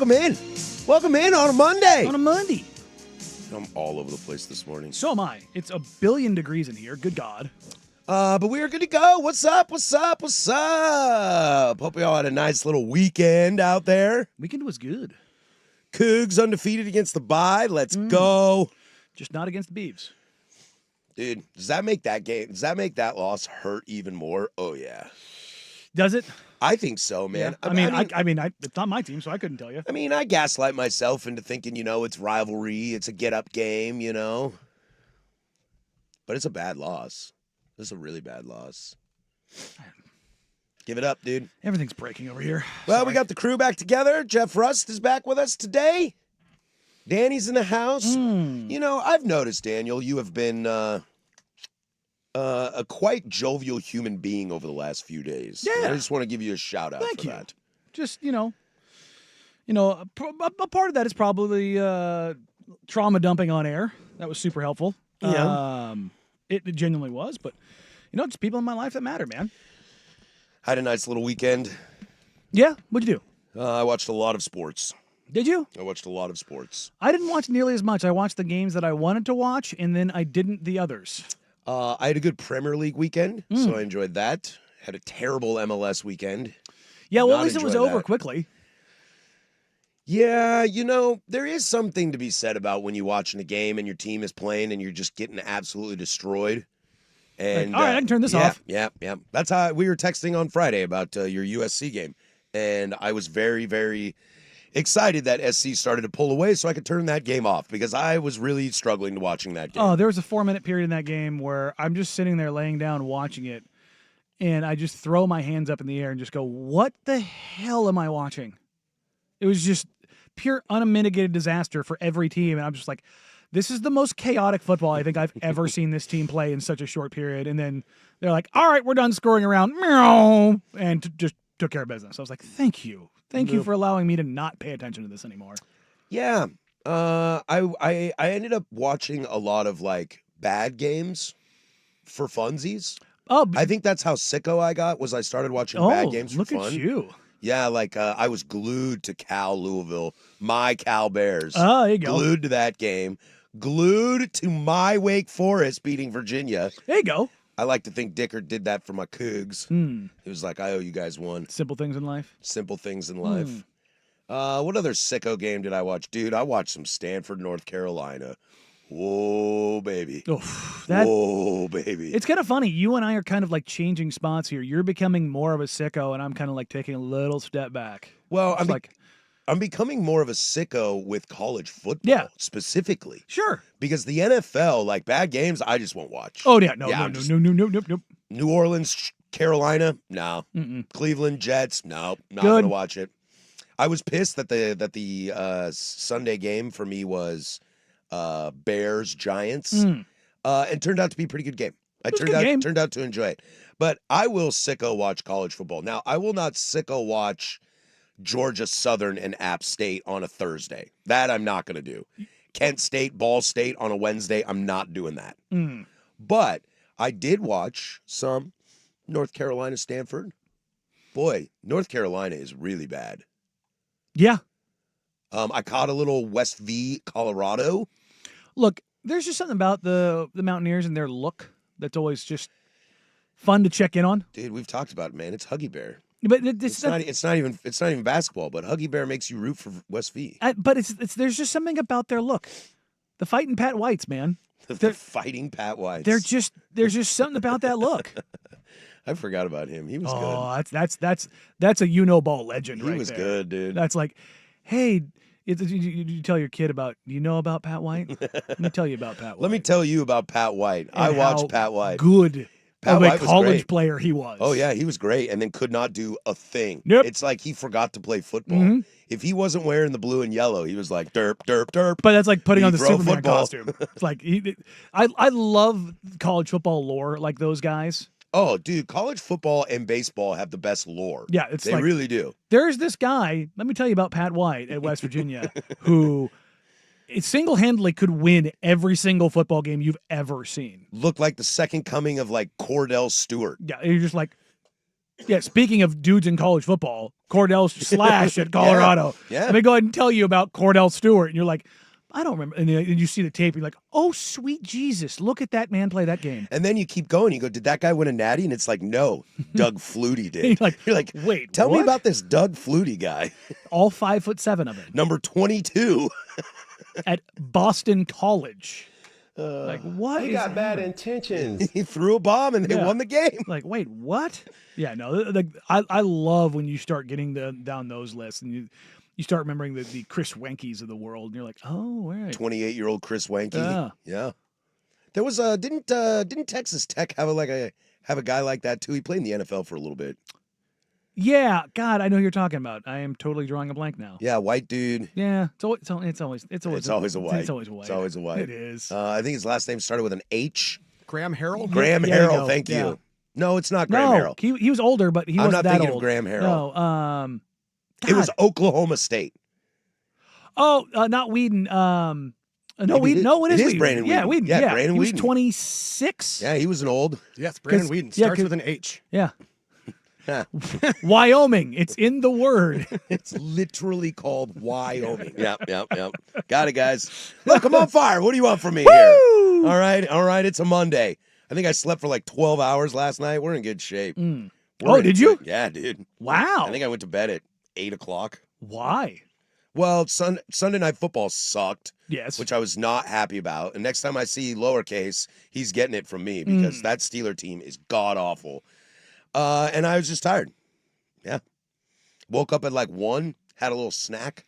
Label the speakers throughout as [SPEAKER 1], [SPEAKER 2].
[SPEAKER 1] Welcome in. Welcome in on a Monday.
[SPEAKER 2] On a Monday.
[SPEAKER 1] I'm all over the place this morning.
[SPEAKER 2] So am I. It's 1 billion degrees in here. Good God.
[SPEAKER 1] But we are good to go. What's up? What's up? What's up? Hope we all had a nice little weekend out there.
[SPEAKER 2] Weekend was good.
[SPEAKER 1] Cougs undefeated against the bye. Let's go.
[SPEAKER 2] Just not against the Beavs.
[SPEAKER 1] Dude, does that make that loss hurt even more? Oh, yeah.
[SPEAKER 2] Does it?
[SPEAKER 1] I think so, man.
[SPEAKER 2] Yeah. I mean, it's not my team, so I couldn't tell you.
[SPEAKER 1] I mean, I gaslight myself into thinking, it's rivalry, it's a get-up game, But it's a bad loss. This is a really bad loss. Give it up, dude.
[SPEAKER 2] Everything's breaking over here.
[SPEAKER 1] Well, we got the crew back together. Jeff Rust is back with us today. Danny's in the house. I've noticed, Daniel, you have been a quite jovial human being over the last few days.
[SPEAKER 2] Yeah.
[SPEAKER 1] I just want to give you a shout out
[SPEAKER 2] Thank
[SPEAKER 1] for
[SPEAKER 2] you.
[SPEAKER 1] that.
[SPEAKER 2] Just, a part of that is probably trauma dumping on air. That was super helpful.
[SPEAKER 1] Yeah.
[SPEAKER 2] It genuinely was, but, it's people in my life that matter, man.
[SPEAKER 1] I had a nice little weekend.
[SPEAKER 2] Yeah? What'd you do?
[SPEAKER 1] I watched a lot of sports.
[SPEAKER 2] Did you?
[SPEAKER 1] I watched a lot of sports.
[SPEAKER 2] I didn't watch nearly as much. I watched the games that I wanted to watch, and then I didn't the others.
[SPEAKER 1] I had a good Premier League weekend, so I enjoyed that. Had a terrible MLS weekend.
[SPEAKER 2] Yeah, well,
[SPEAKER 1] Not
[SPEAKER 2] at least it was
[SPEAKER 1] enjoy
[SPEAKER 2] over
[SPEAKER 1] that.
[SPEAKER 2] quickly.
[SPEAKER 1] Yeah, there is something to be said about when you're watching a game and your team is playing and you're just getting absolutely destroyed. And
[SPEAKER 2] all right, I can turn this off.
[SPEAKER 1] Yeah. That's how we were texting on Friday about your USC game. And I was very, very excited that SC started to pull away so I could turn that game off because I was really struggling to watching that game.
[SPEAKER 2] Oh, there was a 4-minute period in that game where I'm just sitting there laying down watching it, and I just throw my hands up in the air and just go, what the hell am I watching? It was just pure unmitigated disaster for every team, and I'm just like, this is the most chaotic football I think I've ever seen this team play in such a short period. And then they're like, all right, we're done scoring around, meow, and just took care of business. I was like, thank you. Thank you for allowing me to not pay attention to this anymore.
[SPEAKER 1] Yeah. I ended up watching a lot of bad games for funsies.
[SPEAKER 2] Oh,
[SPEAKER 1] I think that's how sicko I got was I started watching bad games for
[SPEAKER 2] look
[SPEAKER 1] fun.
[SPEAKER 2] at you.
[SPEAKER 1] Yeah, I was glued to Cal Louisville, my Cal Bears.
[SPEAKER 2] Oh, there you go.
[SPEAKER 1] Glued to that game. Glued to my Wake Forest beating Virginia.
[SPEAKER 2] There you go.
[SPEAKER 1] I like to think Dickert did that for my Cougs. He was like, I owe you guys one.
[SPEAKER 2] Simple things in life.
[SPEAKER 1] Simple things in life. What other sicko game did I watch? Dude, I watched some Stanford, North Carolina. Whoa, baby. Whoa, baby.
[SPEAKER 2] It's kind of funny. You and I are kind of changing spots here. You're becoming more of a sicko, and I'm kind of taking a little step back.
[SPEAKER 1] Well,
[SPEAKER 2] It's
[SPEAKER 1] I'm becoming more of a sicko with college football specifically.
[SPEAKER 2] Sure.
[SPEAKER 1] Because the NFL, bad games, I just won't watch.
[SPEAKER 2] Oh, yeah. No.
[SPEAKER 1] New Orleans, Carolina, no. Cleveland Jets, no. Not
[SPEAKER 2] Good.
[SPEAKER 1] going to watch it. I was pissed that the Sunday game for me was Bears Giants. And turned out to be a pretty good game. Turned out to enjoy it. But I will sicko watch college football. Now, I will not sicko watch Georgia Southern and App State on a Thursday. That I'm not going to do. Kent State, Ball State on a Wednesday, I'm not doing that. But I did watch some North Carolina Stanford. Boy, North Carolina is really bad.
[SPEAKER 2] Yeah.
[SPEAKER 1] I caught a little West V Colorado.
[SPEAKER 2] Look, there's just something about the Mountaineers and their look that's always just fun to check in on.
[SPEAKER 1] Dude, we've talked about it, man. It's Huggy Bear.
[SPEAKER 2] But
[SPEAKER 1] It's not even basketball, but Huggy Bear makes you root for West V.
[SPEAKER 2] But there's just something about their look. The fighting Pat Whites, man.
[SPEAKER 1] The fighting Pat Whites.
[SPEAKER 2] There's just something about that look.
[SPEAKER 1] I forgot about him. He was good.
[SPEAKER 2] Oh, that's a ball legend right there.
[SPEAKER 1] He was good, dude.
[SPEAKER 2] That's hey, you tell your kid about, do you know about Pat White? Let me tell you about Pat White.
[SPEAKER 1] Let me tell you about Pat White. I watched Pat White.
[SPEAKER 2] Good
[SPEAKER 1] Pat
[SPEAKER 2] of
[SPEAKER 1] White
[SPEAKER 2] a
[SPEAKER 1] was
[SPEAKER 2] college
[SPEAKER 1] great.
[SPEAKER 2] player he was.
[SPEAKER 1] Oh, yeah, he was great and then could not do a thing.
[SPEAKER 2] Nope.
[SPEAKER 1] It's like he forgot to play football. If he wasn't wearing the blue and yellow, he was like, derp, derp, derp.
[SPEAKER 2] But that's like putting on the
[SPEAKER 1] throw
[SPEAKER 2] Superman
[SPEAKER 1] football.
[SPEAKER 2] costume. It's I love college football lore like those guys.
[SPEAKER 1] Oh, dude, college football and baseball have the best lore.
[SPEAKER 2] Yeah,
[SPEAKER 1] they really do.
[SPEAKER 2] There's this guy, let me tell you about Pat White at West Virginia, who single-handedly could win every single football game you've ever seen.
[SPEAKER 1] Looked like the second coming of Cordell Stewart.
[SPEAKER 2] Yeah, you're just like, Yeah, speaking of dudes in college football, Cordell Slash at Colorado.
[SPEAKER 1] Yeah.
[SPEAKER 2] Let me go ahead and tell you about Cordell Stewart. And you're like, I don't remember. And then you see the tape. You're like, oh, sweet Jesus. Look at that man play that game.
[SPEAKER 1] And then you keep going. You go, did that guy win a natty? And it's like, no, Doug Flutie did.
[SPEAKER 2] You're like, wait,
[SPEAKER 1] tell me
[SPEAKER 2] what?
[SPEAKER 1] about this Doug Flutie guy.
[SPEAKER 2] All 5'7" of it.
[SPEAKER 1] Number 22.
[SPEAKER 2] At Boston College. Like, what?
[SPEAKER 3] He got bad intentions.
[SPEAKER 1] He threw a bomb and they won the game.
[SPEAKER 2] Like, wait, what? Yeah, no. I love when you start getting down those lists and you start remembering the Chris Wenke's of the world, and you're like, oh, all right.
[SPEAKER 1] 28-year-old Chris Wenke. Yeah. There was didn't Texas Tech have a guy like that too? He played in the NFL for a little bit.
[SPEAKER 2] Yeah, God, I know who you're talking about. I am totally drawing a blank now.
[SPEAKER 1] Yeah, white dude.
[SPEAKER 2] Yeah, it's always a white.
[SPEAKER 1] It's always a white.
[SPEAKER 2] It's always a white.
[SPEAKER 1] It's always a white.
[SPEAKER 2] It is.
[SPEAKER 1] I think his last name started with an H.
[SPEAKER 3] Graham Harrell?
[SPEAKER 1] Graham
[SPEAKER 2] Yeah,
[SPEAKER 1] Harrell,
[SPEAKER 2] no,
[SPEAKER 1] thank you.
[SPEAKER 2] yeah.
[SPEAKER 1] No, it's not Graham
[SPEAKER 2] No,
[SPEAKER 1] Harrell.
[SPEAKER 2] he was older, but he
[SPEAKER 1] I'm
[SPEAKER 2] wasn't
[SPEAKER 1] not
[SPEAKER 2] that
[SPEAKER 1] thinking
[SPEAKER 2] old.
[SPEAKER 1] of Graham Harrell.
[SPEAKER 2] No,
[SPEAKER 1] It was
[SPEAKER 2] God.
[SPEAKER 1] Oklahoma State.
[SPEAKER 2] Oh, not Whedon. No,
[SPEAKER 1] Maybe
[SPEAKER 2] Whedon. No, it is Whedon.
[SPEAKER 1] Brandon
[SPEAKER 2] Yeah,
[SPEAKER 1] Whedon.
[SPEAKER 2] Whedon.
[SPEAKER 1] Yeah, Brandon
[SPEAKER 2] he was
[SPEAKER 1] Whedon.
[SPEAKER 2] 26.
[SPEAKER 1] Yeah, he was an old.
[SPEAKER 3] Yes, Brandon
[SPEAKER 2] 'Cause-
[SPEAKER 3] Whedon.
[SPEAKER 2] yeah,
[SPEAKER 3] Starts
[SPEAKER 2] 'cause-
[SPEAKER 3] with an H.
[SPEAKER 2] Yeah.
[SPEAKER 1] Yeah.
[SPEAKER 2] Wyoming. It's in the word.
[SPEAKER 1] It's literally called Wyoming. Yep. Got it, guys. Look, I'm on fire. What do you want from me here? All right. It's a Monday. I think I slept for like 12 hours last night. We're in good shape.
[SPEAKER 2] Oh, did you?
[SPEAKER 1] Yeah, dude.
[SPEAKER 2] Wow.
[SPEAKER 1] I think I went to bed at 8 o'clock.
[SPEAKER 2] Why?
[SPEAKER 1] Well, Sunday Night Football sucked,
[SPEAKER 2] Yes.
[SPEAKER 1] which I was not happy about. And next time I see lowercase, he's getting it from me because that Steeler team is god-awful. And I was just tired. Yeah. Woke up at like 1, had a little snack,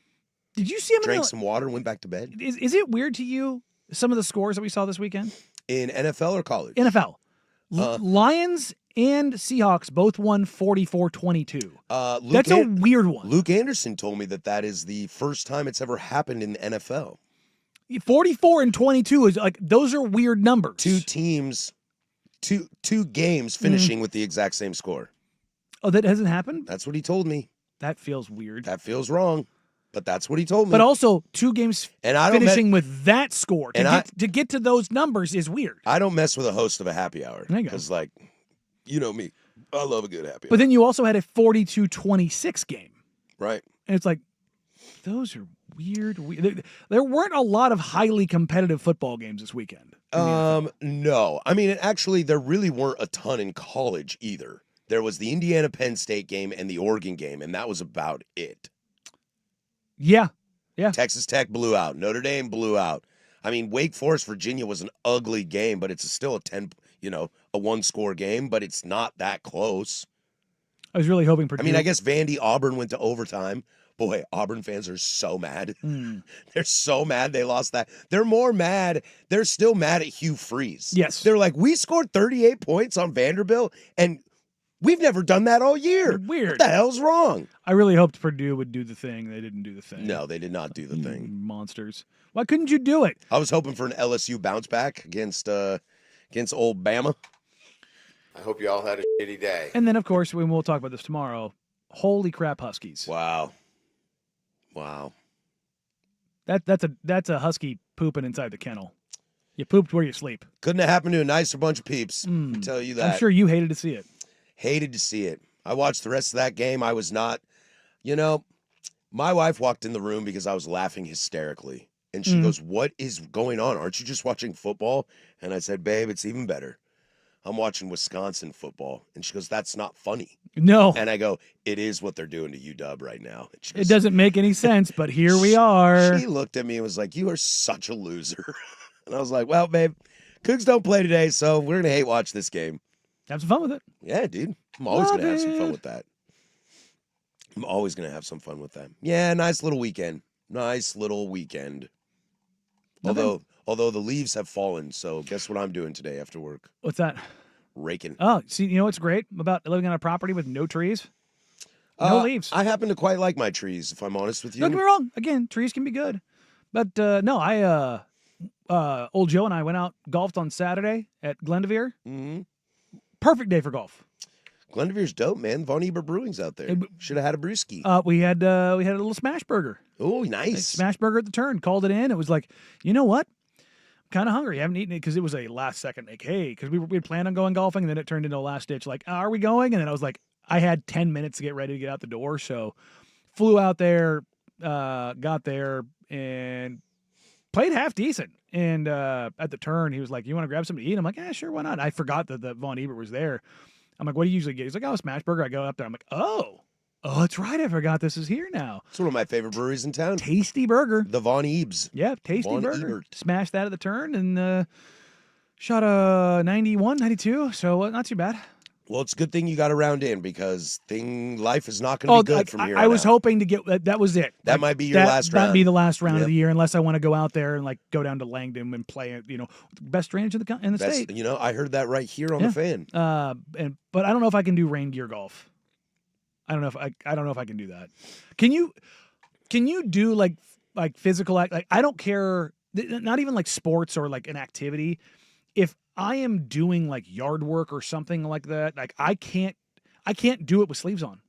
[SPEAKER 2] Did you see him?
[SPEAKER 1] drank some water, and went back to bed.
[SPEAKER 2] Is it weird to you some of the scores that we saw this weekend?
[SPEAKER 1] In NFL or college?
[SPEAKER 2] NFL. Lions and Seahawks both won 44-22. That's a weird one.
[SPEAKER 1] Luke Anderson told me that is the first time it's ever happened in the NFL.
[SPEAKER 2] 44 and 22 is like, those are weird numbers.
[SPEAKER 1] Two teams, two games finishing with the exact same score.
[SPEAKER 2] Oh, that hasn't happened?
[SPEAKER 1] That's what he told me.
[SPEAKER 2] That feels weird.
[SPEAKER 1] That feels wrong, but that's what he told me.
[SPEAKER 2] But also, two games
[SPEAKER 1] and I don't
[SPEAKER 2] finishing with that score to get to those numbers is weird.
[SPEAKER 1] I don't mess with a host of a happy hour.
[SPEAKER 2] There you go.
[SPEAKER 1] Because, like, you know me. I love a good happy hour.
[SPEAKER 2] But then you also had a 42-26 game.
[SPEAKER 1] Right.
[SPEAKER 2] And it's like, those are weird. There weren't a lot of highly competitive football games this weekend.
[SPEAKER 1] No. I mean, actually, there really weren't a ton in college either. There was the Indiana-Penn State game and the Oregon game, and that was about it.
[SPEAKER 2] Yeah.
[SPEAKER 1] Texas Tech blew out. Notre Dame blew out. I mean, Wake Forest, Virginia was an ugly game, but it's still a one-score game, but it's not that close.
[SPEAKER 2] I was really hoping Purdue.
[SPEAKER 1] I mean, I guess Vandy Auburn went to overtime. Boy, Auburn fans are so mad. They're so mad they lost that. They're more mad. They're still mad at Hugh Freeze.
[SPEAKER 2] Yes.
[SPEAKER 1] They're like, we scored 38 points on Vanderbilt, and we've never done that all year.
[SPEAKER 2] Weird.
[SPEAKER 1] What the hell's wrong?
[SPEAKER 2] I really hoped Purdue would do the thing. They didn't do the thing.
[SPEAKER 1] No, they did not do the thing.
[SPEAKER 2] Monsters. Why couldn't you do it?
[SPEAKER 1] I was hoping for an LSU bounce back against old Bama.
[SPEAKER 3] I hope you all had a shitty day.
[SPEAKER 2] And then, of course, when we'll talk about this tomorrow, holy crap, Huskies.
[SPEAKER 1] Wow.
[SPEAKER 2] That's a husky pooping inside the kennel. You pooped where you sleep.
[SPEAKER 1] Couldn't have happened to a nicer bunch of peeps. I can tell you that.
[SPEAKER 2] I'm sure you hated to see it.
[SPEAKER 1] Hated to see it. I watched the rest of that game. I was not, my wife walked in the room because I was laughing hysterically. And she goes, "What is going on? Aren't you just watching football?" And I said, "Babe, it's even better. I'm watching Wisconsin football." And she goes, "That's not funny."
[SPEAKER 2] No.
[SPEAKER 1] And I go, "It is what they're doing to UW right now." And she goes,
[SPEAKER 2] It doesn't make any sense, but here we are.
[SPEAKER 1] She looked at me and was like, "You are such a loser." And I was like, "Well, babe, Cougs don't play today, so we're going to hate watch this game."
[SPEAKER 2] Have some fun with it.
[SPEAKER 1] Yeah, dude. I'm always going to have some fun
[SPEAKER 2] it.
[SPEAKER 1] with that. I'm always going to have some fun with that. Yeah, nice little weekend. Although the leaves have fallen, so guess what I'm doing today after work?
[SPEAKER 2] What's that?
[SPEAKER 1] Raking.
[SPEAKER 2] Oh, see, you know what's great about living on a property with no trees? No leaves.
[SPEAKER 1] I happen to quite like my trees, if I'm honest with you.
[SPEAKER 2] Don't get me wrong. Again, trees can be good. But no, old Joe and I went out, golfed on Saturday at Glendevere.
[SPEAKER 1] Mm-hmm.
[SPEAKER 2] Perfect day for golf.
[SPEAKER 1] Glendevere's dope, man. Von Eber Brewing's out there. Should have had a brewski.
[SPEAKER 2] We had a little smash burger.
[SPEAKER 1] Oh, nice.
[SPEAKER 2] Smash burger at the turn. Called it in. It was like, you know what? I'm kind of hungry. I haven't eaten it because it was a last second, like, hey, because we had planned on going golfing, and then it turned into a last ditch, like, are we going? And then I was like, I had 10 minutes to get ready to get out the door. So flew out there, got there, and played half decent. And at the turn, he was like, "You want to grab something to eat?" I'm like, "Yeah, sure, why not?" I forgot that Von Ebert was there. I'm like, "What do you usually get?" He's like, "Oh, smash burger." I go up there. I'm like, "Oh, that's right. I forgot this is here now."
[SPEAKER 1] It's one of my favorite breweries in town.
[SPEAKER 2] Tasty burger.
[SPEAKER 1] The Von Ebes.
[SPEAKER 2] Yeah, tasty
[SPEAKER 1] Von
[SPEAKER 2] burger.
[SPEAKER 1] Ebert.
[SPEAKER 2] Smashed that at the turn and shot a 91, 92. So not too bad.
[SPEAKER 1] Well, it's a good thing you got a round in because life is not going to be good from here on
[SPEAKER 2] I was
[SPEAKER 1] out.
[SPEAKER 2] hoping to get that was it.
[SPEAKER 1] That might be your last round.
[SPEAKER 2] That'd be the last round
[SPEAKER 1] Yep.
[SPEAKER 2] of the year, unless I want to go out there and like go down to Langdon and play it. Best drainage in the state.
[SPEAKER 1] I heard that right here on the fan.
[SPEAKER 2] But I don't know if I can do rain gear golf. I don't know if I can do that. Can you do like physical act? Like I don't care. Not even like sports or like an activity. If I am doing like yard work or something like that, like I can't do it with sleeves on.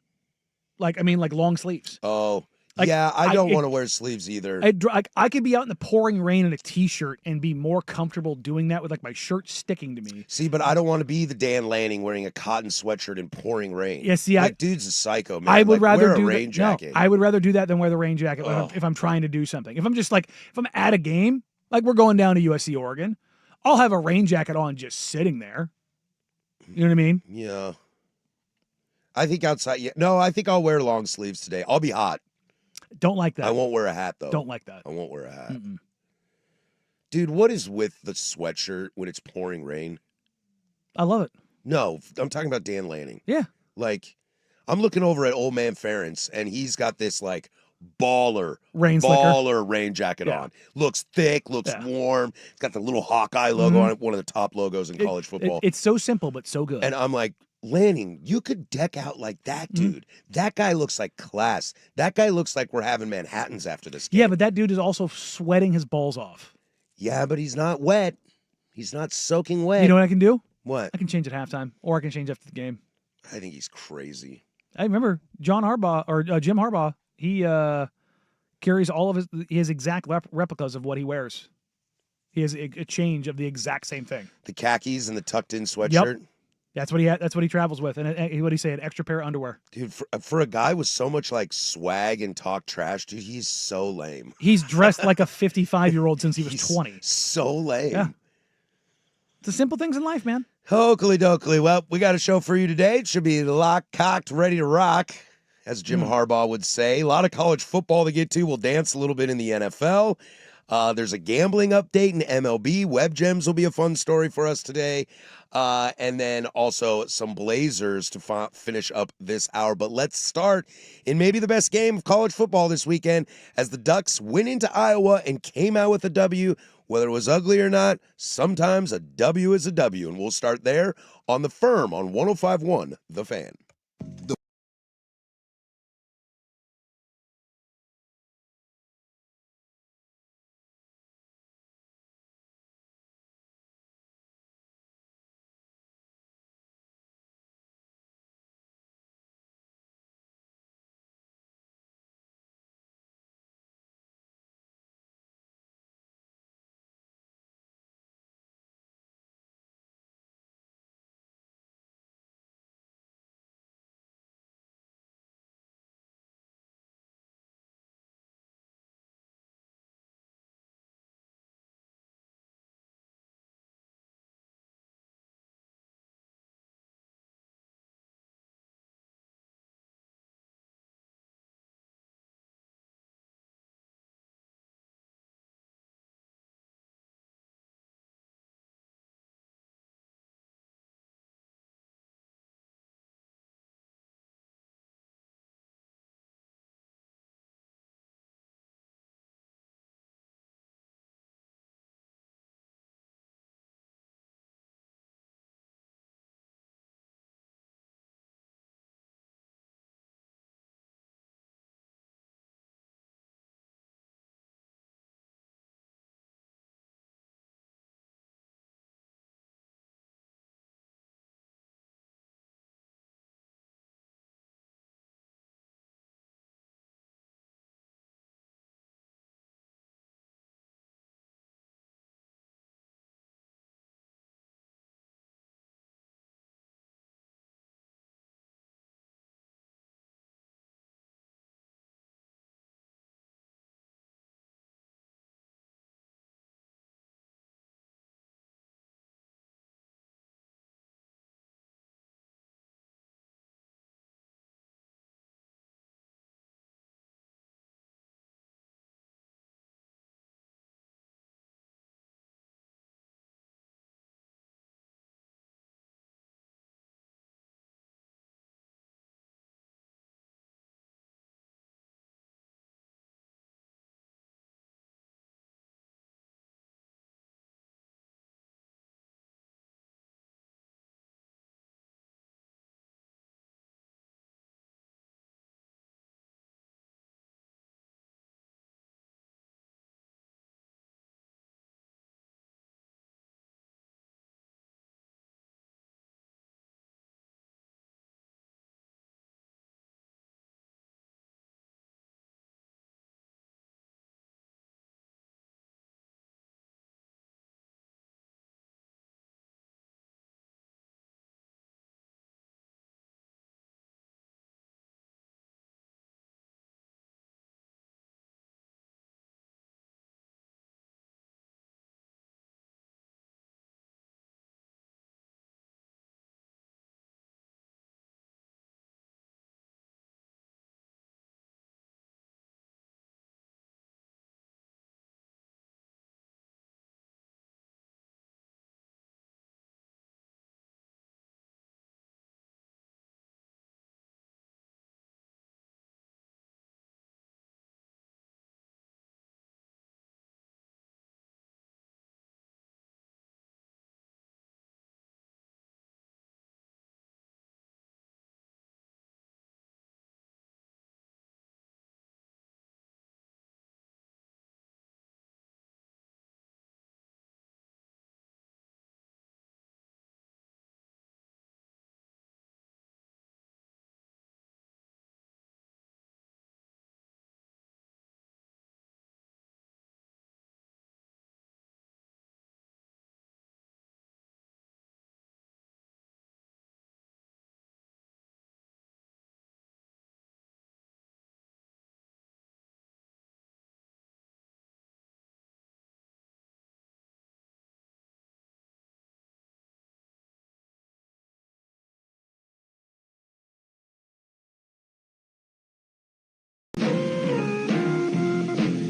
[SPEAKER 2] Like long sleeves.
[SPEAKER 1] Oh,
[SPEAKER 2] Like,
[SPEAKER 1] yeah, I don't want to wear sleeves either.
[SPEAKER 2] I could be out in the pouring rain in a t-shirt and be more comfortable doing that with like my shirt sticking to me.
[SPEAKER 1] See, but I don't want to be the Dan Lanning wearing a cotton sweatshirt in pouring rain.
[SPEAKER 2] Yeah, see,
[SPEAKER 1] dude's a psycho, man.
[SPEAKER 2] I would rather
[SPEAKER 1] wear a
[SPEAKER 2] do
[SPEAKER 1] rain jacket.
[SPEAKER 2] No, I would rather do that than wear the rain jacket if I'm trying to do something. If I'm just like if I'm at a game, like we're going down to USC Oregon, I'll have a rain jacket on just sitting there. You know what I mean?
[SPEAKER 1] Yeah. I think outside. Yeah, no, I think I'll wear long sleeves today. I'll be hot.
[SPEAKER 2] Don't like that.
[SPEAKER 1] I won't wear a hat though.
[SPEAKER 2] Don't like that.
[SPEAKER 1] I won't wear a hat.
[SPEAKER 2] Mm-mm.
[SPEAKER 1] Dude, what is with the sweatshirt when it's pouring rain?
[SPEAKER 2] I love it.
[SPEAKER 1] No, I'm talking about Dan Lanning.
[SPEAKER 2] Yeah.
[SPEAKER 1] Like, I'm looking over at old man Ferentz, and he's got this like baller
[SPEAKER 2] rain
[SPEAKER 1] jacket
[SPEAKER 2] Yeah.
[SPEAKER 1] on. Looks thick, looks warm. It's got the little Hawkeye logo on it, one of the top logos in college football.
[SPEAKER 2] It's so simple but so good.
[SPEAKER 1] And I'm like, Lanning, you could deck out like that, dude. That guy looks like class. That guy looks like we're having Manhattans after this game.
[SPEAKER 2] Yeah, but that dude is also sweating his balls off.
[SPEAKER 1] Yeah, but he's not wet. He's not soaking wet.
[SPEAKER 2] You know what I can do?
[SPEAKER 1] What?
[SPEAKER 2] I can change at halftime, or I can change after the game.
[SPEAKER 1] I think he's crazy.
[SPEAKER 2] I remember Jim Harbaugh. He carries all of his exact replicas of what he wears. He has a change of the exact same thing.
[SPEAKER 1] The khakis and the tucked-in sweatshirt.
[SPEAKER 2] Yep. That's what he that's what he travels with, and what do you say? An extra pair of underwear.
[SPEAKER 1] Dude, for a guy with so much like swag and talk trash, dude, he's so lame.
[SPEAKER 2] He's dressed like a 55-year-old since he was 20.
[SPEAKER 1] So lame.
[SPEAKER 2] Yeah. It's the simple things in life, man.
[SPEAKER 1] Hokely dokely. Well, we got a show for you today. It should be locked, cocked, ready to rock, as Jim Harbaugh would say. A lot of college football to get to. We'll dance a little bit in the NFL. There's a gambling update in MLB. Web Gems will be a fun story for us today. And then also some Blazers to finish up this hour. But let's start in maybe the best game of college football this weekend as the Ducks went into Iowa and came out with a W. Whether it was ugly or not, sometimes a W is a W. And we'll start there on The Firm on 105.1 The Fan.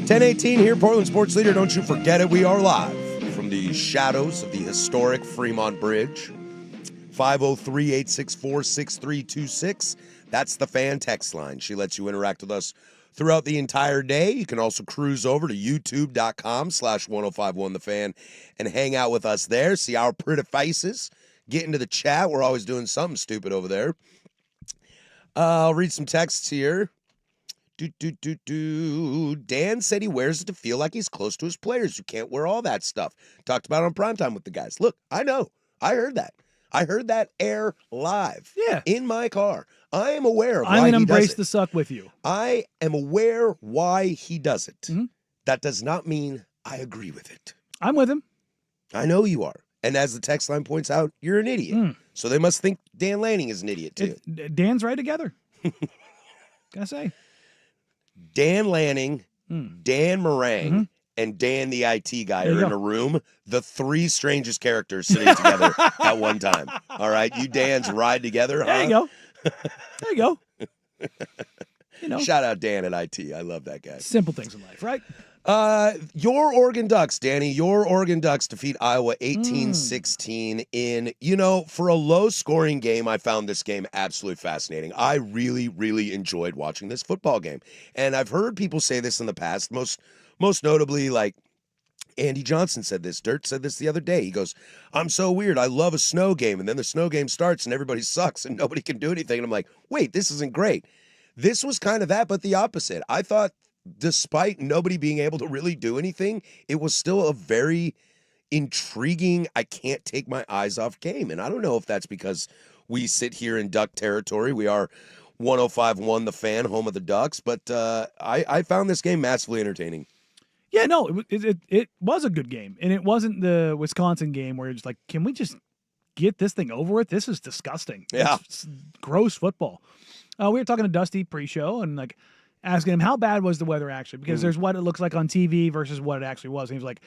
[SPEAKER 1] 10:18 here, Portland Sports Leader. Don't you forget it. We are live from the shadows of the historic Fremont Bridge. 503-864-6326. That's the fan text line. She lets you interact with us throughout the entire day. You can also cruise over to youtube.com/1051thefan and hang out with us there. See our pretty faces. Get into the chat. We're always doing something stupid over there. I'll read some texts here. Dan said he wears it to feel like he's close to his players. You can't wear all that stuff. Talked about it on Primetime with the guys. Look, I know. I heard that. I heard that air live.
[SPEAKER 2] Yeah.
[SPEAKER 1] In my car. I am aware of why
[SPEAKER 2] I'm going to
[SPEAKER 1] he does
[SPEAKER 2] embrace
[SPEAKER 1] it.
[SPEAKER 2] the suck with you.
[SPEAKER 1] I am aware why he does it.
[SPEAKER 2] Mm-hmm.
[SPEAKER 1] That does not mean I agree with it.
[SPEAKER 2] I'm with him.
[SPEAKER 1] I know you are. And as the text line points out, you're an idiot. So they must think Dan Lanning is an idiot too.
[SPEAKER 2] Dan's right together. Gotta say.
[SPEAKER 1] Dan Lanning, Dan Meringue, and Dan the IT guy are in a room. The three strangest characters sitting together at one time. All right, you Dans ride together.
[SPEAKER 2] There you go. There you go. You know,
[SPEAKER 1] Shout out Dan at IT. I love that guy.
[SPEAKER 2] simple things in life, right?
[SPEAKER 1] Your Oregon Ducks, Danny, your Oregon Ducks defeat Iowa 18-16 in, for a low-scoring game, I found this game absolutely fascinating. I really, really enjoyed watching this football game. And I've heard people say this in the past, most notably, like, Andy Johnson said this. Dirt said this the other day. He goes, I'm so weird. I love a snow game. And then the snow game starts and everybody sucks and nobody can do anything. And I'm like, wait, this isn't great. This was kind of that, but the opposite. I thought, despite nobody being able to really do anything, it was still a very intriguing, I can't take my eyes off game. And I don't know if that's because we sit here in Duck territory. We are 105.1 The Fan, home of the Ducks. But I found this game massively entertaining.
[SPEAKER 2] Yeah, no, it was a good game. And it wasn't the Wisconsin game where you're just like, can we just get this thing over with? This is disgusting.
[SPEAKER 1] Yeah.
[SPEAKER 2] It's gross football. We were talking to Dusty pre-show and like asking him how bad was the weather actually, because there's what it looks like on TV versus what it actually was. And he was like,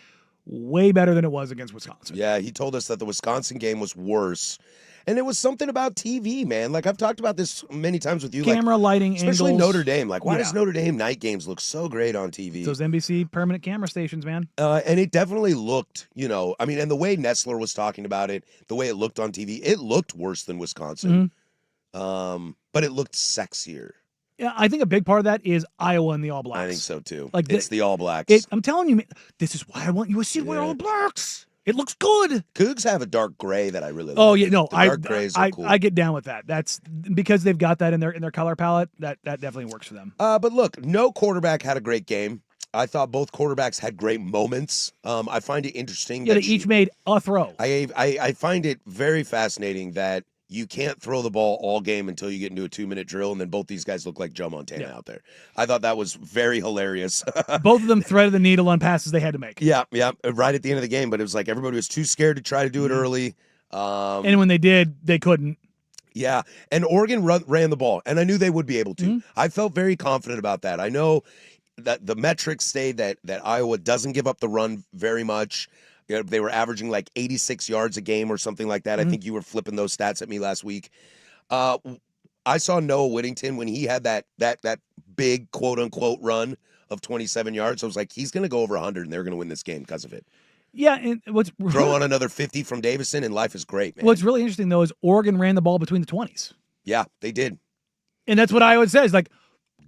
[SPEAKER 2] way better than it was against Wisconsin.
[SPEAKER 1] Yeah, he told us that the Wisconsin game was worse. And it was something about TV, man. Like, I've talked about this many times with you.
[SPEAKER 2] Camera, lighting,
[SPEAKER 1] especially
[SPEAKER 2] angles.
[SPEAKER 1] Notre Dame. Like, why does Notre Dame night games look so great on TV?
[SPEAKER 2] Those NBC permanent camera stations, man.
[SPEAKER 1] And it definitely looked, and the way Nessler was talking about it, the way it looked on TV, it looked worse than Wisconsin. But it looked sexier.
[SPEAKER 2] Yeah, I think a big part of that is Iowa and the All Blacks.
[SPEAKER 1] I think so, too.
[SPEAKER 2] Like
[SPEAKER 1] it's the All Blacks.
[SPEAKER 2] I'm telling you, this is why I want USC to wear All Blacks. It looks good.
[SPEAKER 1] Cougs have a dark gray that I really like.
[SPEAKER 2] Oh, yeah, no.
[SPEAKER 1] The dark grays are cool.
[SPEAKER 2] I get down with that. That's because they've got that in their color palette. That definitely works for them.
[SPEAKER 1] But look, no quarterback had a great game. I thought both quarterbacks had great moments. I find it interesting.
[SPEAKER 2] Yeah, they each made a throw.
[SPEAKER 1] I find it very fascinating that you can't throw the ball all game until you get into a 2-minute drill, and then both these guys look like Joe Montana out there. I thought that was very hilarious.
[SPEAKER 2] Both of them threaded the needle on passes they had to make.
[SPEAKER 1] Yeah, right at the end of the game, but it was like everybody was too scared to try to do it early.
[SPEAKER 2] And when they did, they couldn't.
[SPEAKER 1] Yeah, and Oregon ran the ball, and I knew they would be able to. I felt very confident about that. I know that the metrics say that Iowa doesn't give up the run very much. They were averaging like 86 yards a game or something like that. I think you were flipping those stats at me last week. I saw Noah Whittington when he had that big quote unquote run of 27 yards. I was like, he's going to go over 100 and they're going to win this game because of it.
[SPEAKER 2] Yeah, and
[SPEAKER 1] throw on another 50 from Davison and life is great, man.
[SPEAKER 2] What's really interesting though is Oregon ran the ball between the 20s.
[SPEAKER 1] Yeah, they did.
[SPEAKER 2] And that's what Iowa says. Like,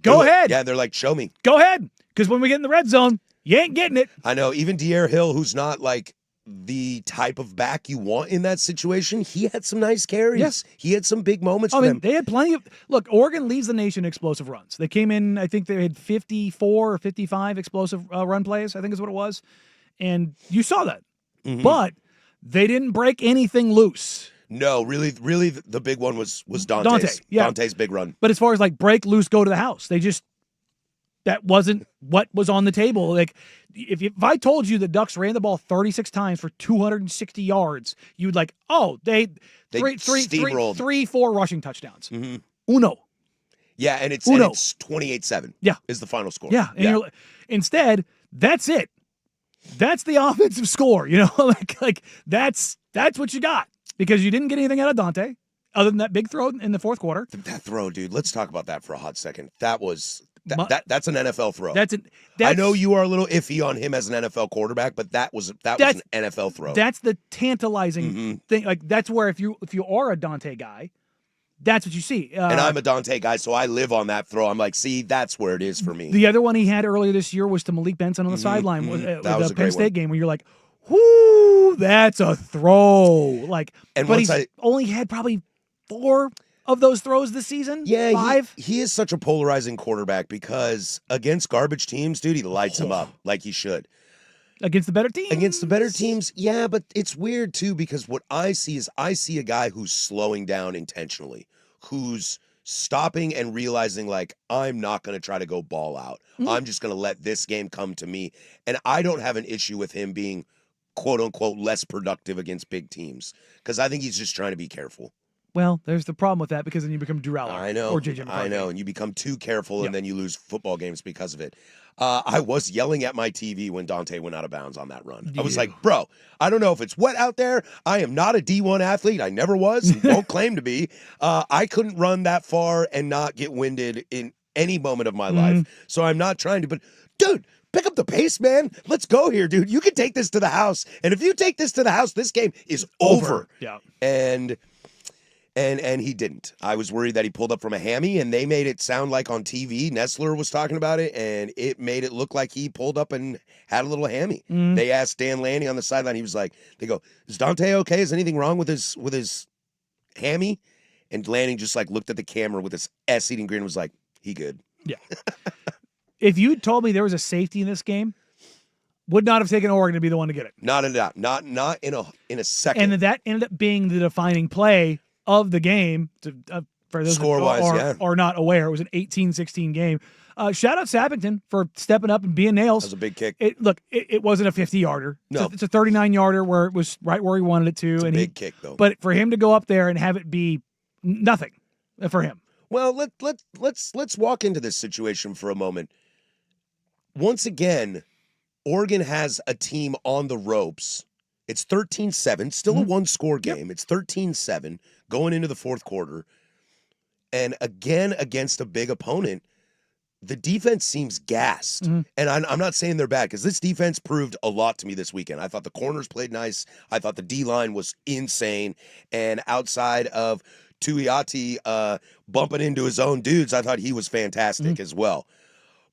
[SPEAKER 2] go ahead.
[SPEAKER 1] Yeah, they're like, show me.
[SPEAKER 2] Go ahead. Because when we get in the red zone, you ain't getting it.
[SPEAKER 1] I know. Even De'Aaron Hill, who's not like the type of back you want in that situation, he had some nice carries.
[SPEAKER 2] Yes.
[SPEAKER 1] He had some big moments for them.
[SPEAKER 2] They had plenty of... Look, Oregon leads the nation in explosive runs. They came in, I think they had 54 or 55 explosive run plays, I think is what it was. And you saw that. But they didn't break anything loose.
[SPEAKER 1] No, really, the big one was Dante's. Dante's big run.
[SPEAKER 2] But as far as like break loose, go to the house, that wasn't what was on the table. Like, if I told you the Ducks ran the ball 36 times for 260 yards, you'd like, oh, they
[SPEAKER 1] steamrolled
[SPEAKER 2] 3-4 rushing touchdowns. Uno.
[SPEAKER 1] Yeah, and it's 28-7.
[SPEAKER 2] Yeah,
[SPEAKER 1] is the final score.
[SPEAKER 2] Yeah, and instead, that's it. That's the offensive score. like that's what you got because you didn't get anything out of Dante other than that big throw in the fourth quarter.
[SPEAKER 1] That throw, dude. Let's talk about that for a hot second. That was That's an NFL throw.
[SPEAKER 2] That's
[SPEAKER 1] I know you are a little iffy on him as an NFL quarterback, but that was an NFL throw.
[SPEAKER 2] That's the tantalizing thing. Like that's where if you are a Dante guy, that's what you see.
[SPEAKER 1] And I'm a Dante guy, so I live on that throw. I'm like, see, that's where it is for me.
[SPEAKER 2] The other one he had earlier this year was to Malik Benson on the sideline with the Penn State game, where you're like, whoo, that's a throw. Like, but he's only had probably 4 of those throws this season.
[SPEAKER 1] Yeah,
[SPEAKER 2] 5.
[SPEAKER 1] He is such a polarizing quarterback because against garbage teams, dude, he lights them up like he should.
[SPEAKER 2] Against the better teams?
[SPEAKER 1] Against the better teams, yeah, but it's weird too because what I see is I see a guy who's slowing down intentionally, who's stopping and realizing like, I'm not going to try to go ball out. I'm just going to let this game come to me. And I don't have an issue with him being quote unquote less productive against big teams because I think he's just trying to be careful.
[SPEAKER 2] Well, there's the problem with that because then you become Drew Aller.
[SPEAKER 1] I know.
[SPEAKER 2] Or JJ McCarthy.
[SPEAKER 1] I know. And you become too careful and then you lose football games because of it. I was yelling at my TV when Dante went out of bounds on that run. I was like, bro, I don't know if it's wet out there. I am not a D1 athlete. I never was. Won't claim to be. I couldn't run that far and not get winded in any moment of my life. So I'm not trying to, but dude, pick up the pace, man. Let's go here, dude. You can take this to the house. And if you take this to the house, this game is over.
[SPEAKER 2] Yeah.
[SPEAKER 1] And he didn't. I was worried that he pulled up from a hammy, and they made it sound like on TV, Nessler was talking about it, and it made it look like he pulled up and had a little hammy. They asked Dan Lanning on the sideline. He was like, they go, is Dante okay? Is anything wrong with his hammy? And Lanning just like looked at the camera with his ass-eating grin and was like, he good.
[SPEAKER 2] Yeah. If you told me there was a safety in this game, would not have taken Oregon to be the one to get it.
[SPEAKER 1] Not in a doubt. Not in a second.
[SPEAKER 2] And that ended up being the defining play of the game. For those
[SPEAKER 1] score-wise,
[SPEAKER 2] are not aware, it was an 18-16 game. Shout out Sappington for stepping up and being nails.
[SPEAKER 1] That was a big kick.
[SPEAKER 2] It wasn't a 50-yarder.
[SPEAKER 1] No.
[SPEAKER 2] It's a 39-yarder where it was right where he wanted it to.
[SPEAKER 1] It's a big kick, though.
[SPEAKER 2] But for him to go up there and have it be nothing for him.
[SPEAKER 1] Well, let's walk into this situation for a moment. Once again, Oregon has a team on the ropes. It's 13-7, still a one-score game. Yep. It's 13-7 going into the fourth quarter. And again, against a big opponent, the defense seems gassed. And I'm not saying they're bad because this defense proved a lot to me this weekend. I thought the corners played nice. I thought the D-line was insane. And outside of Tuiati bumping into his own dudes, I thought he was fantastic as well.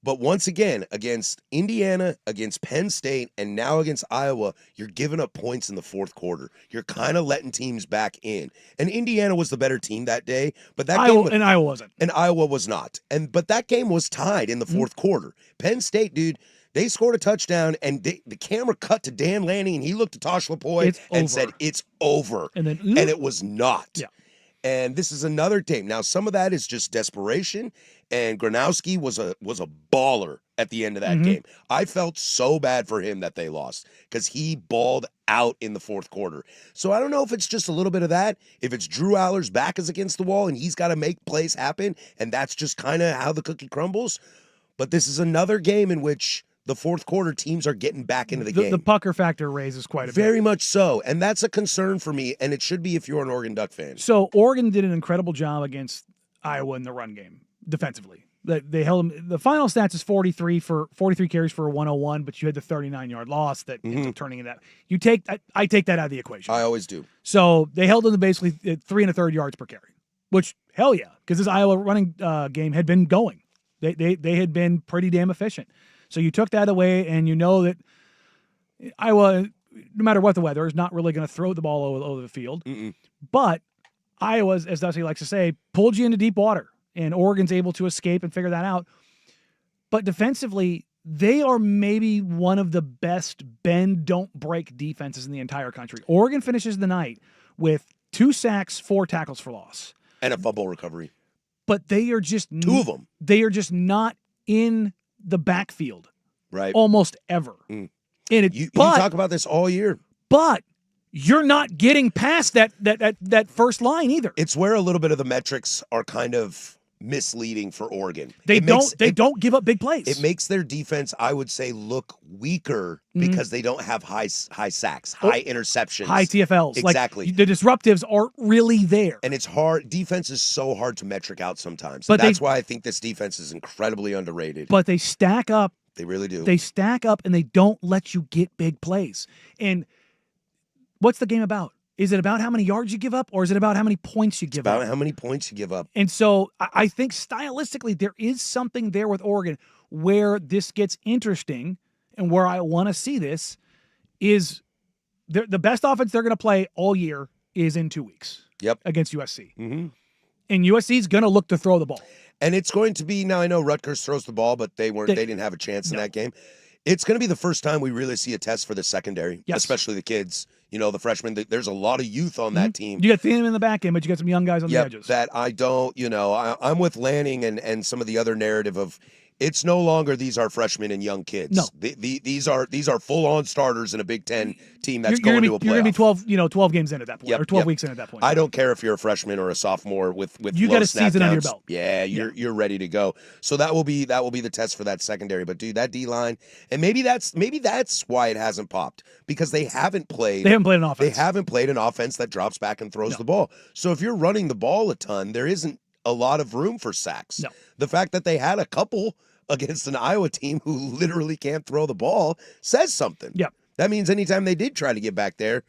[SPEAKER 1] But once again, against Indiana, against Penn State, and now against Iowa, you're giving up points in the fourth quarter. You're kind of letting teams back in. And Indiana was the better team that day, but that game
[SPEAKER 2] Iowa wasn't.
[SPEAKER 1] And Iowa was not. But that game was tied in the fourth quarter. Penn State, dude, they scored a touchdown, and the camera cut to Dan Lanning, and he looked at Tosh Lupoi and said, "It's over." And it was not.
[SPEAKER 2] Yeah.
[SPEAKER 1] And this is another team. Now, some of that is just desperation, and Gronowski was a baller at the end of that game. I felt so bad for him that they lost because he balled out in the fourth quarter. So I don't know if it's just a little bit of that, if it's Drew Aller's back is against the wall and he's got to make plays happen, and that's just kind of how the cookie crumbles. But this is another game in which the fourth quarter teams are getting back into the game.
[SPEAKER 2] The pucker factor raises quite a bit.
[SPEAKER 1] Very mumuch so. And that's a concern for me, and it should be if you're an Oregon Duck fan.
[SPEAKER 2] So Oregon did an incredible job against Iowa in the run game defensively. They held them. The final stats is 43 carries for a 101, but you had the 39-yard loss that ended up turning into that. I take that out of the equation.
[SPEAKER 1] I always do.
[SPEAKER 2] So they held them to basically 3 1/3 yards per carry, which hell yeah, because this Iowa running game had been going. They had been pretty damn efficient. So you took that away, and you know that Iowa, no matter what the weather, is not really going to throw the ball over the field. But Iowa, as Dusty likes to say, pulled you into deep water, and Oregon's able to escape and figure that out. But defensively, they are maybe one of the best bend, don't break defenses in the entire country. Oregon finishes the night with 2 sacks, 4 tackles for loss.
[SPEAKER 1] And a fumble recovery.
[SPEAKER 2] But they are just...
[SPEAKER 1] 2 of them.
[SPEAKER 2] They are just not in the backfield,
[SPEAKER 1] right?
[SPEAKER 2] Almost ever. And
[SPEAKER 1] you talk about this all year,
[SPEAKER 2] but you're not getting past that first line either.
[SPEAKER 1] It's where a little bit of the metrics are kind of misleading for Oregon.
[SPEAKER 2] They don't give up big plays.
[SPEAKER 1] It makes their defense, I would say, look weaker because they don't have high sacks, high interceptions,
[SPEAKER 2] high TFLs.
[SPEAKER 1] Exactly.
[SPEAKER 2] Like, the disruptives aren't really there.
[SPEAKER 1] And it's hard. Defense is so hard to metric out sometimes. But that's why I think this defense is incredibly underrated.
[SPEAKER 2] But they stack up.
[SPEAKER 1] They really do.
[SPEAKER 2] They stack up and they don't let you get big plays. And what's the game about? Is it about how many yards you give up, or is it about how many points you give up?
[SPEAKER 1] About how many points you give up.
[SPEAKER 2] And so I think stylistically there is something there with Oregon where this gets interesting, and where I want to see this is the best offense they're going to play all year is in 2 weeks.
[SPEAKER 1] Yep.
[SPEAKER 2] Against USC.
[SPEAKER 1] Mm-hmm.
[SPEAKER 2] And USC is going to look to throw the ball.
[SPEAKER 1] And it's going to be, now I know Rutgers throws the ball, but they didn't have a chance in that game. It's going to be the first time we really see a test for the secondary, especially the kids. You know, the freshmen, there's a lot of youth on that team.
[SPEAKER 2] You got them in the back end, but you got some young guys on the edges.
[SPEAKER 1] That I don't, I'm with Lanning and some of the other narrative of it's no longer these are freshmen and young kids.
[SPEAKER 2] No.
[SPEAKER 1] These are full-on starters in a Big Ten team that's going to a playoff.
[SPEAKER 2] You're going to be 12 games in at that point, or 12 weeks in at that point.
[SPEAKER 1] I don't care if you're a freshman or a sophomore with
[SPEAKER 2] you got a season under your belt.
[SPEAKER 1] Yeah, you're ready to go. So that will be the test for that secondary. But dude, that D-line, and maybe that's why it hasn't popped, because they haven't played
[SPEAKER 2] an offense.
[SPEAKER 1] They haven't played an offense that drops back and throws the ball. So if you're running the ball a ton, there isn't a lot of room for sacks.
[SPEAKER 2] No.
[SPEAKER 1] The fact that they had a couple against an Iowa team who literally can't throw the ball says something.
[SPEAKER 2] Yeah.
[SPEAKER 1] That means anytime they did try to get back there,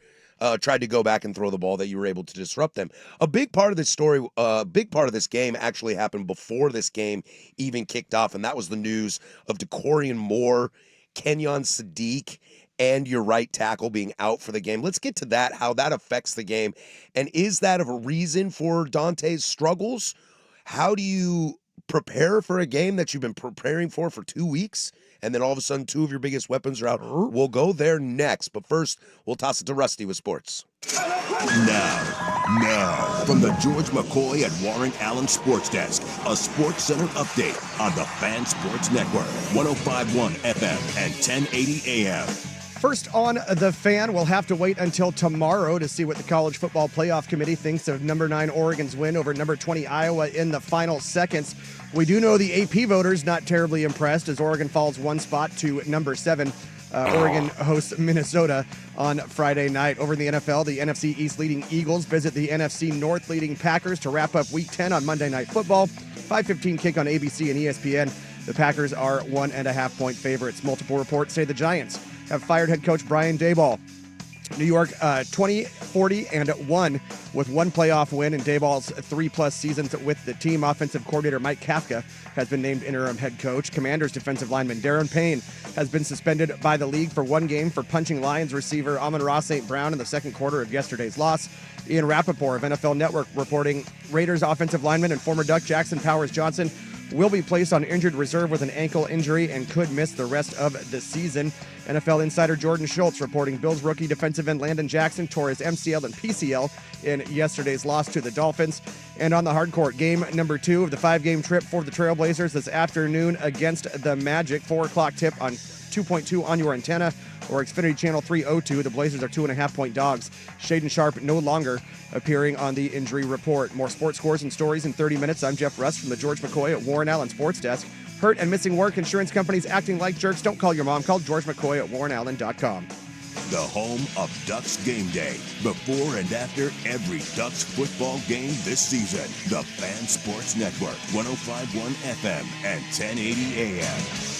[SPEAKER 1] tried to go back and throw the ball, that you were able to disrupt them. A big part of this story, big part of this game actually happened before this game even kicked off, and that was the news of DeCorian Moore, Kenyon Sadiq, and your right tackle being out for the game. Let's get to that, how that affects the game. And is that a reason for Dante's struggles? How do you prepare for a game that you've been preparing for 2 weeks, and then all of a sudden two of your biggest weapons are out? We'll go there next, but first we'll toss it to Rusty with sports.
[SPEAKER 4] Now, from the George McCoy at Warren Allen Sports Desk, a Sports Center update on the Fan Sports Network, 105.1 FM and 1080 AM.
[SPEAKER 5] First on The Fan, we'll have to wait until tomorrow to see what the College Football Playoff Committee thinks of number 9 Oregon's win over number 20 Iowa in the final seconds. We do know the AP voters not terribly impressed as Oregon falls one spot to number 7. Oregon hosts Minnesota on Friday night. Over in the NFL, the NFC East leading Eagles visit the NFC North leading Packers to wrap up Week 10 on Monday Night Football. 5:15 kick on ABC and ESPN. The Packers are 1.5-point favorites. Multiple reports say the Giants have fired head coach Brian Daboll. New York 20-40-1 with one playoff win in Daboll's 3+ seasons with the team. Offensive coordinator Mike Kafka has been named interim head coach. Commanders defensive lineman Darren Payne has been suspended by the league for one game for punching Lions receiver Amon-Ra St. Brown in the second quarter of yesterday's loss. Ian Rappaport of NFL Network reporting Raiders offensive lineman and former Duck Jackson Powers Johnson will be placed on injured reserve with an ankle injury and could miss the rest of the season. NFL insider Jordan Schultz reporting Bills rookie defensive end Landon Jackson tore his MCL and PCL in yesterday's loss to the Dolphins. And on the hardcourt, game number 2 of the 5-game trip for the Trailblazers this afternoon against the Magic. 4 o'clock tip on 2.2 on your antenna or Xfinity Channel 302. The Blazers are 2.5-point dogs. Shaden Sharp no longer appearing on the injury report. More sports scores and stories in 30 minutes. I'm Jeff Rust from the George McCoy at Warren Allen Sports Desk. Hurt and missing work, insurance companies acting like jerks. Don't call your mom. Call George McCoy at warrenallen.com.
[SPEAKER 4] The home of Ducks game day. Before and after every Ducks football game this season. The Fan Sports Network, 105.1 FM and 1080 AM.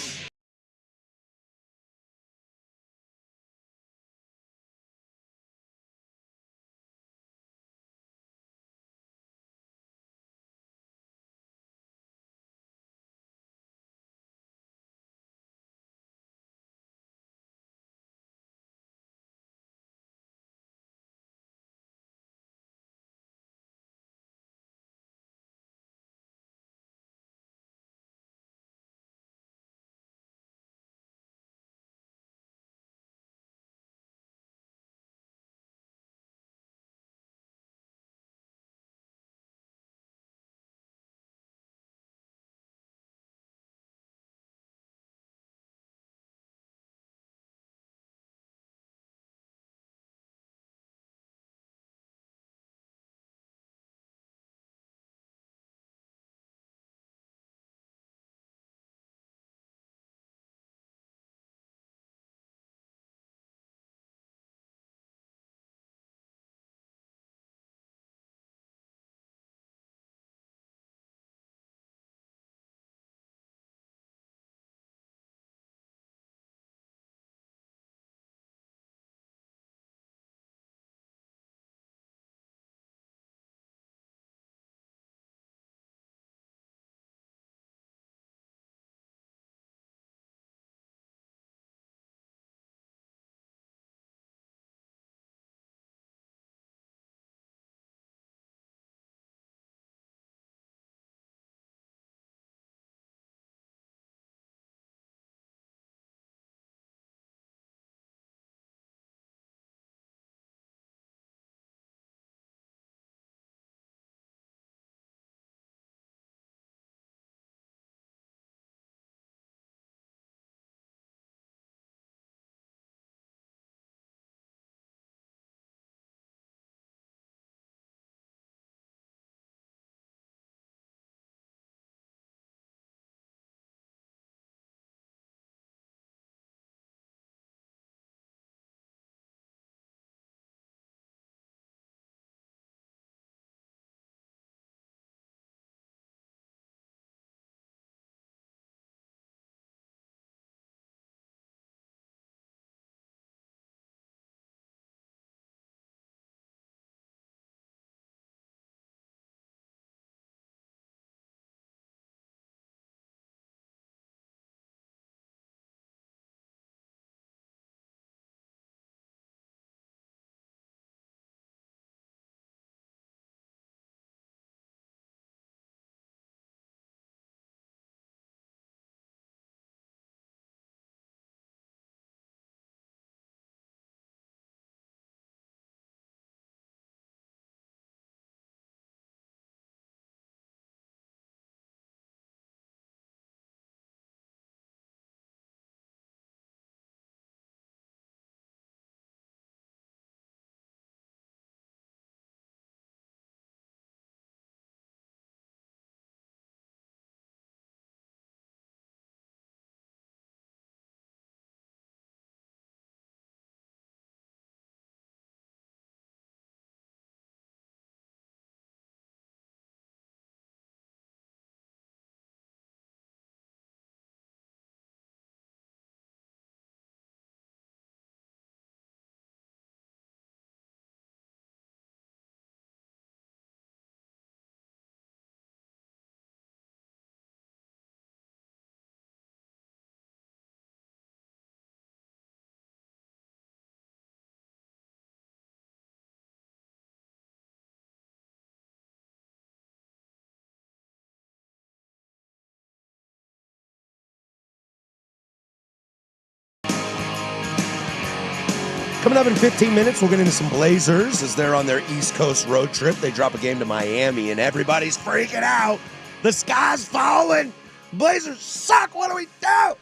[SPEAKER 1] Coming up in 15 minutes, we'll get into some Blazers as they're on their East Coast road trip. They drop a game to Miami, and everybody's freaking out. The sky's falling. Blazers suck. What do we do?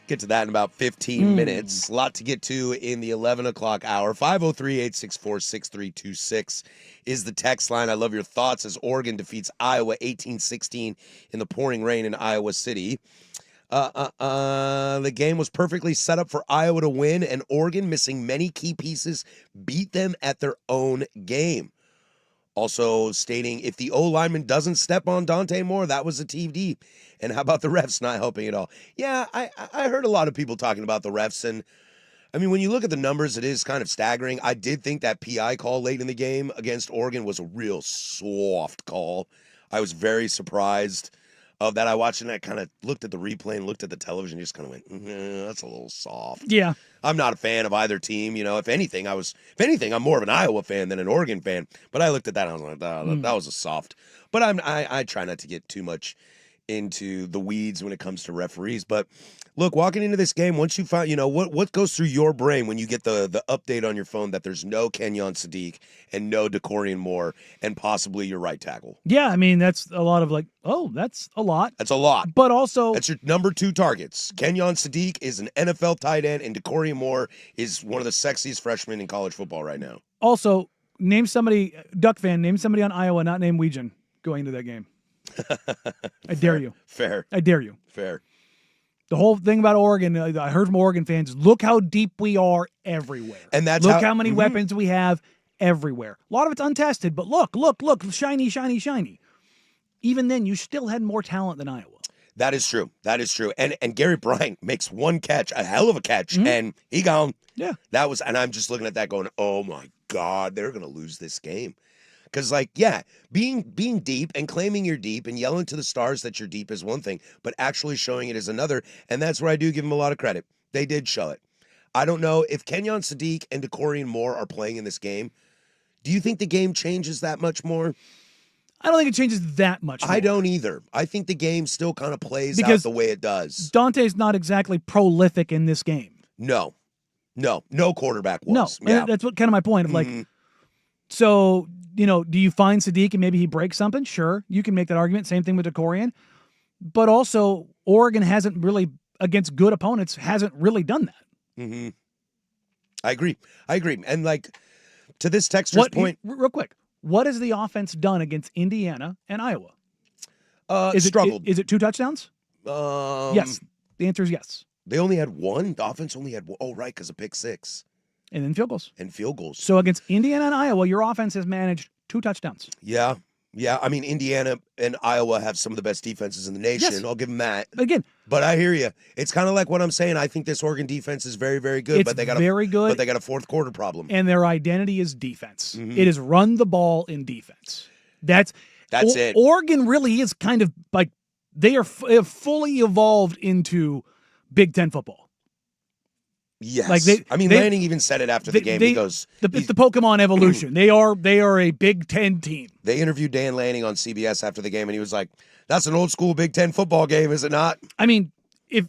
[SPEAKER 1] Get to that in about 15 minutes. A lot to get to in the 11 o'clock hour. 503-864-6326 is the text line. I love your thoughts as Oregon defeats Iowa 18-16 in the pouring rain in Iowa City. The game was perfectly set up for Iowa to win, and Oregon, missing many key pieces, beat them at their own game. Also stating, if the O-lineman doesn't step on Dante Moore, that was a TD. And how about the refs not helping at all? Yeah, I heard a lot of people talking about the refs, and I mean, when you look at the numbers, it is kind of staggering. I did think that PI call late in the game against Oregon was a real soft call. I was very surprised of that. I watched it and I kind of looked at the replay and looked at the television and just kind of went, that's a little soft.
[SPEAKER 2] Yeah.
[SPEAKER 1] I'm not a fan of either team. You know, if anything, I'm more of an Iowa fan than an Oregon fan. But I looked at that and I was like, that was a soft. But I try not to get too much into the weeds when it comes to referees. But look, walking into this game, once you find, you know, what goes through your brain when you get the update on your phone that there's no Kenyon Sadiq and no DeCorian Moore and possibly your right tackle?
[SPEAKER 2] Yeah, I mean, that's a lot of like, oh, that's a lot.
[SPEAKER 1] That's a lot.
[SPEAKER 2] But also,
[SPEAKER 1] that's your number 2 targets. Kenyon Sadiq is an NFL tight end, and DeCorian Moore is one of the sexiest freshmen in college football right now.
[SPEAKER 2] Also, name somebody, Duck fan, name somebody on Iowa not named Weejan going into that game. I dare you.
[SPEAKER 1] Fair.
[SPEAKER 2] I dare you.
[SPEAKER 1] Fair.
[SPEAKER 2] The whole thing about Oregon, I heard from Oregon fans, look how deep we are everywhere.
[SPEAKER 1] And that's
[SPEAKER 2] look how many weapons we have everywhere. A lot of it's untested, but look, shiny, shiny, shiny. Even then, you still had more talent than Iowa.
[SPEAKER 1] That is true. That is true. And Gary Bryant makes one catch, a hell of a catch, and he gone.
[SPEAKER 2] Yeah.
[SPEAKER 1] And I'm just looking at that going, oh my God, they're going to lose this game. Because, like, yeah, being deep and claiming you're deep and yelling to the stars that you're deep is one thing, but actually showing it is another. And that's where I do give them a lot of credit. They did show it. I don't know if Kenyon Sadiq and DeCorian Moore are playing in this game. Do you think the game changes that much more?
[SPEAKER 2] I don't think it changes that much more.
[SPEAKER 1] I don't either. I think the game still kind of plays
[SPEAKER 2] because
[SPEAKER 1] out the way it does.
[SPEAKER 2] Dante's not exactly prolific in this game.
[SPEAKER 1] No quarterback was.
[SPEAKER 2] No,
[SPEAKER 1] yeah.
[SPEAKER 2] That's what kind of my point of like, so, you know, do you find Sadiq and maybe he breaks something? Sure, you can make that argument. Same thing with DeCorian. But also, Oregon hasn't really, against good opponents, hasn't really done that.
[SPEAKER 1] Mm-hmm. I agree. And, like, to this texter's point.
[SPEAKER 2] Real quick, what has the offense done against Indiana and Iowa?
[SPEAKER 1] Struggled.
[SPEAKER 2] Is it 2 touchdowns? Yes. The answer is yes.
[SPEAKER 1] They only had one? The offense only had one. Oh, right, because of pick 6.
[SPEAKER 2] And then field goals. So against Indiana and Iowa, your offense has managed 2 touchdowns.
[SPEAKER 1] Yeah. I mean, Indiana and Iowa have some of the best defenses in the nation. Yes. I'll give them that. But I hear you. It's kind of like what I'm saying. I think this Oregon defense is very, very good. But they got
[SPEAKER 2] very good.
[SPEAKER 1] But they got a fourth quarter problem.
[SPEAKER 2] And their identity is defense. Mm-hmm. It is run the ball in defense. That's it. Oregon really is kind of like they have fully evolved into Big Ten football.
[SPEAKER 1] Yes. Lanning even said it after the game. He goes,
[SPEAKER 2] it's the Pokemon evolution. They are a Big Ten team.
[SPEAKER 1] They interviewed Dan Lanning on CBS after the game, and he was like, that's an old school Big Ten football game, is it not?
[SPEAKER 2] I mean, if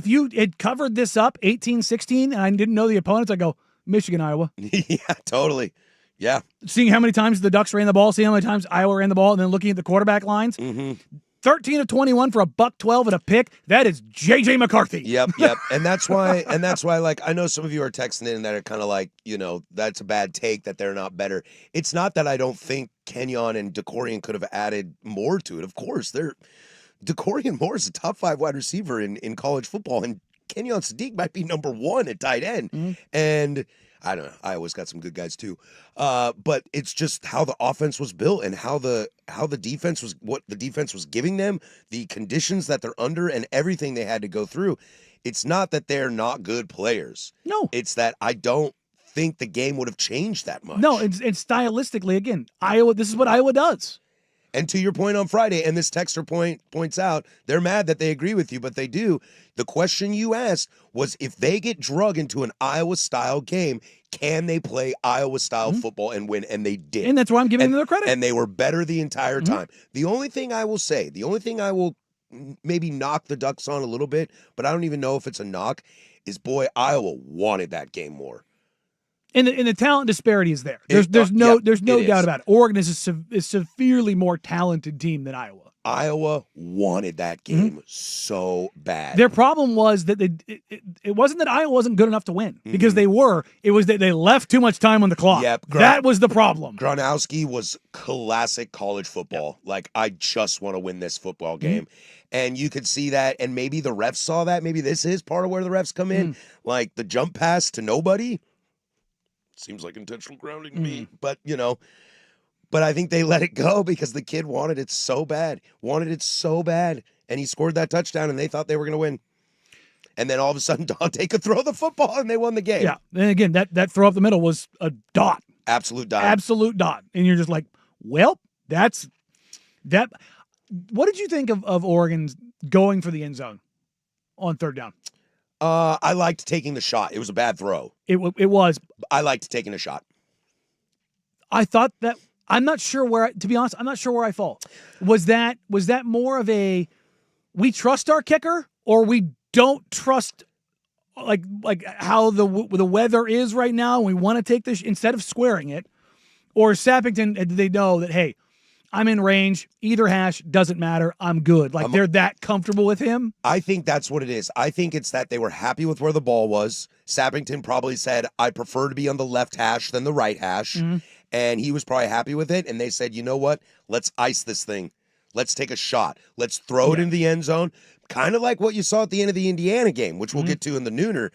[SPEAKER 2] you had covered this up 18-16 and I didn't know the opponents, I'd go, Michigan, Iowa.
[SPEAKER 1] Yeah, totally. Yeah.
[SPEAKER 2] Seeing how many times the Ducks ran the ball, seeing how many times Iowa ran the ball, and then looking at the quarterback lines. Mm-hmm. 13 of 21 for a $112 and a pick. That is J.J. McCarthy.
[SPEAKER 1] Yep. And that's why, like, I know some of you are texting in that are kind of like, you know, that's a bad take that they're not better. It's not that I don't think Kenyon and DeCorian could have added more to it. Of course, DeCorian Moore is a top 5 wide receiver in college football, and Kenyon Sadiq might be number 1 at tight end. Mm-hmm. And I don't know. Iowa's got some good guys too. But it's just how the offense was built and how the defense was, what the defense was giving them, the conditions that they're under, and everything they had to go through. It's not that they're not good players.
[SPEAKER 2] No.
[SPEAKER 1] It's that I don't think the game would have changed that much.
[SPEAKER 2] No, and stylistically, again, Iowa, this is what Iowa does.
[SPEAKER 1] And to your point on Friday, and this texter points out, they're mad that they agree with you, but they do. The question you asked was, if they get drug into an Iowa-style game, can they play Iowa-style football and win? And they did.
[SPEAKER 2] And that's why I'm giving them their credit.
[SPEAKER 1] And they were better the entire time. The only thing I will say, the only thing I will maybe knock the Ducks on a little bit, but I don't even know if it's a knock, is boy, Iowa wanted that game more.
[SPEAKER 2] And the talent disparity is there. There's no doubt about it. Oregon is a severely more talented team than Iowa.
[SPEAKER 1] Iowa wanted that game so bad.
[SPEAKER 2] Their problem was that it wasn't that Iowa wasn't good enough to win, because they were. It was that they left too much time on the clock.
[SPEAKER 1] Yep.
[SPEAKER 2] That was the problem.
[SPEAKER 1] Gronowski was classic college football. Yep. Like, I just want to win this football game. And you could see that, and maybe the refs saw that. Maybe this is part of where the refs come in. Like, the jump pass to nobody seems like intentional grounding to me. But, but I think they let it go because the kid wanted it so bad. And he scored that touchdown, and they thought they were going to win. And then all of a sudden, Dante could throw the football, and they won the game.
[SPEAKER 2] Yeah. And again, that throw up the middle was a dot.
[SPEAKER 1] Absolute dot.
[SPEAKER 2] Absolute dot. And you're just like, well, that's that. What did you think of Oregon's going for the end zone on third down?
[SPEAKER 1] I liked taking the shot. It was a bad throw.
[SPEAKER 2] It was.
[SPEAKER 1] I liked taking a shot.
[SPEAKER 2] I thought that. I'm not sure where. To be honest, I'm not sure where I fall. Was that more of a we trust our kicker, or we don't trust like how the weather is right now, and we want to take this instead of squaring it? Or Sappington, did they know that, hey, I'm in range, either hash, doesn't matter, I'm good. Like, they're that comfortable with him?
[SPEAKER 1] I think that's what it is. I think it's that they were happy with where the ball was. Sappington probably said, I prefer to be on the left hash than the right hash. And he was probably happy with it. And they said, you know what? Let's ice this thing. Let's take a shot. Let's throw it in the end zone. Kind of like what you saw at the end of the Indiana game, which we'll get to in the nooner.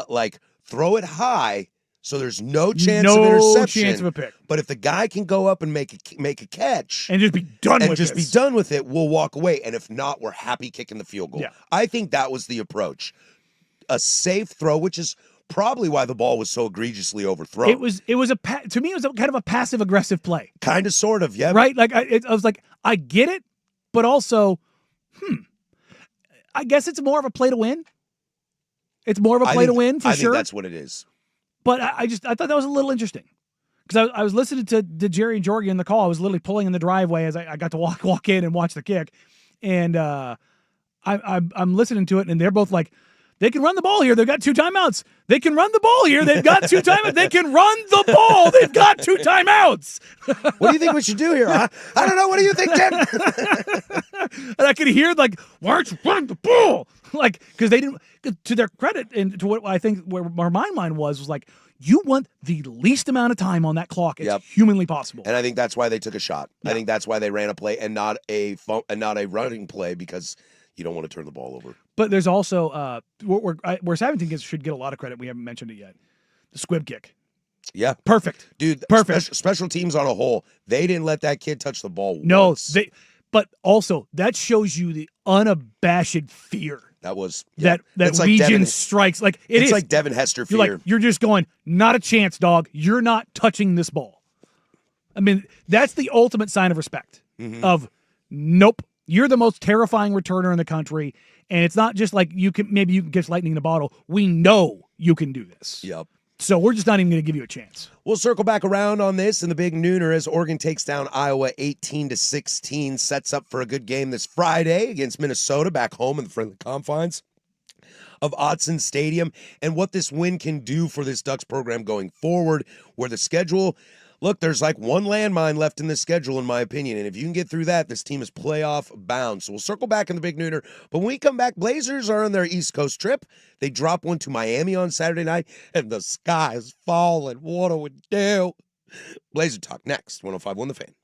[SPEAKER 1] Like, throw it high so there's no chance of interception.
[SPEAKER 2] No chance of a pick.
[SPEAKER 1] But if the guy can go up and make a catch
[SPEAKER 2] and just be done with it,
[SPEAKER 1] we'll walk away. And if not, we're happy kicking the field goal.
[SPEAKER 2] Yeah.
[SPEAKER 1] I think that was the approach. A safe throw, which is probably why the ball was so egregiously overthrown.
[SPEAKER 2] to me, it was kind of a passive aggressive play.
[SPEAKER 1] Kind of, sort of, yeah.
[SPEAKER 2] Right? Like, I was like, I get it, but also, I guess it's more of a play to win. It's more of a play to win, for sure.
[SPEAKER 1] I think that's what it is.
[SPEAKER 2] But I thought that was a little interesting, because I was listening to Jerry and Jorgie in the call. I was literally pulling in the driveway as I got to walk in and watch the kick, and I'm listening to it, and they're both like, they can run the ball here. They've got 2 timeouts. They can run the ball here. They've got 2 timeouts. They can run the ball. They've got 2 timeouts.
[SPEAKER 1] What do you think we should do here? I don't know. What do you think, Tim?
[SPEAKER 2] And I could hear, like, why aren't you running the ball? Like, because they didn't, to their credit, and to what I think where my mind was like, you want the least amount of time on that clock as humanly possible.
[SPEAKER 1] And I think that's why they took a shot. Yeah. I think that's why they ran a play and not a running play, because you don't want to turn the ball over.
[SPEAKER 2] But there's also where Sappington should get a lot of credit. We haven't mentioned it yet. The squib kick.
[SPEAKER 1] Yeah.
[SPEAKER 2] Perfect.
[SPEAKER 1] Dude,
[SPEAKER 2] perfect.
[SPEAKER 1] Special teams on a whole. They didn't let that kid touch the ball
[SPEAKER 2] once. But also, that shows you the unabashed fear.
[SPEAKER 1] That was
[SPEAKER 2] that Legion strikes. Like, it's
[SPEAKER 1] like Devin Hester fear.
[SPEAKER 2] You're just going, not a chance, dog. You're not touching this ball. I mean, that's the ultimate sign of respect. Of, nope. You're the most terrifying returner in the country, and it's not just like you can catch lightning in a bottle. We know you can do this.
[SPEAKER 1] Yep.
[SPEAKER 2] So we're just not even going to give you a chance.
[SPEAKER 1] We'll circle back around on this in the big nooner as Oregon takes down Iowa 18-16, sets up for a good game this Friday against Minnesota back home in the friendly confines of Autzen Stadium, and what this win can do for this Ducks program going forward, where the schedule. Look, there's like one landmine left in the schedule, in my opinion, and if you can get through that, this team is playoff bound. So we'll circle back in the big nooner. But when we come back, Blazers are on their East Coast trip. They drop one to Miami on Saturday night, and the sky is falling. What do we do? Blazer Talk next. 105.1 The Fan.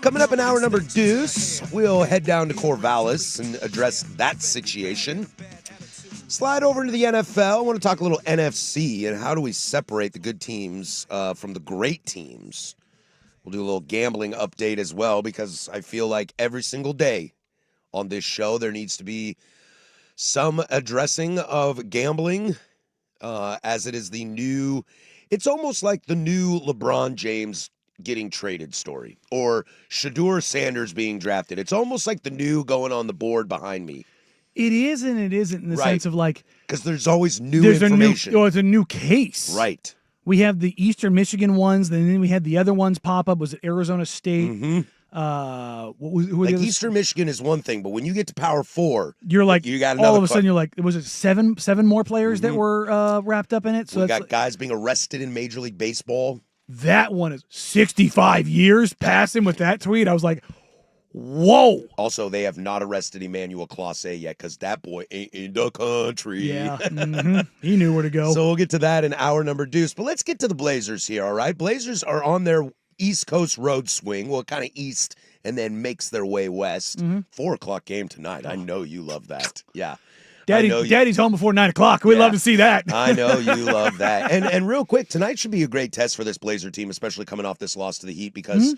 [SPEAKER 1] Coming up in hour number deuce, we'll head down to Corvallis and address that situation. Slide over into the NFL. I want to talk a little NFC and how do we separate the good teams from the great teams. We'll do a little gambling update as well because I feel like every single day on this show there needs to be some addressing of gambling as it is the new, it's almost like the new LeBron James getting traded story or Shedeur Sanders being drafted. It's almost like the new going on the board behind me.
[SPEAKER 2] It is and it isn't in the sense of like,
[SPEAKER 1] because there's always new information.
[SPEAKER 2] It's a new case.
[SPEAKER 1] Right.
[SPEAKER 2] We have the Eastern Michigan ones, and then we had the other ones pop up. Was it Arizona State?
[SPEAKER 1] Mm-hmm.
[SPEAKER 2] Who were
[SPEAKER 1] like
[SPEAKER 2] the
[SPEAKER 1] Eastern Michigan is one thing, but when you get to Power 4,
[SPEAKER 2] you're like,
[SPEAKER 1] you got another
[SPEAKER 2] all of a sudden you're like, was it seven more players that were wrapped up in it?
[SPEAKER 1] So we got guys being arrested in Major League Baseball.
[SPEAKER 2] That one is 65 years passing with that tweet. I was like, whoa.
[SPEAKER 1] Also, they have not arrested Emmanuel Clase yet because that boy ain't in the country.
[SPEAKER 2] Yeah, he knew where to go.
[SPEAKER 1] So we'll get to that in hour number deuce. But let's get to the Blazers here, all right? Blazers are on their East Coast road swing. Well, kind of east and then makes their way west. 4 o'clock game tonight. I know you love that. Yeah.
[SPEAKER 2] Daddy's home before 9 o'clock. We'd love to see that.
[SPEAKER 1] I know you love that. And real quick, tonight should be a great test for this Blazer team, especially coming off this loss to the Heat, because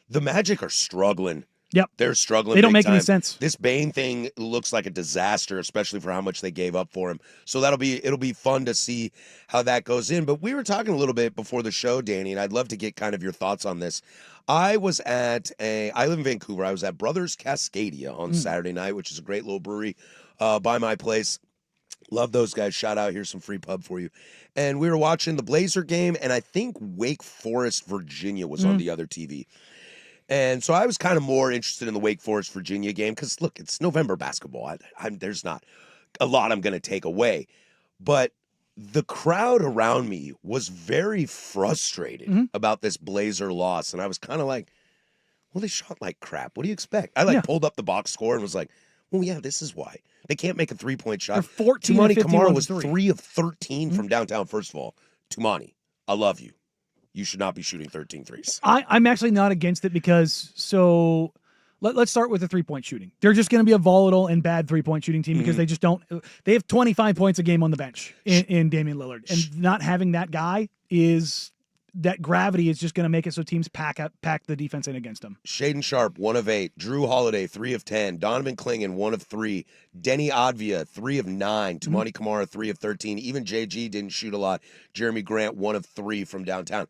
[SPEAKER 1] the Magic are struggling.
[SPEAKER 2] Yep.
[SPEAKER 1] They're struggling.
[SPEAKER 2] They don't
[SPEAKER 1] big
[SPEAKER 2] make any
[SPEAKER 1] time.
[SPEAKER 2] sense.
[SPEAKER 1] This Bane thing looks like a disaster, especially for how much they gave up for him. So it'll be fun to see how that goes in. But we were talking a little bit before the show, Danny, and I'd love to get kind of your thoughts on this. I live in Vancouver. I was at Brothers Cascadia on Saturday night, which is a great little brewery by my place. Love those guys. Shout out. Here's some free pub for you. And we were watching the Blazer game, and I think Wake Forest, Virginia was on the other TV. And so I was kind of more interested in the Wake Forest, Virginia game because, look, it's November basketball. There's not a lot I'm going to take away. But the crowd around me was very frustrated about this Blazer loss. And I was kind of like, well, they shot like crap. What do you expect? I pulled up the box score and was like, well, yeah, this is why. They can't make a three-point shot.
[SPEAKER 2] They're 14
[SPEAKER 1] Tumani
[SPEAKER 2] of 51
[SPEAKER 1] Kamara was
[SPEAKER 2] from three.
[SPEAKER 1] 3 of 13 from downtown, first of all. Tumani, I love you. You should not be shooting 13 threes.
[SPEAKER 2] I'm actually not against it because let's start with the 3-point shooting. They're just going to be a volatile and bad 3-point shooting team because they just don't. They have 25 points a game on the bench in Damian Lillard, and not having that guy that gravity is just going to make it so teams pack the defense in against them.
[SPEAKER 1] Shaden Sharp, 1 of 8. Drew Holiday, 3 of 10. Donovan Clingan, 1 of 3. Denny Advia, 3 of 9. Tumani Kamara, 3 of 13. Even JG didn't shoot a lot. Jeremy Grant, 1 of 3 from downtown.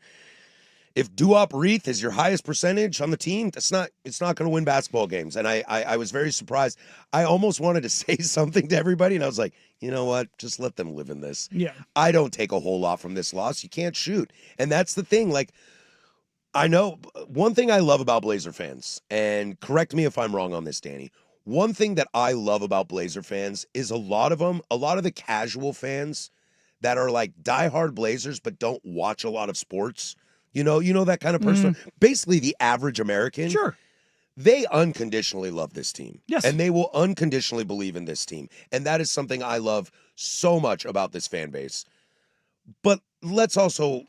[SPEAKER 1] If Duop Reith is your highest percentage on the team, it's not going to win basketball games. And I was very surprised. I almost wanted to say something to everybody, and I was like, you know what? Just let them live in this.
[SPEAKER 2] Yeah.
[SPEAKER 1] I don't take a whole lot from this loss. You can't shoot. And that's the thing. Like, I know one thing I love about Blazer fans, and correct me if I'm wrong on this, Danny. One thing that I love about Blazer fans is a lot of the casual fans that are like diehard Blazers but don't watch a lot of sports. You know that kind of person. Basically, the average American.
[SPEAKER 2] Sure.
[SPEAKER 1] They unconditionally love this team.
[SPEAKER 2] Yes.
[SPEAKER 1] And they will unconditionally believe in this team. And that is something I love so much about this fan base. But let's also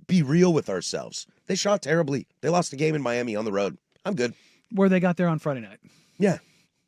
[SPEAKER 1] be real with ourselves. They shot terribly. They lost a game in Miami on the road. I'm good.
[SPEAKER 2] Where they got there on Friday night.
[SPEAKER 1] Yeah.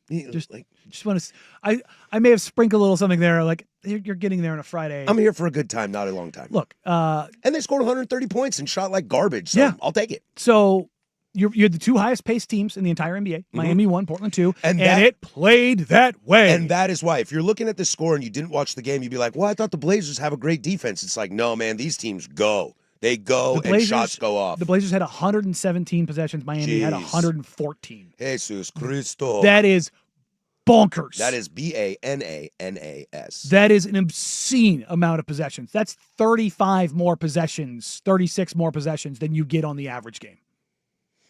[SPEAKER 2] Just want to. I may have sprinkled a little something there. Like you're getting there on a Friday.
[SPEAKER 1] I'm here for a good time, not a long time.
[SPEAKER 2] Look,
[SPEAKER 1] and they scored 130 points and shot like garbage. So
[SPEAKER 2] yeah,
[SPEAKER 1] I'll take it.
[SPEAKER 2] So you're the two highest paced teams in the entire NBA. Miami 1, Portland 2, and it played that way.
[SPEAKER 1] And that is why, if you're looking at the score and you didn't watch the game, you'd be like, "Well, I thought the Blazers have a great defense." It's like, no, man, these teams go. They go and shots go off.
[SPEAKER 2] The Blazers had 117 possessions. Miami had 114.
[SPEAKER 1] Jesus Cristo.
[SPEAKER 2] That is bonkers.
[SPEAKER 1] That is BANANAS.
[SPEAKER 2] That is an obscene amount of possessions. That's 35 more possessions, 36 more possessions than you get on the average game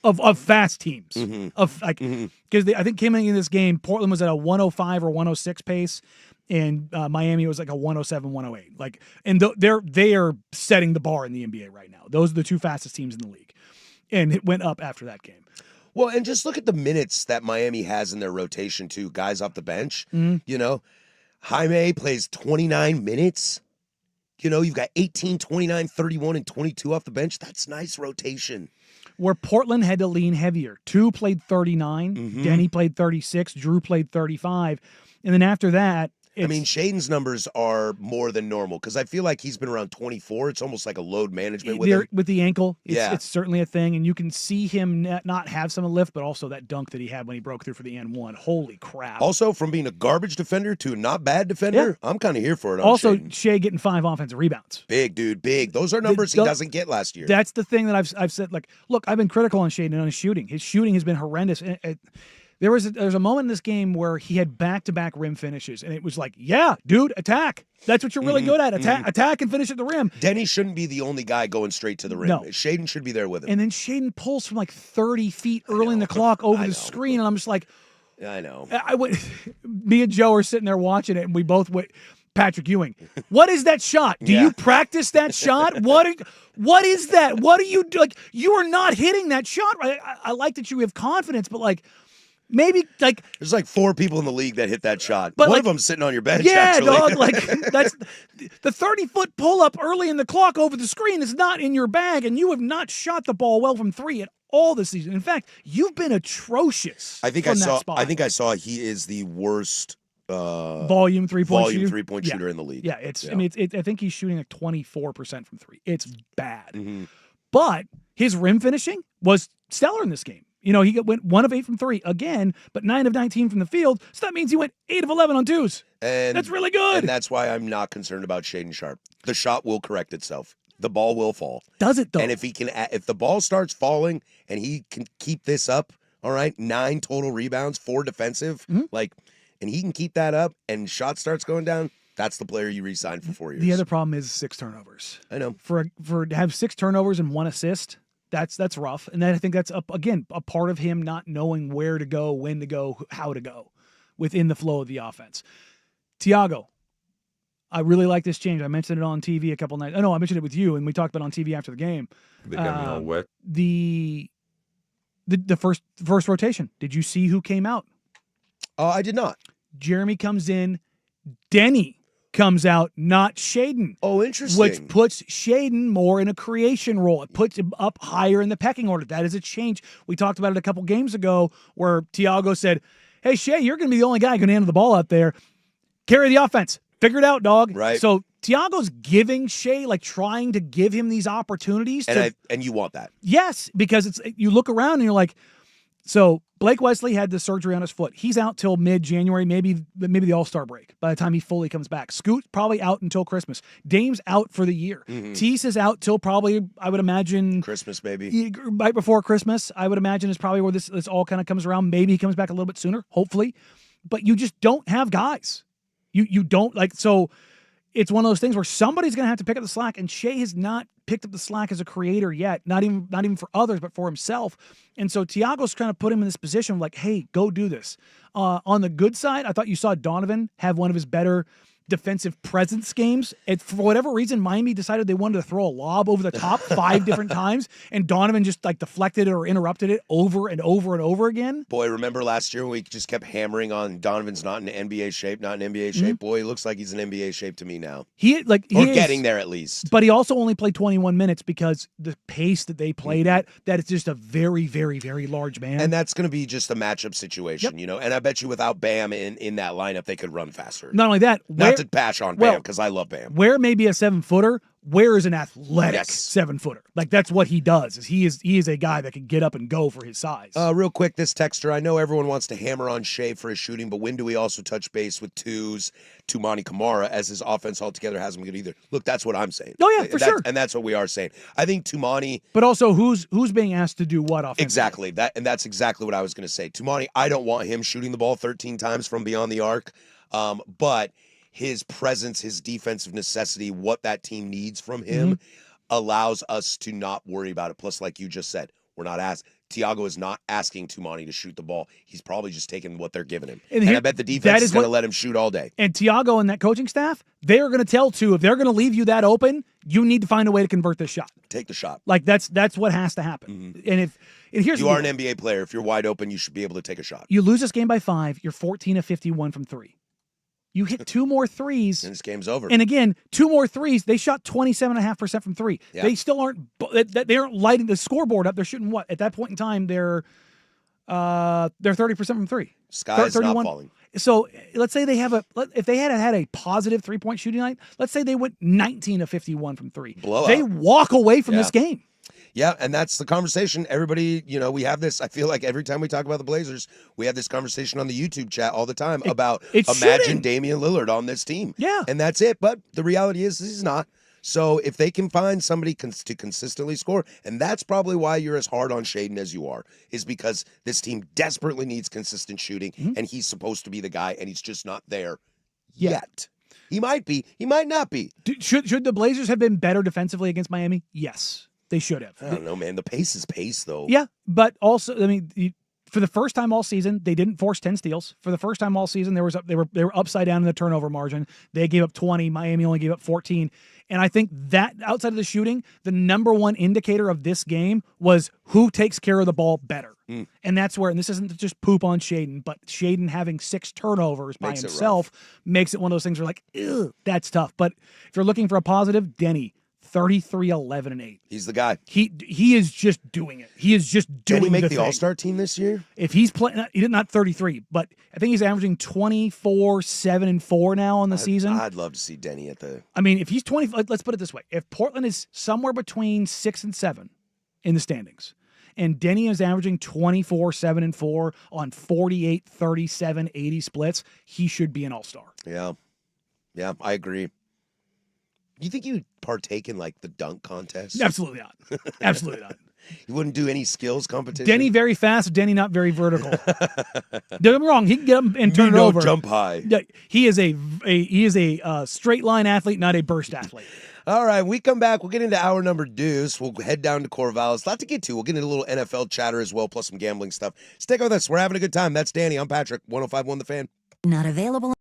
[SPEAKER 2] of fast teams. Of like because I think coming in this game, Portland was at a 105 or 106 pace. And Miami was like a 107, 108. Like, and they are setting the bar in the NBA right now. Those are the two fastest teams in the league, and it went up after that game.
[SPEAKER 1] Well, and just look at the minutes that Miami has in their rotation too. Guys off the bench, you know, Jaime plays 29 minutes. You know, you've got 18, 29, 31, and 22 off the bench. That's nice rotation.
[SPEAKER 2] where Portland had to lean heavier. 2 played 39, Denny played 36, Drew played 35, and then after that,
[SPEAKER 1] I mean, Shaden's numbers are more than normal because I feel like he's been around 24. It's almost like a load management with him.
[SPEAKER 2] With the ankle,
[SPEAKER 1] Yeah.
[SPEAKER 2] it's certainly a thing, and you can see him not have some lift, but also that dunk that he had when he broke through for the N1. Holy crap.
[SPEAKER 1] Also, from being a garbage defender to a not bad defender, I'm kind of here for it.
[SPEAKER 2] Also,
[SPEAKER 1] Shaden.
[SPEAKER 2] Shea getting 5 offensive rebounds.
[SPEAKER 1] Big, dude, big. Those are numbers he doesn't get last year.
[SPEAKER 2] That's the thing that I've said. Like, look, I've been critical on Shaden on his shooting. His shooting has been horrendous. There's a moment in this game where he had back-to-back rim finishes, and it was like, yeah, dude, attack. That's what you're really good at. Attack and finish at the rim.
[SPEAKER 1] Denny shouldn't be the only guy going straight to the rim.
[SPEAKER 2] No.
[SPEAKER 1] Shaden should be there with him.
[SPEAKER 2] And then Shaden pulls from like 30 feet early in the clock over the screen, and I'm just like,
[SPEAKER 1] I know.
[SPEAKER 2] Me and Joe are sitting there watching it, and we both went, Patrick Ewing, what is that shot? Do you practice that shot? What is that? What are you doing? Like, you are not hitting that shot. I like that you have confidence, but like, maybe like
[SPEAKER 1] there's like 4 people in the league that hit that shot.
[SPEAKER 2] But
[SPEAKER 1] one of them's sitting on your bench.
[SPEAKER 2] Yeah,
[SPEAKER 1] actually.
[SPEAKER 2] dog. Like that's the 30-foot pull up early in the clock over the screen is not in your bag, and you have not shot the ball well from 3 at all this season. In fact, you've been atrocious.
[SPEAKER 1] I think
[SPEAKER 2] from
[SPEAKER 1] I saw.
[SPEAKER 2] that spot.
[SPEAKER 1] I think I saw. He is the worst
[SPEAKER 2] volume 3-point
[SPEAKER 1] shooter in the league.
[SPEAKER 2] Yeah, I mean, I think he's shooting like 24% from 3. It's bad, but his rim finishing was stellar in this game. You know, he went 1 of 8 from 3 again, but 9 of 19 from the field. So that means he went 8 of 11 on 2s.
[SPEAKER 1] And
[SPEAKER 2] that's really good.
[SPEAKER 1] And that's why I'm not concerned about Shaden Sharp. The shot will correct itself. The ball will fall.
[SPEAKER 2] Does it though?
[SPEAKER 1] And if the ball starts falling and he can keep this up, all right, 9 total rebounds, 4 defensive, and he can keep that up and shot starts going down, that's the player you re-sign for 4 years.
[SPEAKER 2] The other problem is 6 turnovers.
[SPEAKER 1] I know.
[SPEAKER 2] For to have 6 turnovers and 1 assist, that's rough. And then I think that's, again, a part of him not knowing where to go, when to go, how to go within the flow of the offense. Tiago, I really like this change. I mentioned it on TV a couple nights. Oh, no, I mentioned it with you, and we talked about it on TV after the game.
[SPEAKER 6] They got me all wet.
[SPEAKER 2] The first rotation. Did you see who came out?
[SPEAKER 1] I did not.
[SPEAKER 2] Jeremy comes in. Denny comes out, not Shaden.
[SPEAKER 1] Oh, interesting.
[SPEAKER 2] Which puts Shaden more in a creation role. It puts him up higher in the pecking order. That is a change. We talked about it a couple games ago where Tiago said, hey, Shea, you're going to be the only guy going to handle the ball out there. Carry the offense. Figure it out, dog.
[SPEAKER 1] Right.
[SPEAKER 2] So Tiago's giving Shea, like trying to give him these opportunities.
[SPEAKER 1] And you want that.
[SPEAKER 2] Yes, because you look around and you're like, so Blake Wesley had the surgery on his foot. He's out till mid-January, maybe the All-Star break by the time he fully comes back. Scoot probably out until Christmas. Dame's out for the year. Tease is out till probably, I would imagine,
[SPEAKER 1] Christmas, maybe.
[SPEAKER 2] Right before Christmas, I would imagine is probably where this all kind of comes around. Maybe he comes back a little bit sooner, hopefully. But you just don't have guys. You don't, like, so it's one of those things where somebody's going to have to pick up the slack, and Shea has not picked up the slack as a creator yet, not even for others, but for himself. And so Tiago's trying to put him in this position of like, hey, go do this. On the good side, I thought you saw Donovan have one of his better defensive presence games. And for whatever reason, Miami decided they wanted to throw a lob over the top 5 different times, and Donovan just like deflected it or interrupted it over and over and over again.
[SPEAKER 1] Boy, remember last year when we just kept hammering on Donovan's not in NBA shape, not in NBA shape? Boy, he looks like he's in NBA shape to me now.
[SPEAKER 2] He is
[SPEAKER 1] getting there at least.
[SPEAKER 2] But he also only played 21 minutes because the pace that they played at, that is just a very, very, very large man.
[SPEAKER 1] And that's going to be just a matchup situation, you know? And I bet you without Bam in that lineup, they could run faster.
[SPEAKER 2] Not only that,
[SPEAKER 1] not to bash on Bam, because I love Bam.
[SPEAKER 2] Where may be a 7-footer, where is an athletic 7-footer? Like, that's what he does. He is a guy that can get up and go for his size.
[SPEAKER 1] Real quick, this texter, I know everyone wants to hammer on Shea for his shooting, but when do we also touch base with Toumani Camara, as his offense altogether hasn't been good either? Look, that's what I'm saying.
[SPEAKER 2] Oh, yeah, for sure.
[SPEAKER 1] And that's what we are saying. I think Toumani...
[SPEAKER 2] But also, who's being asked to do what offensively?
[SPEAKER 1] Exactly. That's exactly what I was going to say. Toumani, I don't want him shooting the ball 13 times from beyond the arc, but his presence, his defensive necessity, what that team needs from him allows us to not worry about it. Plus, like you just said, Tiago is not asking Toumani to shoot the ball. He's probably just taking what they're giving him. And I bet the defense is going to let him shoot all day.
[SPEAKER 2] And Tiago and that coaching staff, they are going to tell if they're going to leave you that open, you need to find a way to convert this shot.
[SPEAKER 1] Take the shot.
[SPEAKER 2] Like that's what has to happen. And here's
[SPEAKER 1] you are an NBA player. If you're wide open, you should be able to take a shot.
[SPEAKER 2] You lose this game by 5, you're 14 of 51 from 3. You hit 2 more threes.
[SPEAKER 1] And this game's over.
[SPEAKER 2] And again, 2 more threes. They shot 27.5% from 3.
[SPEAKER 1] Yeah.
[SPEAKER 2] They still aren't lighting the scoreboard up. They're shooting what? At that point in time, they're 30% from 3.
[SPEAKER 1] Sky is not falling.
[SPEAKER 2] So let's say if they had a positive 3-point shooting night, let's say they went 19 of 51 from 3.
[SPEAKER 1] Blowout.
[SPEAKER 2] They walk away from this game.
[SPEAKER 1] Yeah, and that's the conversation. Everybody, we have this. I feel like every time we talk about the Blazers, we have this conversation on the YouTube chat all the time about imagine Damian Lillard on this team.
[SPEAKER 2] Yeah.
[SPEAKER 1] And that's it. But the reality is he's not. So if they can find somebody to consistently score, and that's probably why you're as hard on Shaden as you are, is because this team desperately needs consistent shooting, and he's supposed to be the guy, and he's just not there yet. He might be. He might not be.
[SPEAKER 2] Should the Blazers have been better defensively against Miami? Yes. They should have.
[SPEAKER 1] I don't know, man. The pace is pace, though.
[SPEAKER 2] Yeah, but also, for the first time all season, they didn't force 10 steals. For the first time all season, they were upside down in the turnover margin. They gave up 20. Miami only gave up 14. And I think that outside of the shooting, the number one indicator of this game was who takes care of the ball better. And that's where, and this isn't just poop on Shaden, but Shaden having 6 turnovers by himself makes it one of those things where like, ew, that's tough. But if you're looking for a positive, Denny. 33, 11, and 8.
[SPEAKER 1] He's the guy.
[SPEAKER 2] He is just doing it. He is just doing it.
[SPEAKER 1] Did he make the All-Star team this year?
[SPEAKER 2] If he's playing, he did not 33, but I think he's averaging 24, 7, and 4 now on the season.
[SPEAKER 1] I'd love to see Denny at the.
[SPEAKER 2] I mean, if he's 20, let's put it this way: if Portland is somewhere between 6 and 7 in the standings, and Denny is averaging 24, 7, and 4 on 48, 37, 80 splits, he should be an All-Star.
[SPEAKER 1] Yeah, I agree. You think you'd partake in like the dunk contest?
[SPEAKER 2] Absolutely not. Absolutely not.
[SPEAKER 1] You wouldn't do any skills competition?
[SPEAKER 2] Denny very fast, Denny not very vertical. Don't get me wrong, he can get him and turn it over.
[SPEAKER 1] Jump high.
[SPEAKER 2] He is a straight line athlete, not a burst athlete.
[SPEAKER 1] All right, we come back. We'll get into hour number deuce. We'll head down to Corvallis. A lot to get to. We'll get into a little NFL chatter as well, plus some gambling stuff. Stick with us. We're having a good time. That's Danny. I'm Patrick. 105.1 The Fan.
[SPEAKER 6] Not available.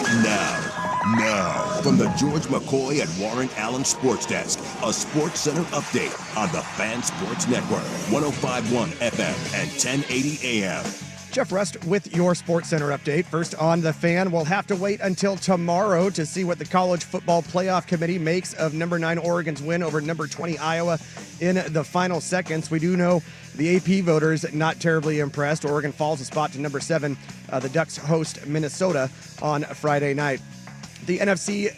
[SPEAKER 4] Now, from the George McCoy at Warren Allen Sports Desk, a Sports Center update on the Fan Sports Network, 105.1 FM and 1080 AM.
[SPEAKER 5] Jeff Rust with your Sports Center update. First on The Fan, we'll have to wait until tomorrow to see what the College Football Playoff Committee makes of number 9 Oregon's win over number 20 Iowa in the final seconds. We do know the AP voters not terribly impressed. Oregon falls a spot to number 7. The Ducks host Minnesota on Friday night. The NFC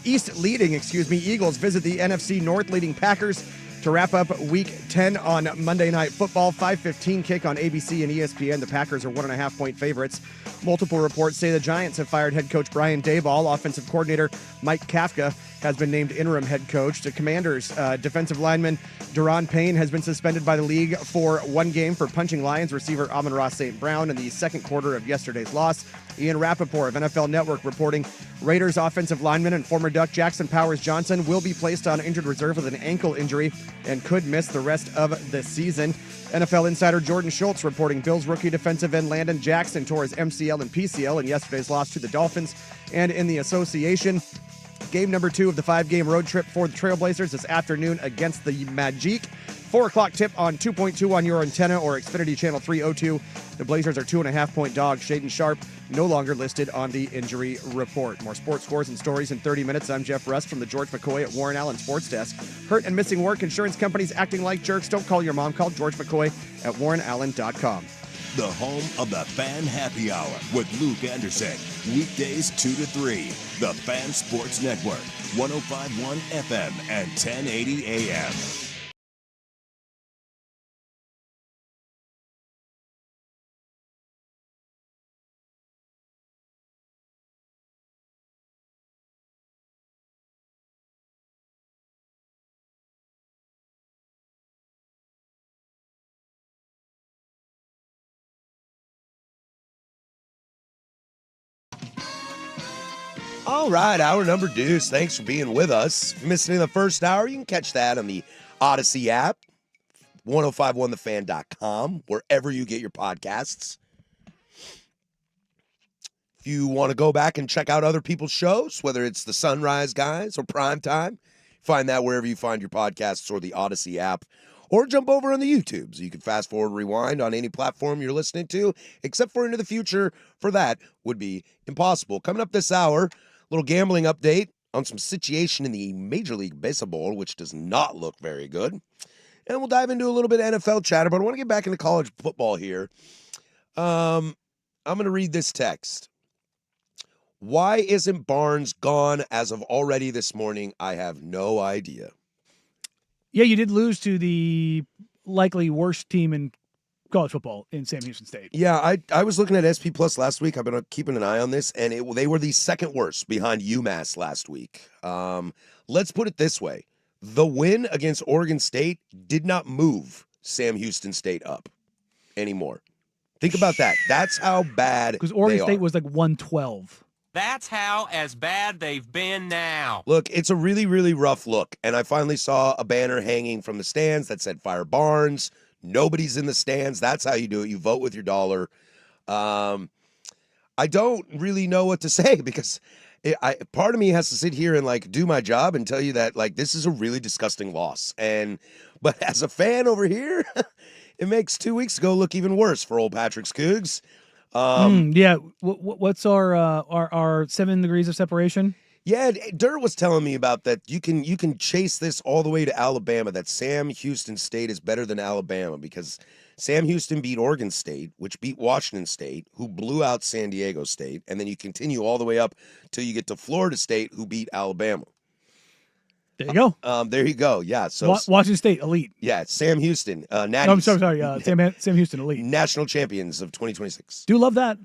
[SPEAKER 5] East leading Eagles visit the NFC North leading Packers to wrap up Week 10 on Monday Night Football. 5:15 kick on ABC and ESPN. The Packers are 1.5-point favorites. Multiple reports say the Giants have fired head coach Brian Daboll. Offensive coordinator Mike Kafka has been named interim head coach. The Commanders defensive lineman Daron Payne has been suspended by the league for 1 game for punching Lions receiver Amon-Ra St. Brown in the second quarter of yesterday's loss. Ian Rappaport of NFL Network reporting Raiders offensive lineman and former Duck Jackson Powers Johnson will be placed on injured reserve with an ankle injury and could miss the rest of the season. NFL insider Jordan Schultz reporting Bills rookie defensive end Landon Jackson tore his MCL and PCL in yesterday's loss to the Dolphins. And in the association, game number 2 of the 5-game road trip for the Trailblazers this afternoon against the Magic. 4 o'clock tip on 2.2 on your antenna or Xfinity Channel 302. The Blazers are 2.5-point dogs. Shaden Sharp no longer listed on the injury report. More sports scores and stories in 30 minutes. I'm Jeff Rust from the George McCoy at Warren Allen Sports Desk. Hurt and missing work, insurance companies acting like jerks. Don't call your mom. Call George McCoy at warrenallen.com.
[SPEAKER 4] The home of the Fan Happy Hour with Luke Anderson. Weekdays 2 to 3. The Fan Sports Network, 105.1 FM and 1080 AM.
[SPEAKER 1] All right, hour number deuce. Thanks for being with us. If you missed any of the first hour, you can catch that on the Odyssey app, 1051thefan.com, wherever you get your podcasts. If you want to go back and check out other people's shows, whether it's the Sunrise Guys or Primetime, find that wherever you find your podcasts or the Odyssey app, or jump over on the YouTube. So you can fast forward, rewind on any platform you're listening to, except for Into the Future. For that would be impossible. Coming up this hour, little gambling update on some situation in the Major League Baseball, which does not look very good. And we'll dive into a little bit of NFL chatter, but I want to get back into college football here. I'm going to read this text. Why isn't Barnes gone as of already this morning? I have no idea.
[SPEAKER 2] Yeah, you did lose to the likely worst team in college football in Sam Houston State.
[SPEAKER 1] Yeah, I was looking at SP Plus last week. I've been keeping an eye on this, and they were the second worst behind UMass last week. Let's put it this way. The win against Oregon State did not move Sam Houston State up anymore. Think about that. That's how bad
[SPEAKER 2] because Oregon State was like 112.
[SPEAKER 6] That's how as bad they've been now.
[SPEAKER 1] Look, it's a really, really rough look, and I finally saw a banner hanging from the stands that said Fire Barnes. Nobody's in the stands. That's how you do it. You vote with your dollar. I don't really know what to say because part of me has to sit here and like do my job and tell you that like this is a really disgusting loss. But as a fan over here, it makes 2 weeks ago look even worse for old Patrick's Cougs.
[SPEAKER 2] Yeah. What's our 7 degrees of separation?
[SPEAKER 1] Yeah, Dirt was telling me about that. You can chase this all the way to Alabama, that Sam Houston State is better than Alabama because Sam Houston beat Oregon State, which beat Washington State, who blew out San Diego State, and then you continue all the way up till you get to Florida State, who beat Alabama.
[SPEAKER 2] There you go.
[SPEAKER 1] There you go. Yeah. So
[SPEAKER 2] Washington State elite.
[SPEAKER 1] Yeah, Sam Houston.
[SPEAKER 2] Natties. I'm sorry. Sam Houston elite.
[SPEAKER 1] National champions of 2026.
[SPEAKER 2] Do love that.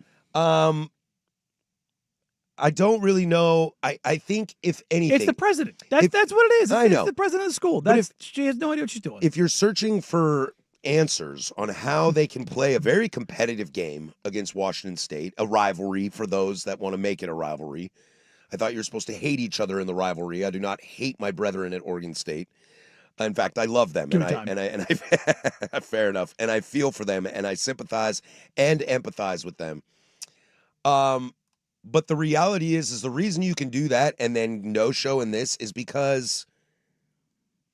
[SPEAKER 1] I don't really know. I think if anything,
[SPEAKER 2] it's the president. That's what it is.
[SPEAKER 1] I know.
[SPEAKER 2] It's the president of the school. She has no idea what she's doing.
[SPEAKER 1] If you're searching for answers on how they can play a very competitive game against Washington State, a rivalry for those that want to make it a rivalry. I thought you were supposed to hate each other in the rivalry. I do not hate my brethren at Oregon State. In fact, I love them, and I fair enough. And I feel for them, and I sympathize and empathize with them. But the reality is the reason you can do that and then no show in this is because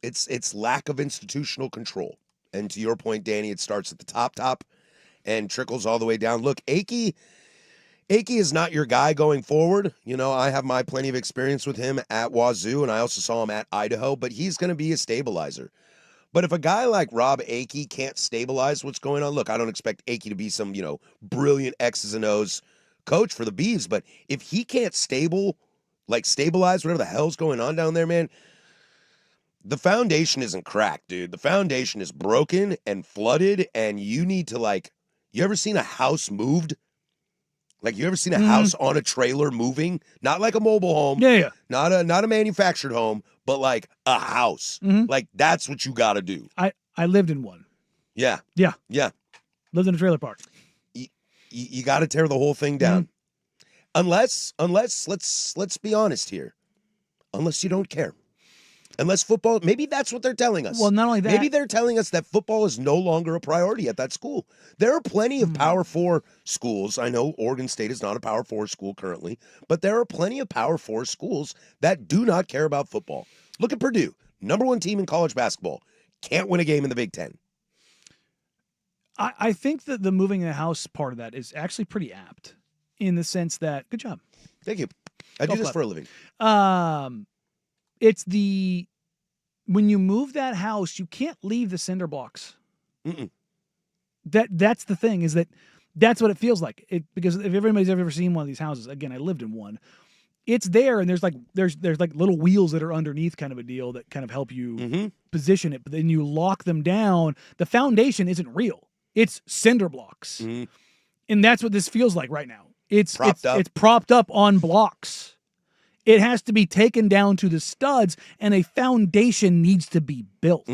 [SPEAKER 1] it's lack of institutional control. And to your point, Danny, it starts at the top and trickles all the way down. Look, Akey is not your guy going forward. You know, I have my plenty of experience with him at Wazoo, and I also saw him at Idaho, but he's going to be a stabilizer. But if a guy like Rob Akey can't stabilize what's going on, look, I don't expect Akey to be some, brilliant X's and O's coach for the Beavs, but if he can't stabilize whatever the hell's going on down there, man, the foundation isn't cracked, dude. The foundation is broken and flooded, and you need to, you ever seen a house moved? Like, you ever seen a house on a trailer moving? Not like a mobile home.
[SPEAKER 2] Yeah.
[SPEAKER 1] Not a manufactured home, but like a house. Like, that's what you got to do.
[SPEAKER 2] I lived in one.
[SPEAKER 1] Yeah.
[SPEAKER 2] Yeah.
[SPEAKER 1] Yeah.
[SPEAKER 2] Lived in a trailer park.
[SPEAKER 1] You got to tear the whole thing down. Unless let's be honest here. Unless you don't care. Unless football, maybe that's what they're telling us.
[SPEAKER 2] Well, not only that.
[SPEAKER 1] Maybe they're telling us that football is no longer a priority at that school. There are plenty of Power 4 schools. I know Oregon State is not a Power 4 school currently, but there are plenty of Power 4 schools that do not care about football. Look at Purdue, #1 team in college basketball. Can't win a game in the Big Ten.
[SPEAKER 2] I think that the moving the house part of that is actually pretty apt in the sense that, good job.
[SPEAKER 1] Thank you. I do this for a living.
[SPEAKER 2] It's when you move that house, you can't leave the cinder blocks. That's the thing, is that's what it feels like. Because if everybody's ever seen one of these houses, again, I lived in one. It's there, and there's little wheels that are underneath, kind of a deal that kind of help you position it. But then you lock them down. The foundation isn't real; it's cinder blocks, and that's what this feels like right now. It's propped up on blocks. It has to be taken down to the studs, and a foundation needs to be built.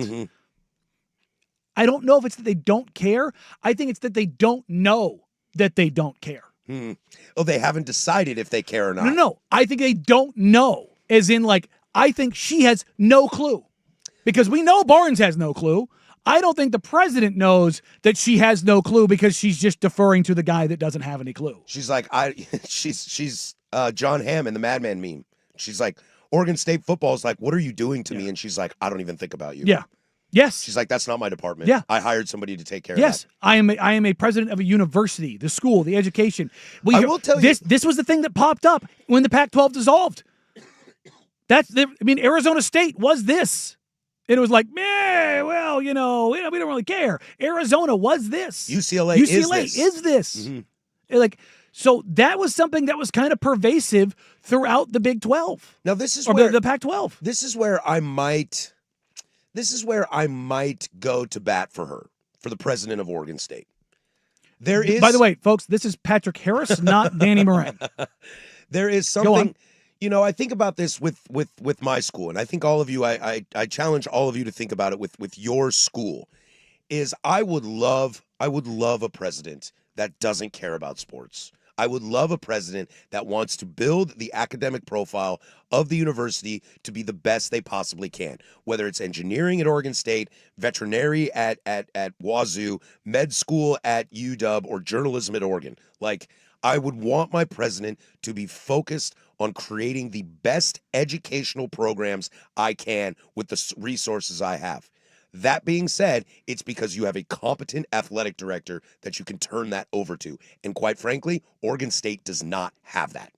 [SPEAKER 2] I don't know if it's that they don't care. I think it's that they don't know that they don't care.
[SPEAKER 1] Oh, they haven't decided if they care or not.
[SPEAKER 2] No. I think they don't know. As in, I think she has no clue. Because we know Barnes has no clue. I don't think the president knows that she has no clue because she's just deferring to the guy that doesn't have any clue.
[SPEAKER 1] She's like, she's John Hamm in the Madman meme. She's like, Oregon State football is like, what are you doing to me? And she's like, I don't even think about you.
[SPEAKER 2] Yeah. Yes.
[SPEAKER 1] She's like, that's not my department.
[SPEAKER 2] Yeah.
[SPEAKER 1] I hired somebody to take care of
[SPEAKER 2] Yes.
[SPEAKER 1] that.
[SPEAKER 2] I am a president of a university, the school, the education.
[SPEAKER 1] I will tell you.
[SPEAKER 2] This was the thing that popped up when the Pac-12 dissolved. Arizona State was this. And it was like, we don't really care. Arizona was this.
[SPEAKER 1] UCLA
[SPEAKER 2] is this. So that was something that was kind of pervasive throughout the Big 12.
[SPEAKER 1] Now this is
[SPEAKER 2] the Pac-12.
[SPEAKER 1] This is where I might go to bat for her, for the president of Oregon State. By
[SPEAKER 2] the way, folks, this is Patrick Harris, not Danny Moran.
[SPEAKER 1] There is something, I think about this with my school, and I think all of you, I challenge all of you to think about it with your school, is I would love a president that doesn't care about sports. I would love a president that wants to build the academic profile of the university to be the best they possibly can, whether it's engineering at Oregon State, veterinary at Wazoo, med school at UW, or journalism at Oregon. I would want my president to be focused on creating the best educational programs I can with the resources I have. That being said, it's because you have a competent athletic director that you can turn that over to. And quite frankly, Oregon State does not have that.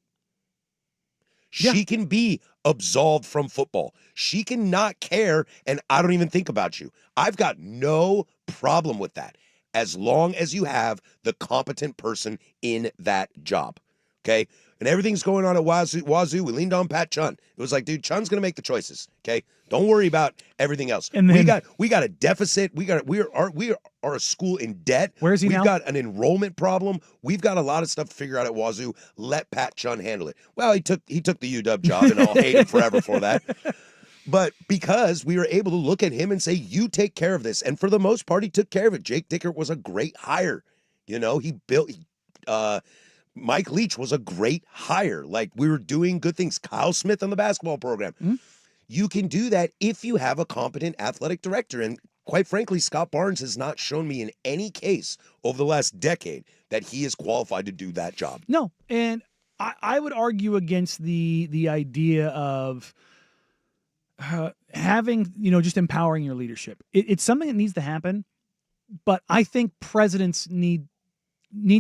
[SPEAKER 1] She can be absolved from football. She can not care, and I don't even think about you. I've got no problem with that, as long as you have the competent person in that job. Okay? And everything's going on at Wazoo. We leaned on Pat Chun. It was like, dude, Chun's going to make the choices. Okay? Don't worry about everything else.
[SPEAKER 2] And then,
[SPEAKER 1] we got a deficit. We are a school in debt.
[SPEAKER 2] Where is he now?
[SPEAKER 1] We've got an enrollment problem. We've got a lot of stuff to figure out at Wazoo. Let Pat Chun handle it. Well, he took the UW job, and I'll hate him forever for that. But because we were able to look at him and say, you take care of this. And for the most part, he took care of it. Jake Dickert was a great hire. Mike Leach was a great hire. We were doing good things. Kyle Smith on the basketball program. Mm-hmm. You can do that if you have a competent athletic director. And quite frankly, Scott Barnes has not shown me in any case over the last decade that he is qualified to do that job.
[SPEAKER 2] No. And I would argue against the idea of having, just empowering your leadership. It's something that needs to happen, but I think presidents need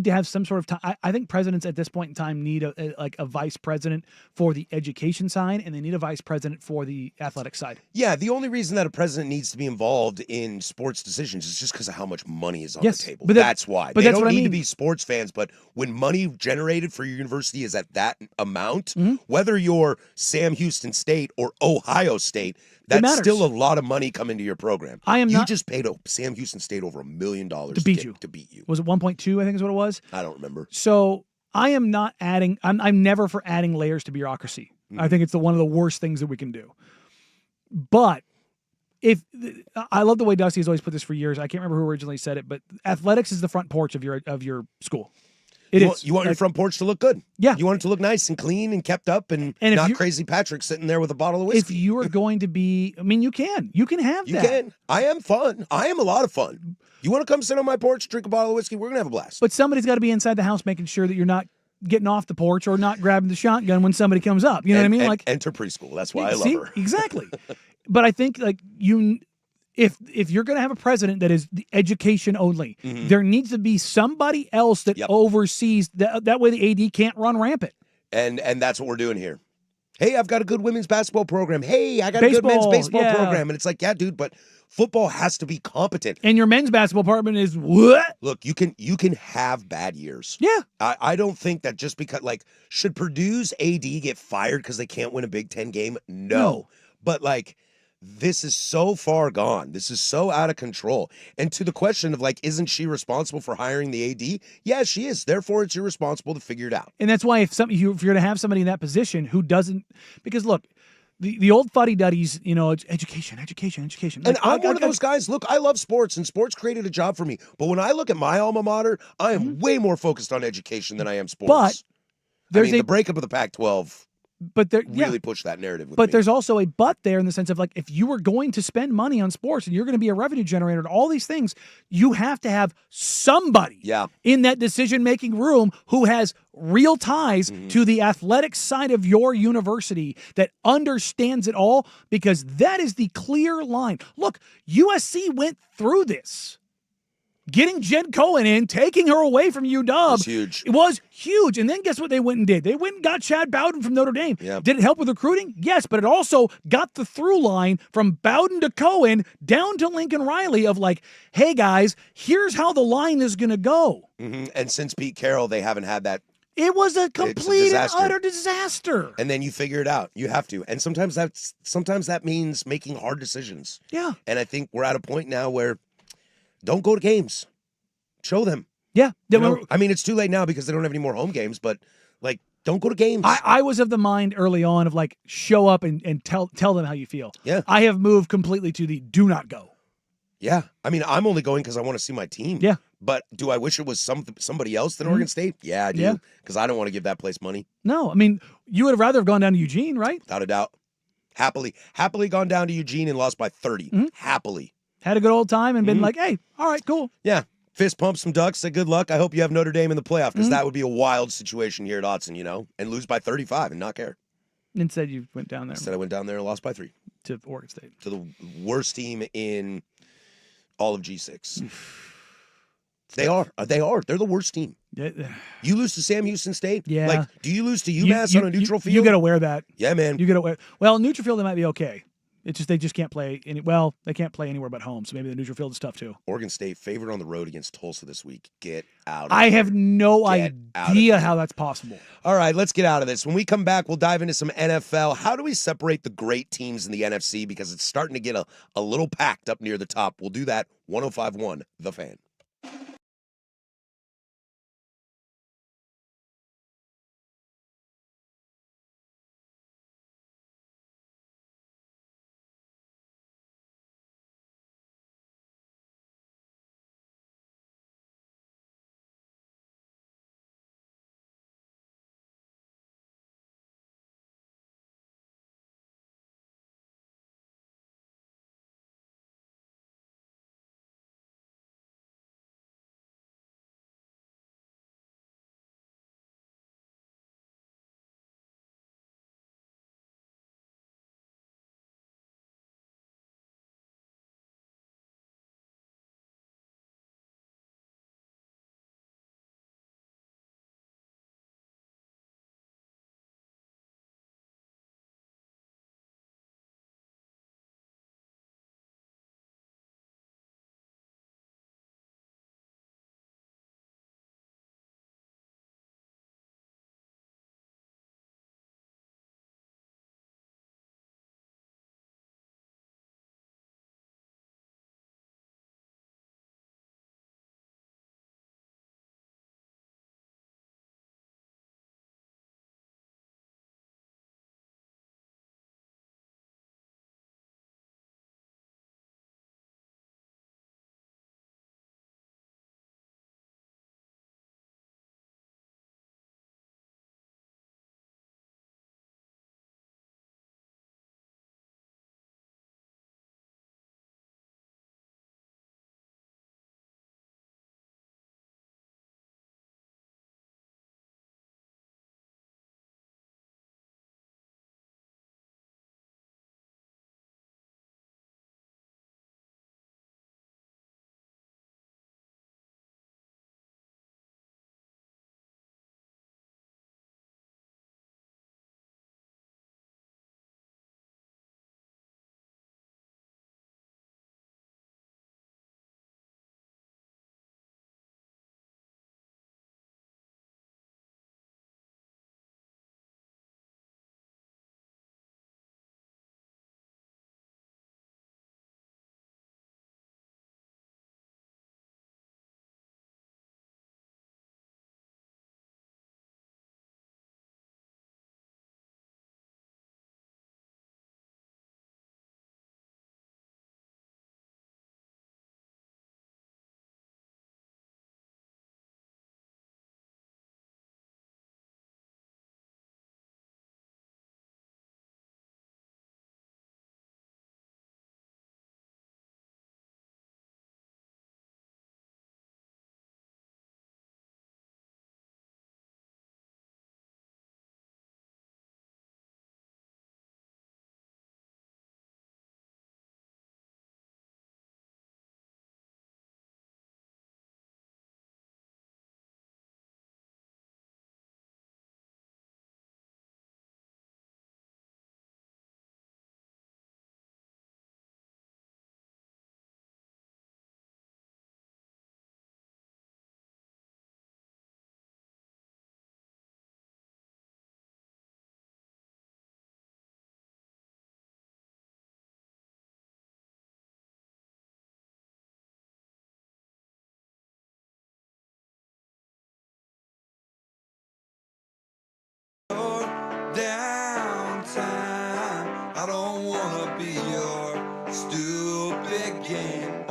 [SPEAKER 2] to have some sort of time. I think presidents at this point in time need a vice president for the education side, and they need a vice president for the athletic side.
[SPEAKER 1] Yeah, the only reason that a president needs to be involved in sports decisions is just because of how much money is on the table. That's why.
[SPEAKER 2] But
[SPEAKER 1] they
[SPEAKER 2] that's
[SPEAKER 1] don't
[SPEAKER 2] what I
[SPEAKER 1] need to
[SPEAKER 2] mean.
[SPEAKER 1] be sports fans, but when money generated for your university is at that amount, whether you're Sam Houston State or Ohio State, that's
[SPEAKER 2] matters.
[SPEAKER 1] still a lot of money coming to your program.
[SPEAKER 2] You
[SPEAKER 1] just paid Sam Houston State over $1 million
[SPEAKER 2] to beat you.
[SPEAKER 1] To beat you.
[SPEAKER 2] Was it 1.2? I think is what it was.
[SPEAKER 1] I don't remember.
[SPEAKER 2] So I am not adding. I'm never for adding layers to bureaucracy. I think it's one of the worst things that we can do. But I love the way Dusty has always put this for years. I can't remember who originally said it, but athletics is the front porch of your school.
[SPEAKER 1] You want your front porch to look good.
[SPEAKER 2] Yeah.
[SPEAKER 1] You want it to look nice and clean and kept up and not crazy Patrick sitting there with a bottle of whiskey.
[SPEAKER 2] If you are going to be, you can have that.
[SPEAKER 1] You can. I am fun. I am a lot of fun. You want to come sit on my porch, drink a bottle of whiskey? We're going to have a blast.
[SPEAKER 2] But somebody's got to be inside the house making sure that you're not getting off the porch or not grabbing the shotgun when somebody comes up. You know what I mean? Like
[SPEAKER 1] enter preschool. That's why I love her.
[SPEAKER 2] Exactly. But I think if you're going to have a president that is the education only, there needs to be somebody else that oversees that way the AD can't run rampant.
[SPEAKER 1] And that's what we're doing here. Hey, I've got a good women's basketball program. Hey, I got a good men's baseball program. And it's like, yeah, dude, but football has to be competent.
[SPEAKER 2] And your men's basketball department is what?
[SPEAKER 1] Look, you can have bad years.
[SPEAKER 2] Yeah.
[SPEAKER 1] I don't think that just because, should Purdue's AD get fired because they can't win a Big Ten game? No. But, this is so far gone. This is so out of control. And to the question of isn't she responsible for hiring the AD? Yeah, she is. Therefore, it's irresponsible to figure it out.
[SPEAKER 2] And that's why if you're going to have somebody in that position who doesn't, because look, the old fuddy-duddies, it's education.
[SPEAKER 1] And I'm one of those guys. Look, I love sports, and sports created a job for me. But when I look at my alma mater, I am way more focused on education than I am sports.
[SPEAKER 2] But
[SPEAKER 1] the breakup of the Pac-12.
[SPEAKER 2] But
[SPEAKER 1] really push that narrative with
[SPEAKER 2] But
[SPEAKER 1] me.
[SPEAKER 2] there's also a but there in the sense of if you were going to spend money on sports and you're going to be a revenue generator and all these things, you have to have somebody in that decision-making room who has real ties to the athletic side of your university that understands it all, because that is the clear line. Look, USC went through this. Getting Jen Cohen in, taking her away from UW
[SPEAKER 1] was huge.
[SPEAKER 2] It was huge. And then guess what they went and did? They went and got Chad Bowden from Notre Dame.
[SPEAKER 1] Yeah.
[SPEAKER 2] Did it help with recruiting? Yes, but it also got the through line from Bowden to Cohen down to Lincoln Riley of hey guys, here's how the line is going to go.
[SPEAKER 1] And since Pete Carroll, they haven't had that.
[SPEAKER 2] It was a complete and utter disaster.
[SPEAKER 1] And then you figure it out. You have to. And sometimes that means making hard decisions.
[SPEAKER 2] Yeah.
[SPEAKER 1] And I think we're at a point now where don't go to games. Show them.
[SPEAKER 2] Yeah.
[SPEAKER 1] It's too late now because they don't have any more home games, but don't go to games.
[SPEAKER 2] I was of the mind early on of show up and tell them how you feel.
[SPEAKER 1] Yeah.
[SPEAKER 2] I have moved completely to the do not go.
[SPEAKER 1] Yeah. I'm only going because I want to see my team.
[SPEAKER 2] Yeah.
[SPEAKER 1] But do I wish it was somebody else than Oregon State? Yeah, I do. Because I don't want to give that place money.
[SPEAKER 2] No. You would have rather have gone down to Eugene, right?
[SPEAKER 1] Without a doubt. Happily gone down to Eugene and lost by 30. Happily.
[SPEAKER 2] Had a good old time and been hey, all right, cool.
[SPEAKER 1] Yeah. Fist pump some ducks, say good luck. I hope you have Notre Dame in the playoff because that would be a wild situation here at Autzen, and lose by 35 and not care.
[SPEAKER 2] Instead, you went down there.
[SPEAKER 1] Instead, I went down there and lost by 3.
[SPEAKER 2] To Oregon State.
[SPEAKER 1] To the worst team in all of G6. They are. They're the worst team.
[SPEAKER 2] Yeah.
[SPEAKER 1] You lose to Sam Houston State?
[SPEAKER 2] Yeah.
[SPEAKER 1] Do you lose to UMass on a neutral field?
[SPEAKER 2] You got to wear that.
[SPEAKER 1] Yeah, man.
[SPEAKER 2] You got to wear. Well, neutral field, they might be okay. It's just they just can't play they can't play anywhere but home, so maybe the neutral field is tough too.
[SPEAKER 1] Oregon State favored on the road against Tulsa this week. Get out of
[SPEAKER 2] I
[SPEAKER 1] here.
[SPEAKER 2] have no idea how that's possible.
[SPEAKER 1] All right, let's get out of this. When we come back, we'll dive into some NFL. How do we separate the great teams in the NFC? Because it's starting to get a little packed up near the top. We'll do that. 105.1 The Fan.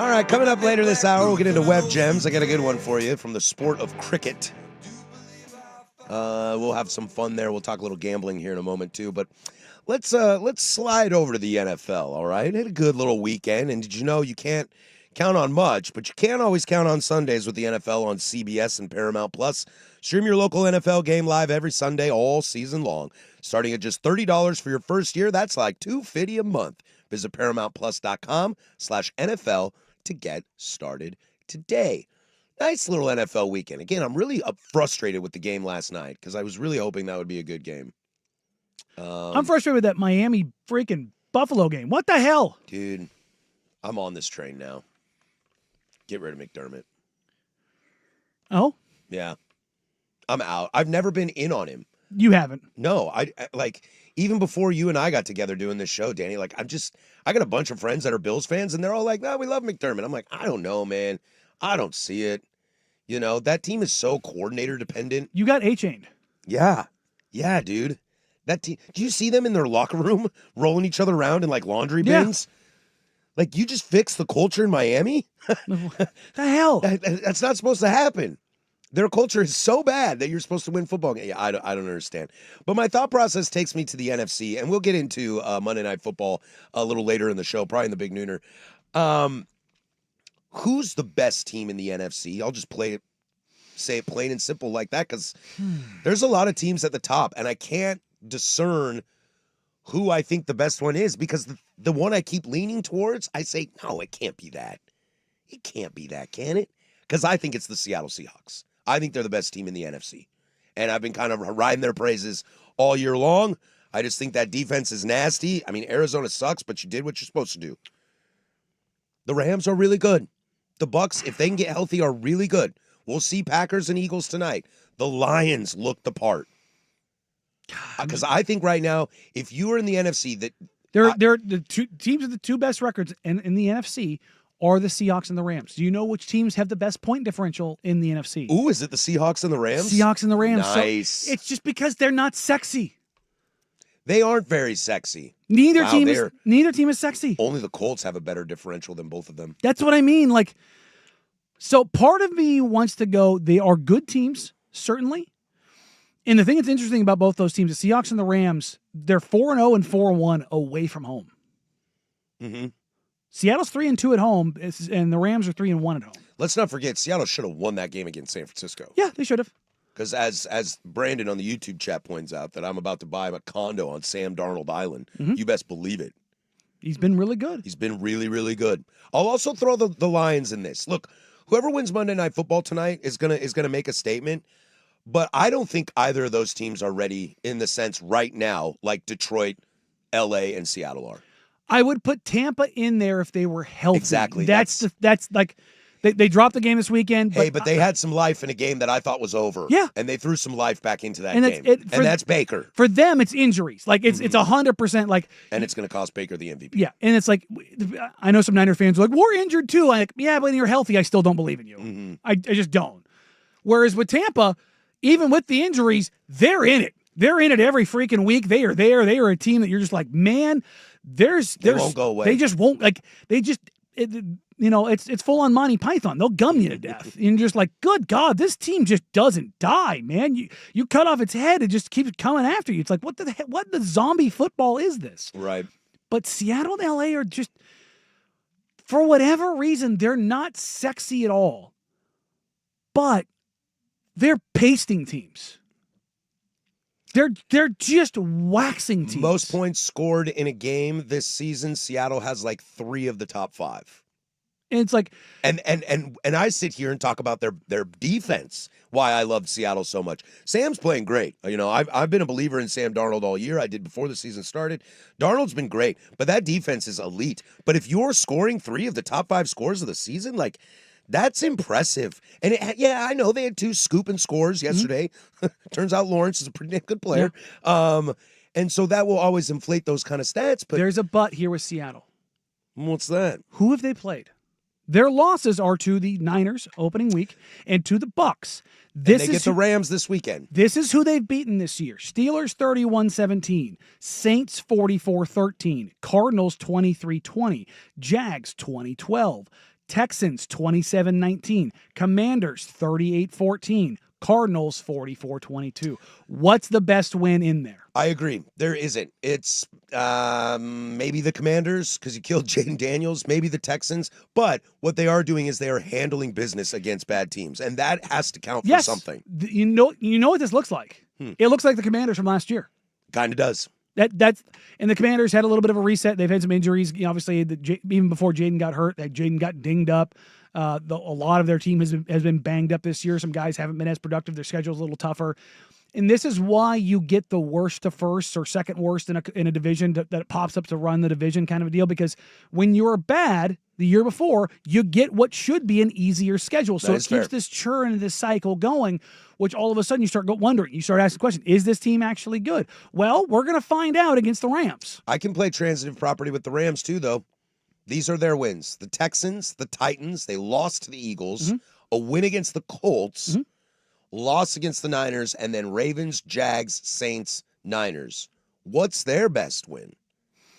[SPEAKER 1] All right, coming up later this hour, we'll get into web gems. I got a good one for you from the sport of cricket. We'll have some fun there. We'll talk a little gambling here in a moment too. But let's slide over to the NFL. All right, had a good little weekend, and did you know you can't count on much, but you can always count on Sundays with the NFL on CBS and Paramount Plus. Stream your local NFL game live every Sunday all season long, starting at just $30 for your first year. That's like $250 a month. Visit ParamountPlus.com/NFL to get started today. Nice little NFL weekend. Again, I'm really frustrated with the game last night because I was really hoping that would be a good game.
[SPEAKER 2] I'm frustrated with that Miami freaking Buffalo game. What the hell?
[SPEAKER 1] Dude, I'm on this train now. Get rid of McDermott.
[SPEAKER 2] Oh?
[SPEAKER 1] Yeah. I'm out. I've never been in on him.
[SPEAKER 2] You haven't.
[SPEAKER 1] No, I like even before you and I got together doing this show, Danny, like I got a bunch of friends that are Bills fans and they're all like, "No, we love McDermott." I'm like, "I don't know, man. I don't see it." You know, that team is so coordinator dependent.
[SPEAKER 2] You got A-chained.
[SPEAKER 1] Yeah. Yeah, dude. That team, do you see them in their locker room rolling each other around in like laundry bins? Yeah. Like you just fixed the culture in Miami?
[SPEAKER 2] The hell?
[SPEAKER 1] That's not supposed to happen. Their culture is so bad that you're supposed to win football games. Yeah, I don't understand. But my thought process takes me to the NFC, and we'll get into Monday Night Football a little later in the show, probably in the Big Nooner. Who's the best team in the NFC? I'll just say it plain and simple like that because there's a lot of teams at the top, and I can't discern who I think the best one is because the one I keep leaning towards, I say, no, it can't be that. It can't be that, can it? Because I think it's the Seattle Seahawks. I think they're the best team in the NFC. And I've been kind of riding their praises all year long. I just think that defense is nasty. I mean, Arizona sucks, but you did what you're supposed to do. The Rams are really good. The Bucs, if they can get healthy, are really good. We'll see Packers and Eagles tonight. The Lions look the part. Because I think right now, if you are in the NFC, that
[SPEAKER 2] they're the two teams with the two best records in the NFC are the Seahawks and the Rams. Do you know which teams have the best point differential in the NFC?
[SPEAKER 1] Ooh, is it the Seahawks and the Rams?
[SPEAKER 2] Seahawks and the Rams.
[SPEAKER 1] Nice.
[SPEAKER 2] So it's just because they're not sexy.
[SPEAKER 1] They aren't very sexy.
[SPEAKER 2] Neither team is sexy.
[SPEAKER 1] Only the Colts have a better differential than both of them.
[SPEAKER 2] That's what I mean. Like, so part of me wants to go, they are good teams, certainly. And the thing that's interesting about both those teams, the Seahawks and the Rams, they're 4-0 and 4-1 away from home.
[SPEAKER 1] Mm-hmm.
[SPEAKER 2] Seattle's 3-2 at home, and the Rams are 3-1 at home.
[SPEAKER 1] Let's not forget, Seattle should have won that game against San Francisco.
[SPEAKER 2] Yeah, they should have.
[SPEAKER 1] Because as Brandon on the YouTube chat points out, that I'm about to buy a condo on Sam Darnold Island. Mm-hmm. You best believe it.
[SPEAKER 2] He's been really good.
[SPEAKER 1] He's been really, really good. I'll also throw the Lions in this. Look, whoever wins Monday Night Football tonight is gonna make a statement. But I don't think either of those teams are ready in the sense right now like Detroit, LA, and Seattle are.
[SPEAKER 2] I would put Tampa in there if they were healthy.
[SPEAKER 1] Exactly.
[SPEAKER 2] That's like they dropped the game this weekend.
[SPEAKER 1] But they had some life in a game that I thought was over.
[SPEAKER 2] Yeah.
[SPEAKER 1] And they threw some life back into that
[SPEAKER 2] and
[SPEAKER 1] game. And that's Baker.
[SPEAKER 2] For them, it's injuries. Like it's 100% like.
[SPEAKER 1] And it's going to cost Baker the MVP.
[SPEAKER 2] Yeah. And it's like, I know some Niner fans are like, we're injured too. I'm like, yeah, but when you're healthy, I still don't believe in you.
[SPEAKER 1] Mm-hmm.
[SPEAKER 2] I just don't. Whereas with Tampa, even with the injuries, they're in it. They're in it every freaking week. They are there. They are a team that you're just like, man, they
[SPEAKER 1] won't go away.
[SPEAKER 2] They just won't it's full on Monty Python. They'll gum you to death. And you're just like, good God, this team just doesn't die, man. You cut off its head, it just keeps coming after you. It's like, what the zombie football is this?
[SPEAKER 1] Right.
[SPEAKER 2] But Seattle and LA are just, for whatever reason, they're not sexy at all. But they're pasting teams. They're just waxing teams.
[SPEAKER 1] Most points scored in a game this season, Seattle has like 3 of the top 5.
[SPEAKER 2] And it's like,
[SPEAKER 1] and I sit here and talk about their defense. Why I love Seattle so much. Sam's playing great. You know, I've been a believer in Sam Darnold all year. I did before the season started. Darnold's been great, but that defense is elite. But if you're scoring 3 of the top 5 scores of the season, like. That's impressive. And I know they had 2 scoop and scores yesterday. Mm-hmm. Turns out Lawrence is a pretty good player. Yeah. And so that will always inflate those kind of stats. But
[SPEAKER 2] there's a but here with Seattle.
[SPEAKER 1] What's that?
[SPEAKER 2] Who have they played? Their losses are to the Niners opening week and to the Bucs.
[SPEAKER 1] They get the Rams this weekend.
[SPEAKER 2] This is who they've beaten this year. Steelers 31-17, Saints 44-13, Cardinals 23-20, Jags 20-12. Texans 27-19. Commanders 38-14. Cardinals 44-22. What's the best win in there?
[SPEAKER 1] I agree. There isn't. It's maybe the Commanders because you killed Jaden Daniels, maybe the Texans. But what they are doing is they are handling business against bad teams, and that has to count for something.
[SPEAKER 2] You know what this looks like? It looks like the Commanders from last year.
[SPEAKER 1] Kind of does.
[SPEAKER 2] And the Commanders had a little bit of a reset. They've had some injuries. Obviously, even before Jaden got hurt, Jaden got dinged up. A lot of their team has been banged up this year. Some guys haven't been as productive. Their schedule's a little tougher. And this is why you get the worst to first or second worst in a division that pops up to run the division kind of a deal. Because when you're bad the year before, you get what should be an easier schedule. So it keeps this churn and this cycle going, which all of a sudden you start wondering. You start asking the question, is this team actually good? Well, we're going to find out against the Rams.
[SPEAKER 1] I can play transitive property with the Rams too, though. These are their wins. The Texans, the Titans, they lost to the Eagles, a win against the Colts, loss against the Niners, and then Ravens, Jags, Saints, Niners. What's their best win?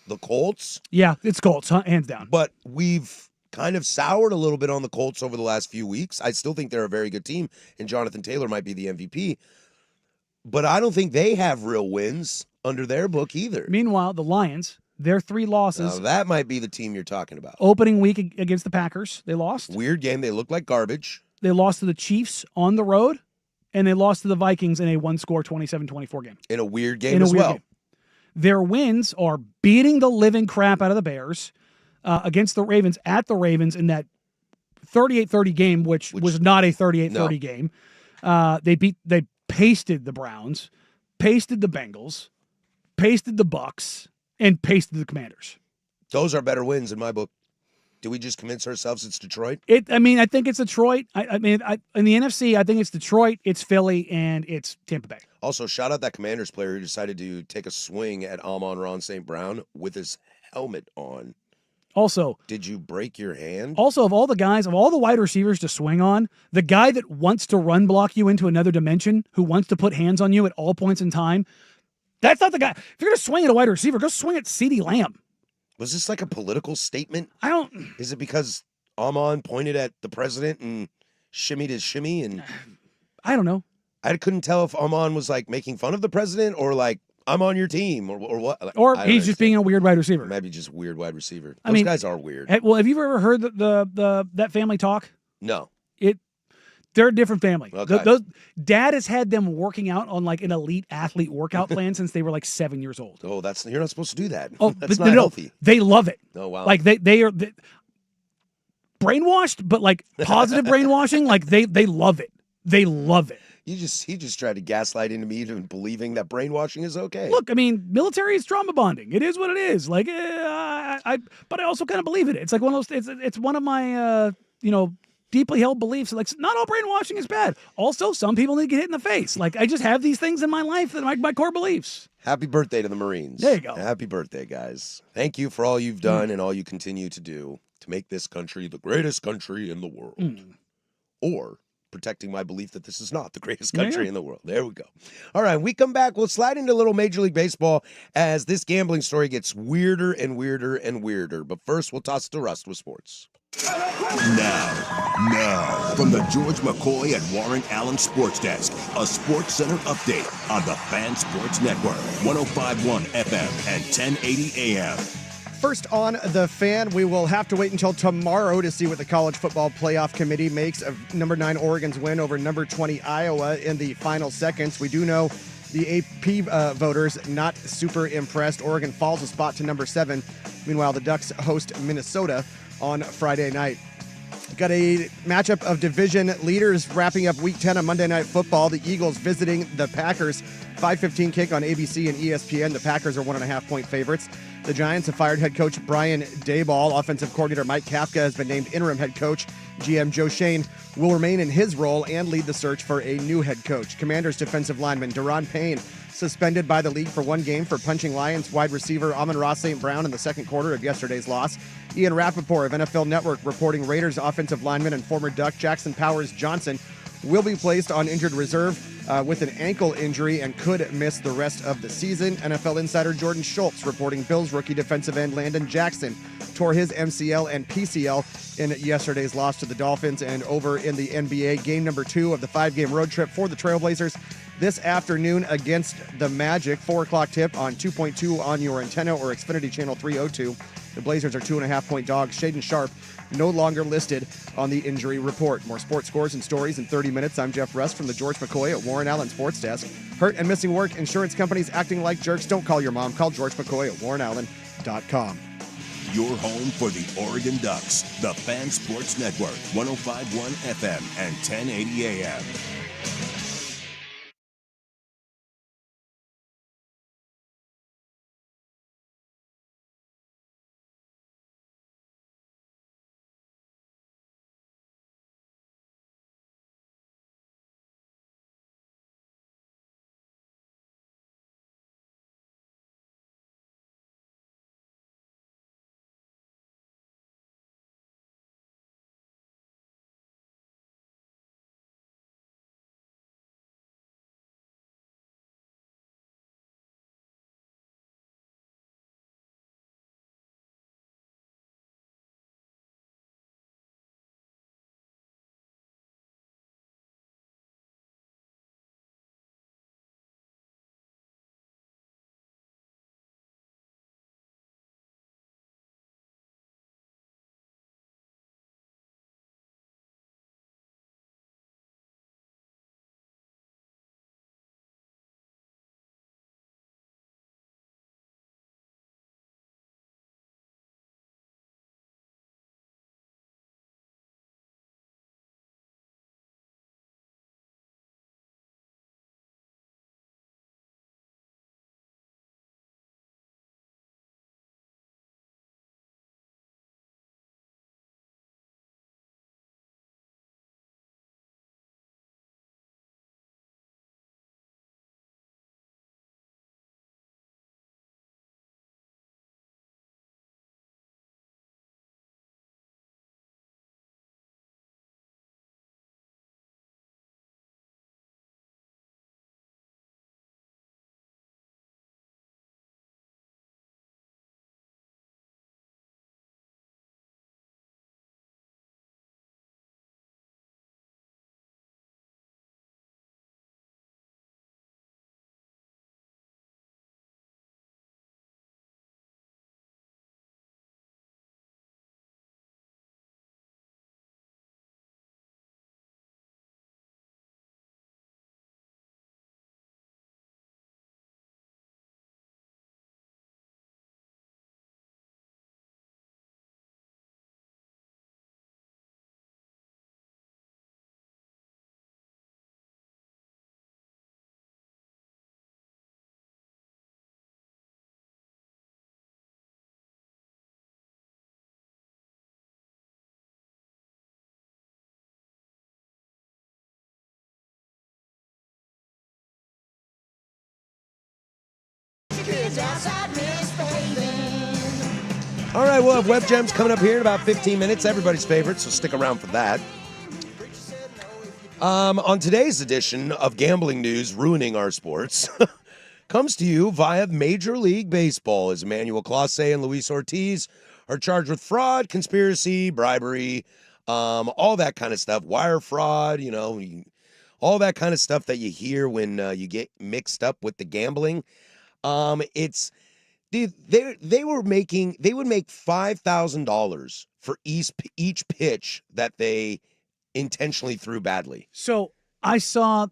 [SPEAKER 1] The Colts?
[SPEAKER 2] Yeah, it's Colts, hands down.
[SPEAKER 1] But we've kind of soured a little bit on the Colts over the last few weeks. I still think they're a very good team, and Jonathan Taylor might be the MVP. But I don't think they have real wins under their book either.
[SPEAKER 2] Meanwhile, the Lions, their 3 losses.
[SPEAKER 1] Now, that might be the team you're talking about.
[SPEAKER 2] Opening week against the Packers, they lost.
[SPEAKER 1] Weird game. They look like garbage.
[SPEAKER 2] They lost to the Chiefs on the road, and they lost to the Vikings in a one-score 27-24 game.
[SPEAKER 1] In a weird game as well.
[SPEAKER 2] Their wins are beating the living crap out of the Bears against the Ravens at the Ravens in that 38-30 game, which was not a 38-30 game. They pasted the Browns, pasted the Bengals, pasted the Bucks, and pasted the Commanders.
[SPEAKER 1] Those are better wins in my book. Do we just convince ourselves it's Detroit?
[SPEAKER 2] I think it's Detroit. In the NFC, I think it's Detroit, it's Philly, and it's Tampa Bay.
[SPEAKER 1] Also, shout out that Commanders player who decided to take a swing at Amon-Ra St. Brown with his helmet on.
[SPEAKER 2] Also,
[SPEAKER 1] did you break your hand?
[SPEAKER 2] Also, of all the wide receivers to swing on, the guy that wants to run block you into another dimension, who wants to put hands on you at all points in time, that's not the guy. If you're going to swing at a wide receiver, go swing at CeeDee Lamb.
[SPEAKER 1] Was this like a political statement? Is it because Amon pointed at the president and shimmied his shimmy? And
[SPEAKER 2] I don't know.
[SPEAKER 1] I couldn't tell if Amon was like making fun of the president or like, I'm on your team or what. Like,
[SPEAKER 2] or he's just being a weird wide receiver.
[SPEAKER 1] Maybe just weird wide receiver. Those guys are weird.
[SPEAKER 2] Well, have you ever heard that family talk?
[SPEAKER 1] No.
[SPEAKER 2] They're a different family.
[SPEAKER 1] Okay.
[SPEAKER 2] Dad has had them working out on like an elite athlete workout plan since they were like 7 years old.
[SPEAKER 1] Oh, you're not supposed to do that.
[SPEAKER 2] Oh,
[SPEAKER 1] that's not healthy.
[SPEAKER 2] They love it.
[SPEAKER 1] Oh, wow.
[SPEAKER 2] Like they are brainwashed, but like positive brainwashing. Like they love it. They love it.
[SPEAKER 1] He just tried to gaslight into me into believing that brainwashing is okay.
[SPEAKER 2] Look, military is trauma bonding. It is what it is. Like, but I also kind of believe in it. It's like one of those. It's one of my deeply held beliefs. Like, not all brainwashing is bad. Also, some people need to get hit in the face. Like, I just have these things in my life that are my core beliefs.
[SPEAKER 1] Happy birthday to the Marines.
[SPEAKER 2] There you go.
[SPEAKER 1] Happy birthday, guys. Thank you for all you've done and all you continue to do to make this country the greatest country in the world. Or protecting my belief that this is not the greatest country in the world. There we go. All right, when we come back, we'll slide into a little Major League Baseball as this gambling story gets weirder and weirder and weirder. But first, we'll toss it to Rust with sports.
[SPEAKER 4] Now, from the George McCoy and Warren Allen Sports Desk, a Sports Center update on the Fan Sports Network, 105.1 FM and 1080 AM.
[SPEAKER 5] First on The Fan, we will have to wait until tomorrow to see what the College Football Playoff Committee makes of number 9 Oregon's win over number 20 Iowa in the final seconds. We do know the AP voters not super impressed. Oregon falls a spot to number 7. Meanwhile, the Ducks host Minnesota on Friday night. Got a matchup of division leaders wrapping up Week 10 of Monday Night Football. The Eagles visiting the Packers. 5:15 kick on ABC and ESPN. The Packers are 1.5-point favorites. The Giants have fired head coach Brian Daboll. Offensive coordinator Mike Kafka has been named interim head coach. GM Joe Shane will remain in his role and lead the search for a new head coach. Commanders defensive lineman Daron Payne suspended by the league for 1 game for punching Lions wide receiver Amon-Ra St. Brown in the second quarter of yesterday's loss. Ian Rappaport of NFL Network reporting Raiders offensive lineman and former Duck Jackson Powers Johnson will be placed on injured reserve with an ankle injury and could miss the rest of the season. NFL insider Jordan Schultz reporting Bills rookie defensive end Landon Jackson tore his MCL and PCL in yesterday's loss to the Dolphins. And over in the NBA, game number 2 of the 5-game road trip for the Trailblazers this afternoon against the Magic. 4 o'clock tip on 2.2 on your antenna or Xfinity Channel 302. The Blazers are 2.5-point dogs. Shaden Sharp no longer listed on the injury report. More sports scores and stories in 30 minutes. I'm Jeff Rust from the George McCoy at Warren Allen Sports Desk. Hurt and missing work, insurance companies acting like jerks. Don't call your mom. Call George McCoy at warrenallen.com.
[SPEAKER 4] Your home for the Oregon Ducks, the Fan Sports Network, 105.1 FM and 1080 AM.
[SPEAKER 1] All right, we'll have Web Gems coming up here in about 15 minutes. Everybody's favorite, so stick around for that. On today's edition of Gambling News Ruining Our Sports, comes to you via Major League Baseball, as Emmanuel Clase and Luis Ortiz are charged with fraud, conspiracy, bribery, all that kind of stuff, wire fraud, all that kind of stuff that you hear when you get mixed up with the gambling. They would make $5,000 for each pitch that they intentionally threw badly.
[SPEAKER 2] So I saw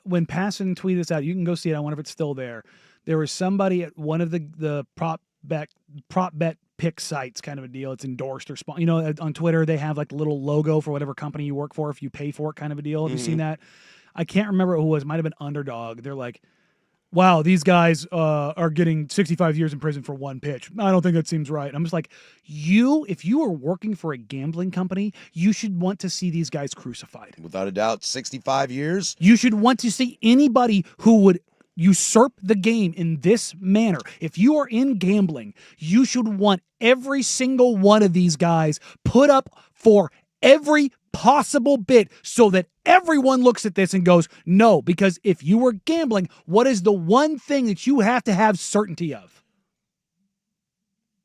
[SPEAKER 2] when Passon tweeted this out, you can go see it. I wonder if it's still there. There was somebody at one of the prop bet pick sites, kind of a deal. It's endorsed or on Twitter they have like the little logo for whatever company you work for if you pay for it, kind of a deal. Have you seen that? I can't remember who it was. Might have been Underdog. They're like, wow, these guys are getting 65 years in prison for one pitch. I don't think that seems right. I'm just like, if you are working for a gambling company, you should want to see these guys crucified.
[SPEAKER 1] Without a doubt, 65 years.
[SPEAKER 2] You should want to see anybody who would usurp the game in this manner. If you are in gambling, you should want every single one of these guys put up for every possible bit so that everyone looks at this and goes, no, because if you were gambling, what is the one thing that you have to have certainty of?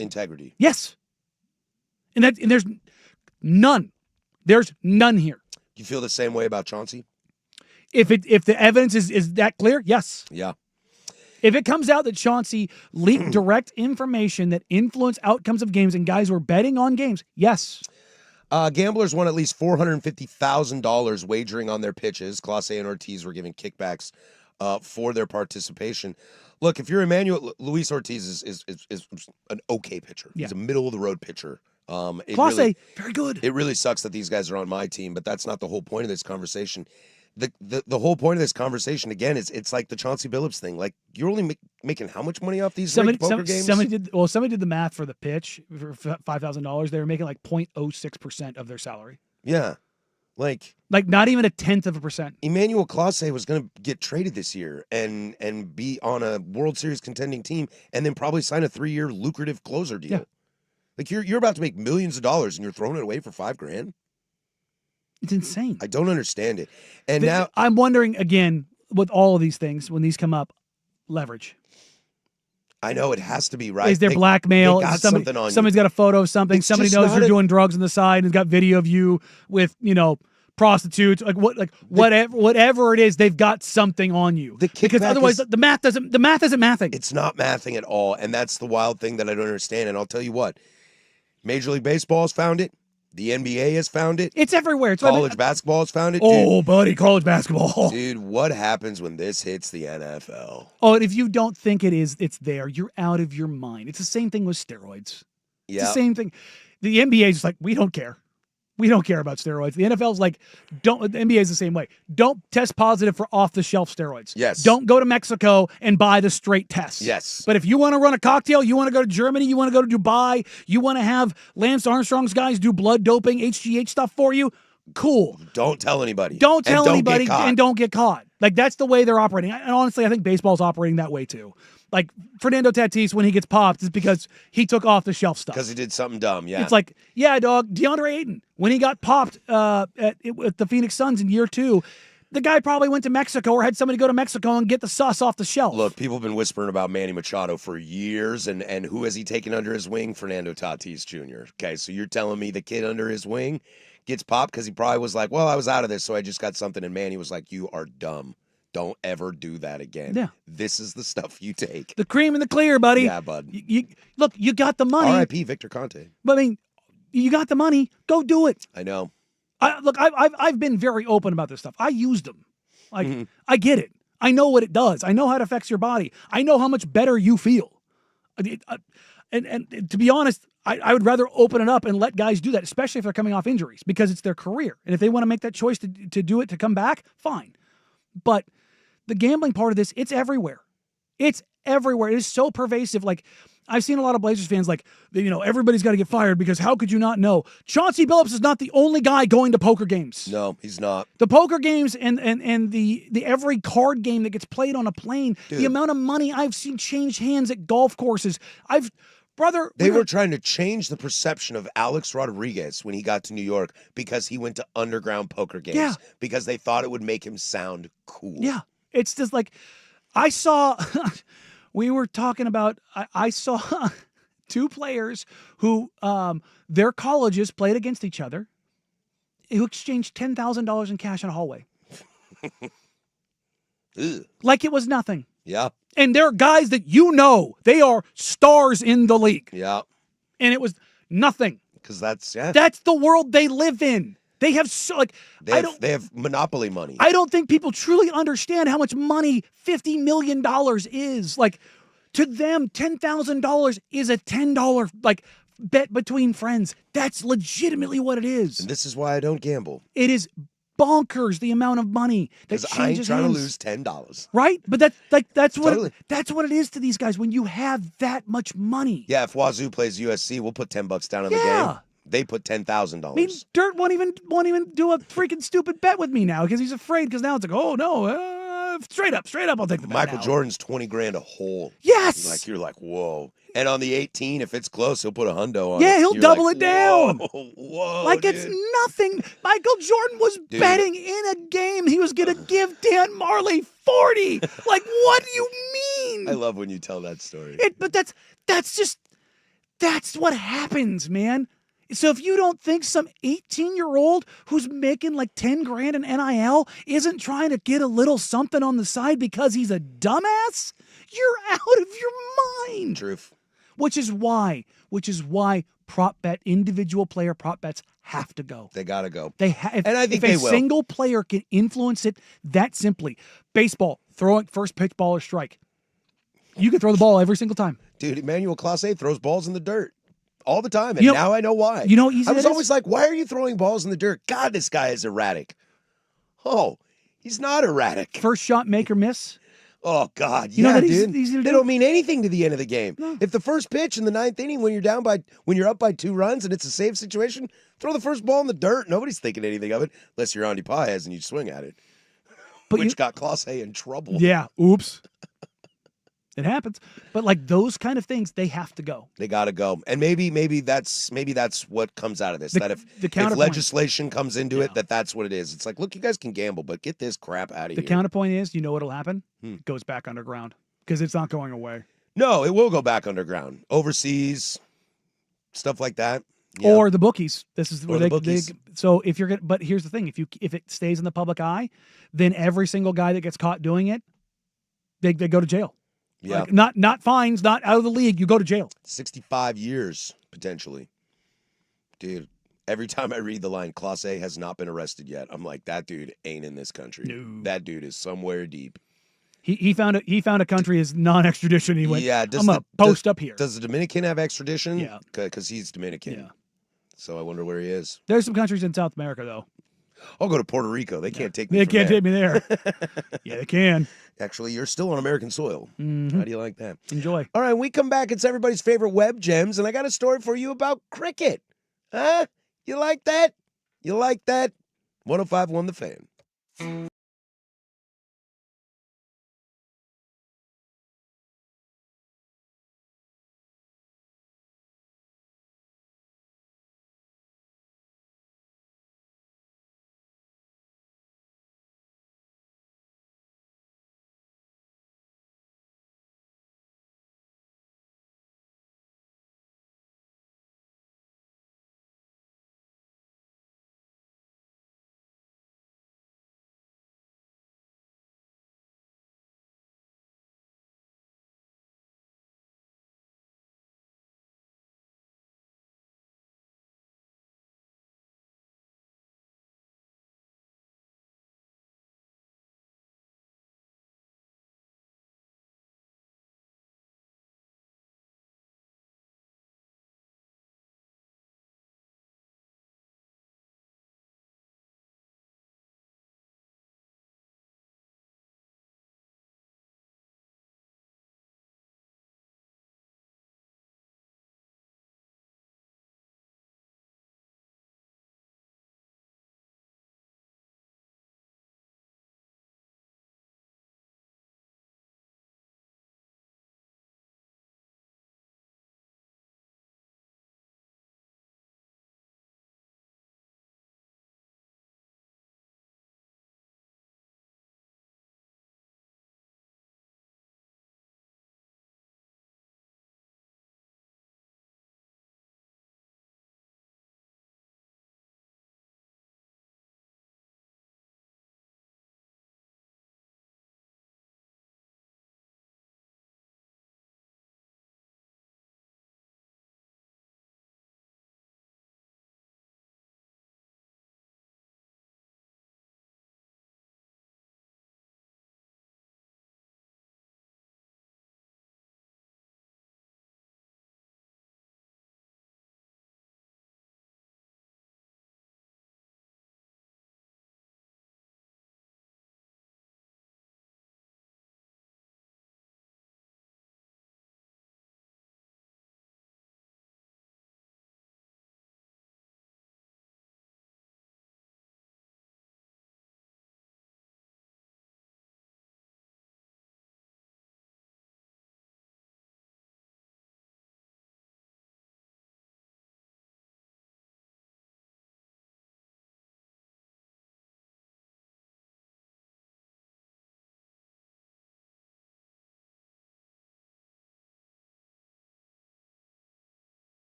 [SPEAKER 1] Integrity.
[SPEAKER 2] Yes. And there's none. There's none here.
[SPEAKER 1] You feel the same way about Chauncey?
[SPEAKER 2] If the evidence is that clear, yes.
[SPEAKER 1] Yeah.
[SPEAKER 2] If it comes out that Chauncey leaked direct information that influenced outcomes of games and guys were betting on games, yes.
[SPEAKER 1] Gamblers won at least $450,000 wagering on their pitches. Clase and Ortiz were given kickbacks for their participation. Look, if you're Emmanuel, Luis Ortiz is an okay pitcher.
[SPEAKER 2] Yeah.
[SPEAKER 1] He's a middle-of-the-road pitcher.
[SPEAKER 2] Clase, very good.
[SPEAKER 1] It really sucks that these guys are on my team, but that's not the whole point of this conversation. The whole point of this conversation, again, is it's like the Chauncey Billups thing. Like, you're only making how much money off these rigged poker games?
[SPEAKER 2] Somebody did the math for the pitch for $5,000. They were making like 0.06% of their salary.
[SPEAKER 1] Yeah. Like
[SPEAKER 2] not even 0.1%.
[SPEAKER 1] Emmanuel Clase was going to get traded this year and be on a World Series contending team and then probably sign a 3-year lucrative closer deal.
[SPEAKER 2] Yeah.
[SPEAKER 1] Like, you're about to make millions of dollars and you're throwing it away for $5,000.
[SPEAKER 2] It's insane.
[SPEAKER 1] I don't understand it. And now
[SPEAKER 2] I'm wondering again with all of these things when these come up, leverage.
[SPEAKER 1] I know it has to be right.
[SPEAKER 2] Is there blackmail?
[SPEAKER 1] They got something on you.
[SPEAKER 2] Somebody's got a photo of something.
[SPEAKER 1] It's
[SPEAKER 2] somebody
[SPEAKER 1] just
[SPEAKER 2] knows
[SPEAKER 1] not
[SPEAKER 2] you're doing drugs on the side and has got video of you with, prostitutes. Whatever it is, they've got something on you. Because otherwise the math isn't mathing.
[SPEAKER 1] It's not mathing at all. And that's the wild thing that I don't understand. And I'll tell you what, Major League Baseball has found it. The NBA has found it.
[SPEAKER 2] It's everywhere.
[SPEAKER 1] College basketball has found it.
[SPEAKER 2] Oh, buddy, college basketball.
[SPEAKER 1] Dude, what happens when this hits the NFL?
[SPEAKER 2] Oh, and if you don't think it's there, you're out of your mind. It's the same thing with steroids.
[SPEAKER 1] Yeah.
[SPEAKER 2] It's the same thing. The NBA is like, we don't care. We don't care about steroids. The NFL's like, the NBA is the same way. Don't test positive for off-the-shelf steroids.
[SPEAKER 1] Yes.
[SPEAKER 2] Don't go to Mexico and buy the straight tests.
[SPEAKER 1] Yes.
[SPEAKER 2] But if you want to run a cocktail, you want to go to Germany, you want to go to Dubai, you want to have Lance Armstrong's guys do blood doping, HGH stuff for you, cool.
[SPEAKER 1] Don't tell anybody.
[SPEAKER 2] Don't tell anybody
[SPEAKER 1] get
[SPEAKER 2] and don't get caught. Like, that's the way they're operating. And honestly, I think baseball's operating that way too. Like, Fernando Tatis, when he gets popped, is because he took off-the-shelf stuff.
[SPEAKER 1] Because he did something dumb, yeah.
[SPEAKER 2] It's like, yeah, dog, DeAndre Ayton, when he got popped at the Phoenix Suns in year 2, the guy probably went to Mexico or had somebody go to Mexico and get the sauce off the shelf.
[SPEAKER 1] Look, people have been whispering about Manny Machado for years, and who has he taken under his wing? Fernando Tatis Jr. Okay, so you're telling me the kid under his wing gets popped because he probably was like, well, I was out of this, so I just got something, and Manny was like, you are dumb. Don't ever do that again.
[SPEAKER 2] Yeah.
[SPEAKER 1] This is the stuff you take.
[SPEAKER 2] The cream and the clear, buddy.
[SPEAKER 1] Yeah, bud.
[SPEAKER 2] Look, you got the money.
[SPEAKER 1] R.I.P. Victor Conte.
[SPEAKER 2] But I mean, you got the money. Go do it.
[SPEAKER 1] I know.
[SPEAKER 2] I've been very open about this stuff. I use them. Like, I get it. I know what it does. I know how it affects your body. I know how much better you feel. And to be honest, I would rather open it up and let guys do that, especially if they're coming off injuries, because it's their career. And if they want to make that choice to do it, to come back, fine. But the gambling part of this, it's everywhere. It's everywhere. It is so pervasive. Like, I've seen a lot of Blazers fans like, everybody's got to get fired because how could you not know? Chauncey Billups is not the only guy going to poker games.
[SPEAKER 1] No, he's not.
[SPEAKER 2] The poker games and the every card game that gets played on a plane,
[SPEAKER 1] Dude.
[SPEAKER 2] The amount of money I've seen change hands at golf courses.
[SPEAKER 1] They were trying to change the perception of Alex Rodriguez when he got to New York because he went to underground poker games.
[SPEAKER 2] Yeah.
[SPEAKER 1] Because they thought it would make him sound cool.
[SPEAKER 2] Yeah. It's just like, I saw, we were talking about, I saw 2 players who their colleges played against each other who exchanged $10,000 in cash in a hallway. Like it was nothing.
[SPEAKER 1] Yeah.
[SPEAKER 2] And they're guys that they are stars in the league.
[SPEAKER 1] Yeah.
[SPEAKER 2] And it was nothing.
[SPEAKER 1] Because that's
[SPEAKER 2] the world they live in. They have
[SPEAKER 1] they have monopoly money.
[SPEAKER 2] I don't think people truly understand how much money $50 million is. Like, to them, $10,000 is a $10 bet between friends. That's legitimately what it is.
[SPEAKER 1] And this is why I don't gamble.
[SPEAKER 2] It is bonkers the amount of money that changes hands.
[SPEAKER 1] I ain't trying to lose $10.
[SPEAKER 2] Right? But that's what
[SPEAKER 1] Totally.
[SPEAKER 2] that's what it is to these guys when you have that much money.
[SPEAKER 1] Yeah, if Wazoo plays USC, we'll put $10 down on the game. They put $10,000.
[SPEAKER 2] I mean, Dirt won't even do a freaking stupid bet with me now because he's afraid. Because now it's like, oh no, Straight up, I'll take the bet
[SPEAKER 1] Michael
[SPEAKER 2] now.
[SPEAKER 1] Jordan's 20 grand a hole.
[SPEAKER 2] Yes.
[SPEAKER 1] You're like, whoa. And on the 18, if it's close, he'll put a hundo on
[SPEAKER 2] Yeah,
[SPEAKER 1] it.
[SPEAKER 2] he'll
[SPEAKER 1] You're
[SPEAKER 2] double
[SPEAKER 1] like,
[SPEAKER 2] it down.
[SPEAKER 1] Whoa,
[SPEAKER 2] Like
[SPEAKER 1] dude.
[SPEAKER 2] it's nothing. Michael Jordan was
[SPEAKER 1] Dude.
[SPEAKER 2] betting in a game he was going to give Dan Marley 40. Like, what do you mean?
[SPEAKER 1] I love when you tell that story.
[SPEAKER 2] But that's what happens, man. So if you don't think some 18-year-old who's making like 10 grand in NIL isn't trying to get a little something on the side because he's a dumbass, you're out of your mind.
[SPEAKER 1] Truth.
[SPEAKER 2] Which is why prop bet, individual player prop bets have to go.
[SPEAKER 1] They got to go.
[SPEAKER 2] They have,
[SPEAKER 1] And I think
[SPEAKER 2] if
[SPEAKER 1] they
[SPEAKER 2] a
[SPEAKER 1] will.
[SPEAKER 2] single player can influence it that simply, baseball, throwing first pitch, ball or strike, you can throw the ball every single time.
[SPEAKER 1] Dude, Emmanuel Clase throws balls in the dirt all the time, and
[SPEAKER 2] You know-
[SPEAKER 1] now I know why.
[SPEAKER 2] you know how easy
[SPEAKER 1] I was
[SPEAKER 2] that is?
[SPEAKER 1] always like, why are you throwing balls in the dirt? God, this guy is erratic. Oh, he's not erratic.
[SPEAKER 2] First shot, make or miss.
[SPEAKER 1] Oh, God,
[SPEAKER 2] You know
[SPEAKER 1] yeah,
[SPEAKER 2] that easy-
[SPEAKER 1] dude.
[SPEAKER 2] easy to
[SPEAKER 1] They
[SPEAKER 2] do?
[SPEAKER 1] don't mean anything to the end of the game.
[SPEAKER 2] No.
[SPEAKER 1] If the first pitch in the ninth inning, when you're up by 2 runs and it's a safe situation, throw the first ball in the dirt. Nobody's thinking anything of it, unless you're Andy Paez and you swing at it,
[SPEAKER 2] But
[SPEAKER 1] which got Clase in trouble.
[SPEAKER 2] yeah, oops. It happens. But like those kind of things, they have to go.
[SPEAKER 1] They got to go, and maybe that's what comes out of this. That if
[SPEAKER 2] counterpoint-
[SPEAKER 1] legislation comes into it, that's what it is. It's like, look, you guys can gamble, but get this crap out of
[SPEAKER 2] The
[SPEAKER 1] here.
[SPEAKER 2] counterpoint is, you know what'll happen? It goes back underground because it's not going away.
[SPEAKER 1] No, it will go back underground, overseas, stuff like that. Yeah.
[SPEAKER 2] Or the bookies. This is where
[SPEAKER 1] the
[SPEAKER 2] they
[SPEAKER 1] bookies.
[SPEAKER 2] so if you're gonna. But here's the thing: if it stays in the public eye, then every single guy that gets caught doing it, they go to jail.
[SPEAKER 1] Yeah.
[SPEAKER 2] Like, not fines, not out of the league. You go to jail.
[SPEAKER 1] 65 years potentially, dude. Every time I read the line, Clase has not been arrested yet, I'm like, that dude ain't in this country.
[SPEAKER 2] No.
[SPEAKER 1] That dude is somewhere deep.
[SPEAKER 2] He found a country is non-extradition. He went,
[SPEAKER 1] Yeah,
[SPEAKER 2] I'm gonna post up here.
[SPEAKER 1] Does the Dominican have extradition?
[SPEAKER 2] Yeah.
[SPEAKER 1] Because he's Dominican.
[SPEAKER 2] Yeah.
[SPEAKER 1] So I wonder where he is.
[SPEAKER 2] There's some countries in South America though.
[SPEAKER 1] I'll go to Puerto Rico. They can't take me.
[SPEAKER 2] They
[SPEAKER 1] from
[SPEAKER 2] can't
[SPEAKER 1] there.
[SPEAKER 2] take me there. Yeah, they can.
[SPEAKER 1] Actually, you're still on American soil.
[SPEAKER 2] Mm-hmm.
[SPEAKER 1] How do you like that?
[SPEAKER 2] Enjoy.
[SPEAKER 1] All right, when we come back, it's everybody's favorite web gems, and I got a story for you about cricket. Huh? You like that? You like that? 105.1 The Fan.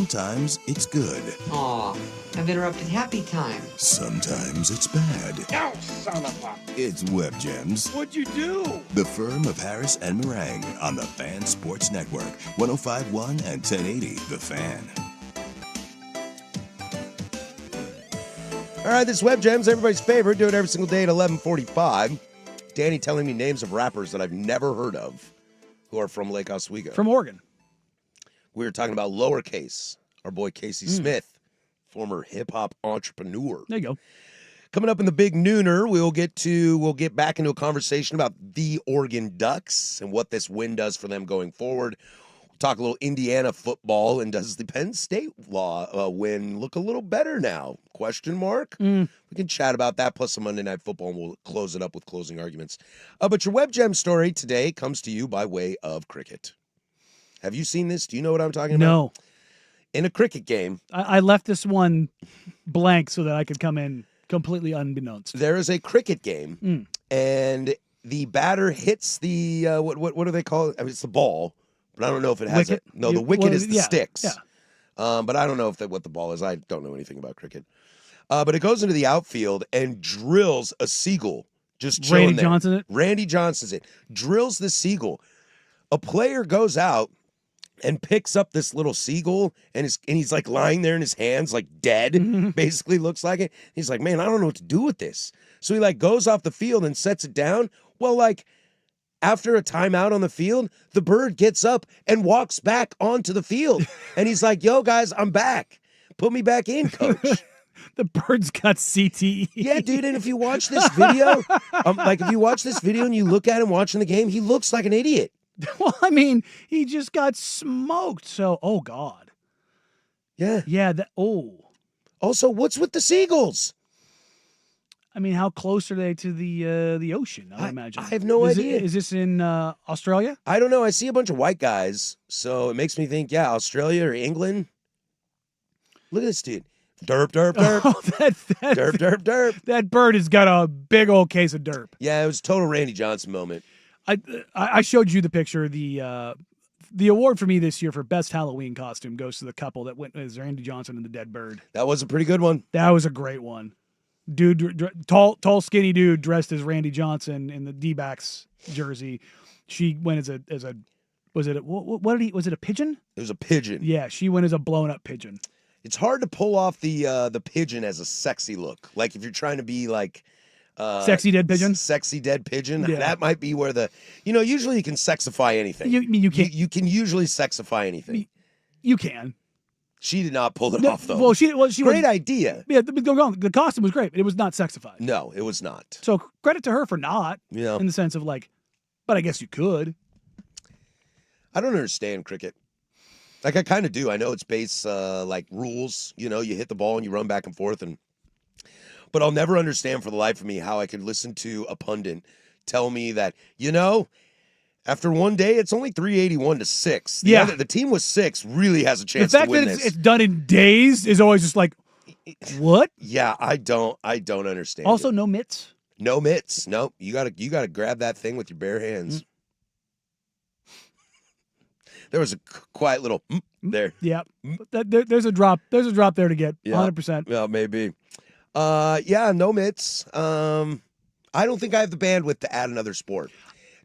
[SPEAKER 4] Sometimes it's good.
[SPEAKER 7] Aw, I've interrupted happy time.
[SPEAKER 4] Sometimes it's bad.
[SPEAKER 8] Oh, son of a...
[SPEAKER 4] It's Web Gems.
[SPEAKER 8] What'd you do?
[SPEAKER 4] The Firm of Harris and Meringue on the Fan Sports Network. 105.1 and 1080 The Fan.
[SPEAKER 1] All right, this Web Gems, everybody's favorite. Do it every single day at 11:45. Danny telling me names of rappers that I've never heard of who are from Lake Oswego.
[SPEAKER 2] From Oregon.
[SPEAKER 1] We were talking about Lowercase, our boy Casey Smith, former hip-hop entrepreneur.
[SPEAKER 2] There you go.
[SPEAKER 1] Coming up in the Big Nooner, we'll get back into a conversation about the Oregon Ducks and what this win does for them going forward. We'll talk a little Indiana football, and does the Penn State win look a little better now? Question mark. We can chat about that, plus some Monday Night Football, and we'll close it up with closing arguments. But your Web Gem story today comes to you by way of cricket. Have you seen this? Do you know what I'm talking about?
[SPEAKER 2] No.
[SPEAKER 1] In a cricket game,
[SPEAKER 2] I left this one blank so that I could come in completely unbeknownst.
[SPEAKER 1] there is a cricket game, and the batter hits the what do they call it? I mean, it's the ball, but I don't know if it has
[SPEAKER 2] Wicket?
[SPEAKER 1] it. No, the wicket is the
[SPEAKER 2] yeah,
[SPEAKER 1] sticks.
[SPEAKER 2] yeah.
[SPEAKER 1] But I don't know what the ball is. I don't know anything about cricket. But it goes into the outfield and drills a seagull. Just chilling
[SPEAKER 2] Randy
[SPEAKER 1] there.
[SPEAKER 2] Johnson it?
[SPEAKER 1] Randy Johnson's it. Drills the seagull. A player goes out and picks up this little seagull, and he's like lying there in his hands, like dead, basically looks like it. He's like, man, I don't know what to do with this. So he like goes off the field and sets it down. Well, like after a timeout on the field, the bird gets up and walks back onto the field. And he's like, yo, guys, I'm back. Put me back in, coach.
[SPEAKER 2] The bird's got CTE.
[SPEAKER 1] Yeah, dude, and if you watch this video, if you watch this video and you look at him watching the game, he looks like an idiot.
[SPEAKER 2] Well, I mean, he just got smoked. So, oh God.
[SPEAKER 1] Yeah.
[SPEAKER 2] Yeah.
[SPEAKER 1] Also, what's with the seagulls?
[SPEAKER 2] I mean, how close are they to the ocean? I would imagine.
[SPEAKER 1] I have no idea.
[SPEAKER 2] Is this in Australia?
[SPEAKER 1] I don't know. I see a bunch of white guys, so it makes me think, yeah, Australia or England. Look at this dude. Derp, derp, derp.
[SPEAKER 2] Oh,
[SPEAKER 1] Derp, derp, derp.
[SPEAKER 2] That bird has got a big old case of derp.
[SPEAKER 1] Yeah, it was a total Randy Johnson moment.
[SPEAKER 2] I showed you the picture. The award for me this year for best Halloween costume goes to the couple that went as Randy Johnson and the dead bird.
[SPEAKER 1] That was a pretty good one.
[SPEAKER 2] That was a great one. Dude, tall, skinny dude dressed as Randy Johnson in the D-backs jersey. She went as a was it a pigeon?
[SPEAKER 1] It was a pigeon.
[SPEAKER 2] Yeah, she went as a blown up pigeon.
[SPEAKER 1] It's hard to pull off the pigeon as a sexy look. Like if you're trying to be like
[SPEAKER 2] sexy dead pigeon.
[SPEAKER 1] Sexy dead pigeon.
[SPEAKER 2] Yeah.
[SPEAKER 1] That might be where usually you can sexify anything.
[SPEAKER 2] You can't.
[SPEAKER 1] You can usually sexify anything.
[SPEAKER 2] You can.
[SPEAKER 1] She did not pull it off though.
[SPEAKER 2] Well, she
[SPEAKER 1] great idea.
[SPEAKER 2] Yeah, don't get wrong. The costume was great. It was not sexified.
[SPEAKER 1] No, it was not.
[SPEAKER 2] So credit to her for not.
[SPEAKER 1] Yeah.
[SPEAKER 2] In the sense of like, but I guess you could.
[SPEAKER 1] I don't understand cricket. Like I kind of do. I know it's base like rules. You know, you hit the ball and you run back and forth, but I'll never understand for the life of me how I could listen to a pundit tell me that after one day it's only 381-6. The team with 6 really has a chance
[SPEAKER 2] the fact
[SPEAKER 1] to win
[SPEAKER 2] that
[SPEAKER 1] this.
[SPEAKER 2] it's done in days is always just like, what?
[SPEAKER 1] Yeah, I don't understand.
[SPEAKER 2] Also,
[SPEAKER 1] it.
[SPEAKER 2] no mitts.
[SPEAKER 1] No mitts. Nope. You gotta grab that thing with your bare hands. There was a quiet little there.
[SPEAKER 2] Yeah, there's a drop. There's a drop there to get 100%.
[SPEAKER 1] Yeah, maybe. Yeah, no mitts. I don't think I have the bandwidth to add another sport.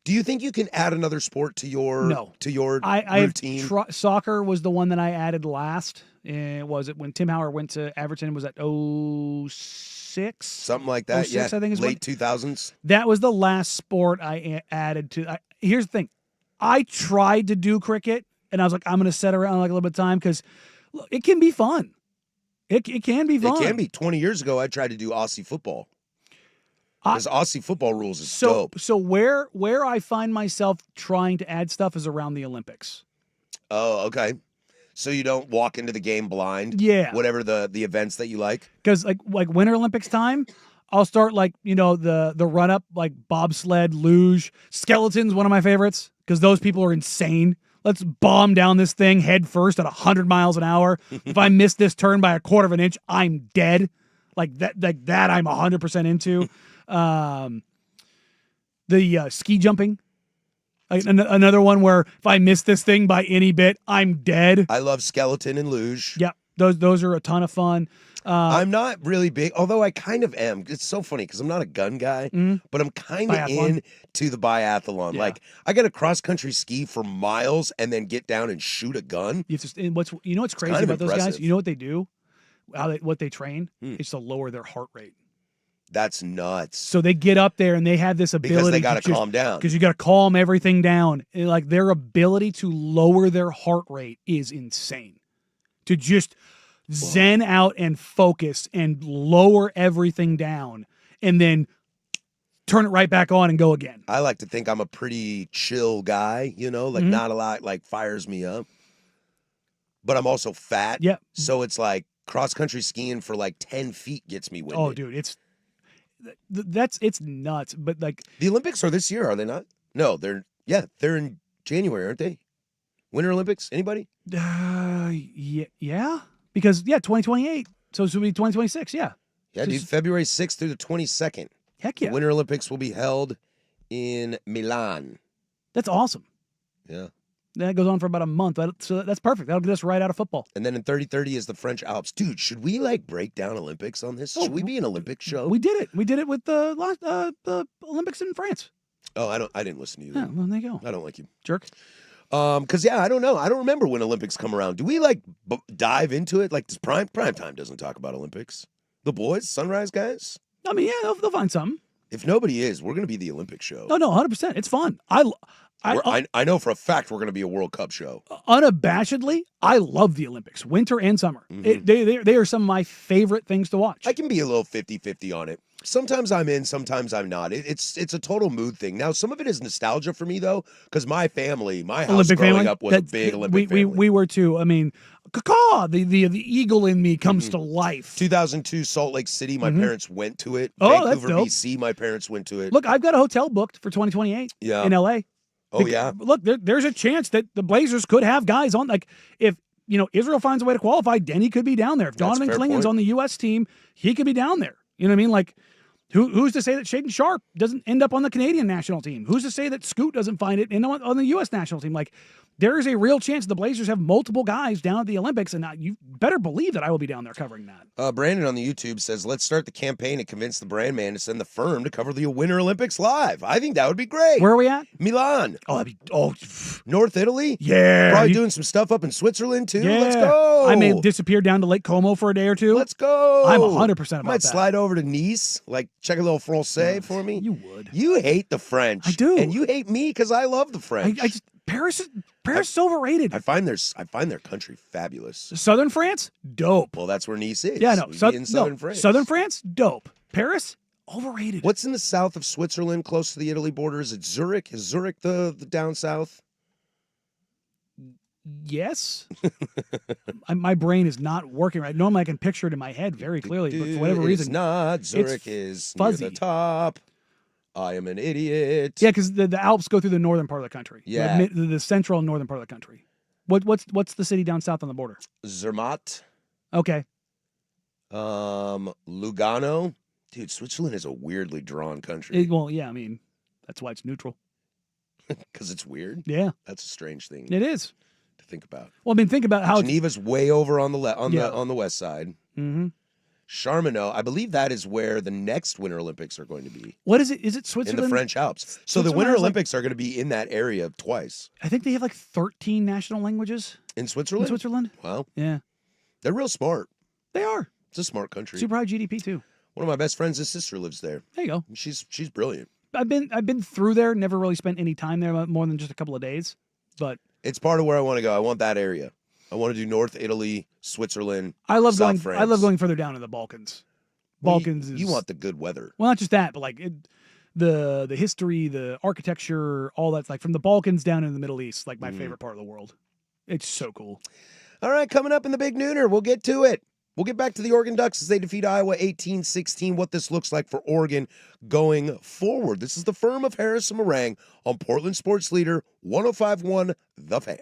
[SPEAKER 1] Do you think you can add another sport to your routine?
[SPEAKER 2] Soccer was the one that I added last. Was it when Tim Howard went to Everton? Was that 06?
[SPEAKER 1] Something like that.
[SPEAKER 2] 06,
[SPEAKER 1] yeah,
[SPEAKER 2] I think is
[SPEAKER 1] late 2000s.
[SPEAKER 2] That was the last sport I added to. Here's the thing. I tried to do cricket, and I was like, I'm going to set around like a little bit of time because it can be fun. It can be fun.
[SPEAKER 1] It can be. 20 years ago, I tried to do Aussie football. Because Aussie football rules is dope.
[SPEAKER 2] So where I find myself trying to add stuff is around the Olympics.
[SPEAKER 1] Oh, okay. So you don't walk into the game blind?
[SPEAKER 2] Yeah.
[SPEAKER 1] Whatever the events that you like?
[SPEAKER 2] Because like Winter Olympics time, I'll start the run up, like bobsled, luge, skeletons, one of my favorites, because those people are insane. Let's bomb down this thing head first at 100 miles an hour. If I miss this turn by a quarter of an inch, I'm dead. Like that I'm 100% into. The ski jumping. Another one where if I miss this thing by any bit, I'm dead.
[SPEAKER 1] I love skeleton and luge.
[SPEAKER 2] Yeah, those are a ton of fun.
[SPEAKER 1] I'm not really big, although I kind of am. It's so funny because I'm not a gun guy, but I'm kind of
[SPEAKER 2] Biathlon?
[SPEAKER 1] into the biathlon.
[SPEAKER 2] Yeah.
[SPEAKER 1] Like, I got to cross country ski for miles and then get down and shoot a gun.
[SPEAKER 2] You have to, and what's crazy
[SPEAKER 1] kind of
[SPEAKER 2] about those guys?
[SPEAKER 1] impressive.
[SPEAKER 2] You know what they do? What they train is to lower their heart rate.
[SPEAKER 1] That's nuts.
[SPEAKER 2] So they get up there and they have this ability
[SPEAKER 1] Because they got to
[SPEAKER 2] just-
[SPEAKER 1] calm down.
[SPEAKER 2] because you got to calm everything down. And, like, their ability to lower their heart rate is insane. To just zen out and focus and lower everything down and then turn it right back on and go again.
[SPEAKER 1] I like to think I'm a pretty chill guy, like not a lot like fires me up. But I'm also fat.
[SPEAKER 2] Yeah.
[SPEAKER 1] So it's like cross country skiing for like 10 feet gets me winded.
[SPEAKER 2] Oh, dude, it's nuts. But like,
[SPEAKER 1] The Olympics are this year, are they not? No, they're in January, aren't they? Winter Olympics? Anybody?
[SPEAKER 2] yeah, because 2028. So this will be 2026. Yeah,
[SPEAKER 1] Yeah, dude. February 6th through the 22nd.
[SPEAKER 2] heck yeah,
[SPEAKER 1] The Winter Olympics will be held in Milan.
[SPEAKER 2] that's awesome.
[SPEAKER 1] Yeah.
[SPEAKER 2] That goes on for about a month. So that's perfect. That'll get us right out of football.
[SPEAKER 1] And then in 3030 is the French Alps. Dude, should we like break down Olympics on this? Should we be an Olympic show?
[SPEAKER 2] We did it. We did it with the Olympics in France.
[SPEAKER 1] Oh, I didn't listen to you.
[SPEAKER 2] Yeah,
[SPEAKER 1] Then.
[SPEAKER 2] well, there you go,
[SPEAKER 1] I don't like you.
[SPEAKER 2] jerk.
[SPEAKER 1] Because I don't know. I don't remember when Olympics come around. Do we like dive into it? Like, does prime time doesn't talk about Olympics? The boys, Sunrise guys.
[SPEAKER 2] I mean, yeah, they'll find something.
[SPEAKER 1] If nobody is, we're gonna be the Olympic show.
[SPEAKER 2] No, 100%. It's fun.
[SPEAKER 1] I know for a fact we're gonna be a World Cup show.
[SPEAKER 2] Unabashedly, I love the Olympics, winter and summer. They are some of my favorite things to watch.
[SPEAKER 1] I can be a little 50-50 on it. Sometimes I'm in, sometimes I'm not. It's a total mood thing. Now, some of it is nostalgia for me though, because my family, my house
[SPEAKER 2] Olympic
[SPEAKER 1] growing
[SPEAKER 2] family
[SPEAKER 1] up was a big Olympic family.
[SPEAKER 2] We were too. I mean, caw, the eagle in me comes to life.
[SPEAKER 1] 2002 Salt Lake City, my parents went to it.
[SPEAKER 2] Oh, that's
[SPEAKER 1] Vancouver,
[SPEAKER 2] dope.
[SPEAKER 1] BC, my parents went to it.
[SPEAKER 2] Look, I've got a hotel booked for 2028
[SPEAKER 1] Yeah.
[SPEAKER 2] in LA.
[SPEAKER 1] Oh yeah.
[SPEAKER 2] Look, there's a chance that the Blazers could have guys on. Like, if Israel finds a way to qualify, Denny could be down there. If
[SPEAKER 1] That's
[SPEAKER 2] Donovan
[SPEAKER 1] fair
[SPEAKER 2] Klingon's
[SPEAKER 1] point.
[SPEAKER 2] on the U.S. team, he could be down there. You know what I mean? Like, who's to say that Shaden Sharp doesn't end up on the Canadian national team? Who's to say that Scoot doesn't find it on the U.S. national team? Like, there is a real chance the Blazers have multiple guys down at the Olympics, and you better believe that I will be down there covering that.
[SPEAKER 1] Brandon on the YouTube says, let's start the campaign and convince the brand man to send the firm to cover the Winter Olympics live. I think that would be great.
[SPEAKER 2] Where are we at?
[SPEAKER 1] Milan.
[SPEAKER 2] Oh, that'd be
[SPEAKER 1] North Italy.
[SPEAKER 2] yeah.
[SPEAKER 1] Probably doing some stuff up in Switzerland too.
[SPEAKER 2] Yeah.
[SPEAKER 1] Let's go.
[SPEAKER 2] I may disappear down to Lake Como for a day or two.
[SPEAKER 1] Let's go.
[SPEAKER 2] I'm 100% about
[SPEAKER 1] Might
[SPEAKER 2] that.
[SPEAKER 1] slide over to Nice, like check a little Francais for me.
[SPEAKER 2] You would.
[SPEAKER 1] You hate the French.
[SPEAKER 2] I do.
[SPEAKER 1] And you hate me because I love the French.
[SPEAKER 2] I just Paris is overrated.
[SPEAKER 1] I find their country fabulous.
[SPEAKER 2] Southern France, dope.
[SPEAKER 1] Well, that's where Nice is.
[SPEAKER 2] Yeah, no,
[SPEAKER 1] We'd be in Southern France.
[SPEAKER 2] Southern France, dope. Paris, overrated.
[SPEAKER 1] What's in the south of Switzerland, close to the Italy border? Is it Zurich? Is Zurich the down south?
[SPEAKER 2] Yes. My brain is not working right. Normally I can picture it in my head very clearly, but for whatever
[SPEAKER 1] It's
[SPEAKER 2] reason,
[SPEAKER 1] not. Zurich
[SPEAKER 2] it's
[SPEAKER 1] is
[SPEAKER 2] fuzzy.
[SPEAKER 1] near the top. I am an idiot.
[SPEAKER 2] Yeah, because the Alps go through the northern part of the country.
[SPEAKER 1] Yeah.
[SPEAKER 2] the central and northern part of the country. What's the city down south on the border?
[SPEAKER 1] Zermatt.
[SPEAKER 2] Okay.
[SPEAKER 1] Lugano. Dude, Switzerland is a weirdly drawn country
[SPEAKER 2] Well, yeah, I mean, that's why it's neutral.
[SPEAKER 1] because it's weird.
[SPEAKER 2] Yeah,
[SPEAKER 1] That's a strange thing
[SPEAKER 2] it is.
[SPEAKER 1] to think about.
[SPEAKER 2] Well, I mean, think about how it's.
[SPEAKER 1] Geneva's way over on the
[SPEAKER 2] Yeah.
[SPEAKER 1] on the west side.
[SPEAKER 2] Mm-hmm.
[SPEAKER 1] Charminot, I believe that is where the next Winter Olympics are going to be,
[SPEAKER 2] What is it? Is it
[SPEAKER 1] in
[SPEAKER 2] Switzerland?
[SPEAKER 1] the French Alps. So the
[SPEAKER 2] Switzerland
[SPEAKER 1] Winter
[SPEAKER 2] has, like-
[SPEAKER 1] Olympics are going to be in that area twice.
[SPEAKER 2] I think they have like 13 national languages
[SPEAKER 1] In
[SPEAKER 2] in
[SPEAKER 1] Switzerland?
[SPEAKER 2] Switzerland.
[SPEAKER 1] Wow.
[SPEAKER 2] Yeah,
[SPEAKER 1] They're real smart.
[SPEAKER 2] they are.
[SPEAKER 1] It's a smart country.
[SPEAKER 2] Super high GDP too.
[SPEAKER 1] One of my best friends' his sister lives there.
[SPEAKER 2] There you go.
[SPEAKER 1] She's brilliant.
[SPEAKER 2] I've been through there. Never really spent any time there, more than just a couple of days. But
[SPEAKER 1] It's part of where I want to go. I want that area. I want to do North Italy, Switzerland.
[SPEAKER 2] I love
[SPEAKER 1] South
[SPEAKER 2] going.
[SPEAKER 1] France.
[SPEAKER 2] I love going further down in the Balkans.
[SPEAKER 1] Well,
[SPEAKER 2] Balkans
[SPEAKER 1] you,
[SPEAKER 2] is
[SPEAKER 1] you want the good weather.
[SPEAKER 2] well, not just that, but like the history, the architecture, all that's like from the Balkans down in the Middle East, like my favorite part of the world. It's so cool.
[SPEAKER 1] All right, coming up in the Big Nooner, we'll get to it. We'll get back to the Oregon Ducks as they defeat Iowa 18-16, what this looks like for Oregon going forward. This is the firm of Harris and Meringue on Portland Sports Leader 105.1 The Fan.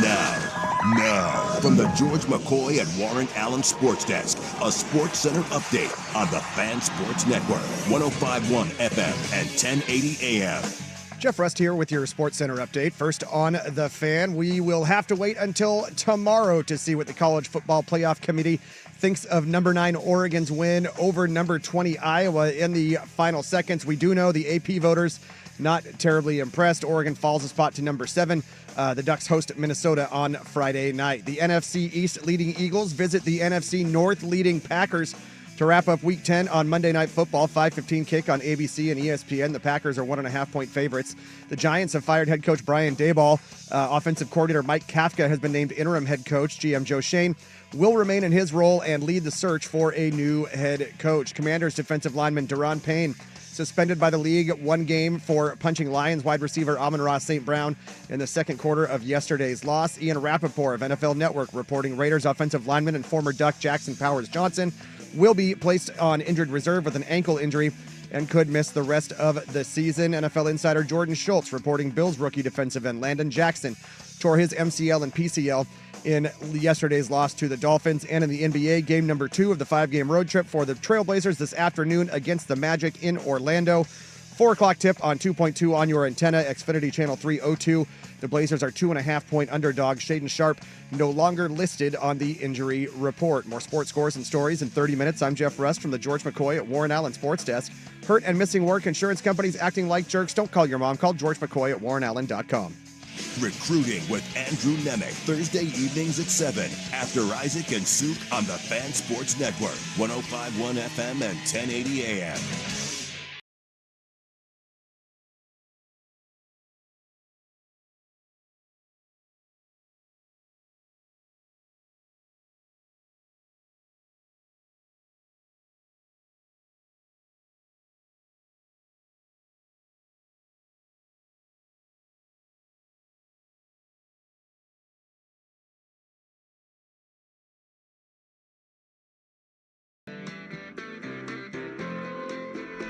[SPEAKER 4] Now, from the George McCoy and Warren Allen Sports Desk, a Sports Center update on the Fan Sports Network, 105.1 FM and 1080 AM.
[SPEAKER 5] Jeff Rust here with your Sports Center update. First on The Fan, we will have to wait until tomorrow to see what the College Football Playoff Committee thinks of number 9 Oregon's win over number 20 Iowa in the final seconds. We do know the AP voters not terribly impressed. Oregon falls a spot to number 7. The Ducks host Minnesota on Friday night. The NFC East leading Eagles visit the NFC North leading Packers to wrap up Week 10 on Monday Night Football. 5:15 kick on ABC and ESPN. The Packers are 1.5-point favorites. The Giants have fired head coach Brian Daboll. Offensive coordinator Mike Kafka has been named interim head coach. GM Joe Schoen will remain in his role and lead the search for a new head coach. Commanders defensive lineman Daron Payne suspended by the league 1 game for punching Lions wide receiver Amon-Ra St. Brown in the second quarter of yesterday's loss. Ian Rappaport of NFL Network reporting Raiders offensive lineman and former Duck Jackson Powers Johnson will be placed on injured reserve with an ankle injury and could miss the rest of the season. NFL insider Jordan Schultz reporting Bills rookie defensive end Landon Jackson tore his MCL and PCL in yesterday's loss to the Dolphins. And in the NBA, game number 2 of the 5-game road trip for the Trailblazers this afternoon against the Magic in Orlando. 4 o'clock tip on 2.2 on your antenna, Xfinity Channel 302. The Blazers are 2.5-point underdogs. Shaden Sharp no longer listed on the injury report. More sports scores and stories in 30 minutes. I'm Jeff Rust from the George McCoy at Warren Allen Sports Desk. Hurt and missing work, insurance companies acting like jerks. Don't call your mom. Call George McCoy at warrenallen.com.
[SPEAKER 4] Recruiting with Andrew Nemec, Thursday evenings at 7 after Isaac and Suk on the Fan Sports Network, 105.1 FM and 1080 AM.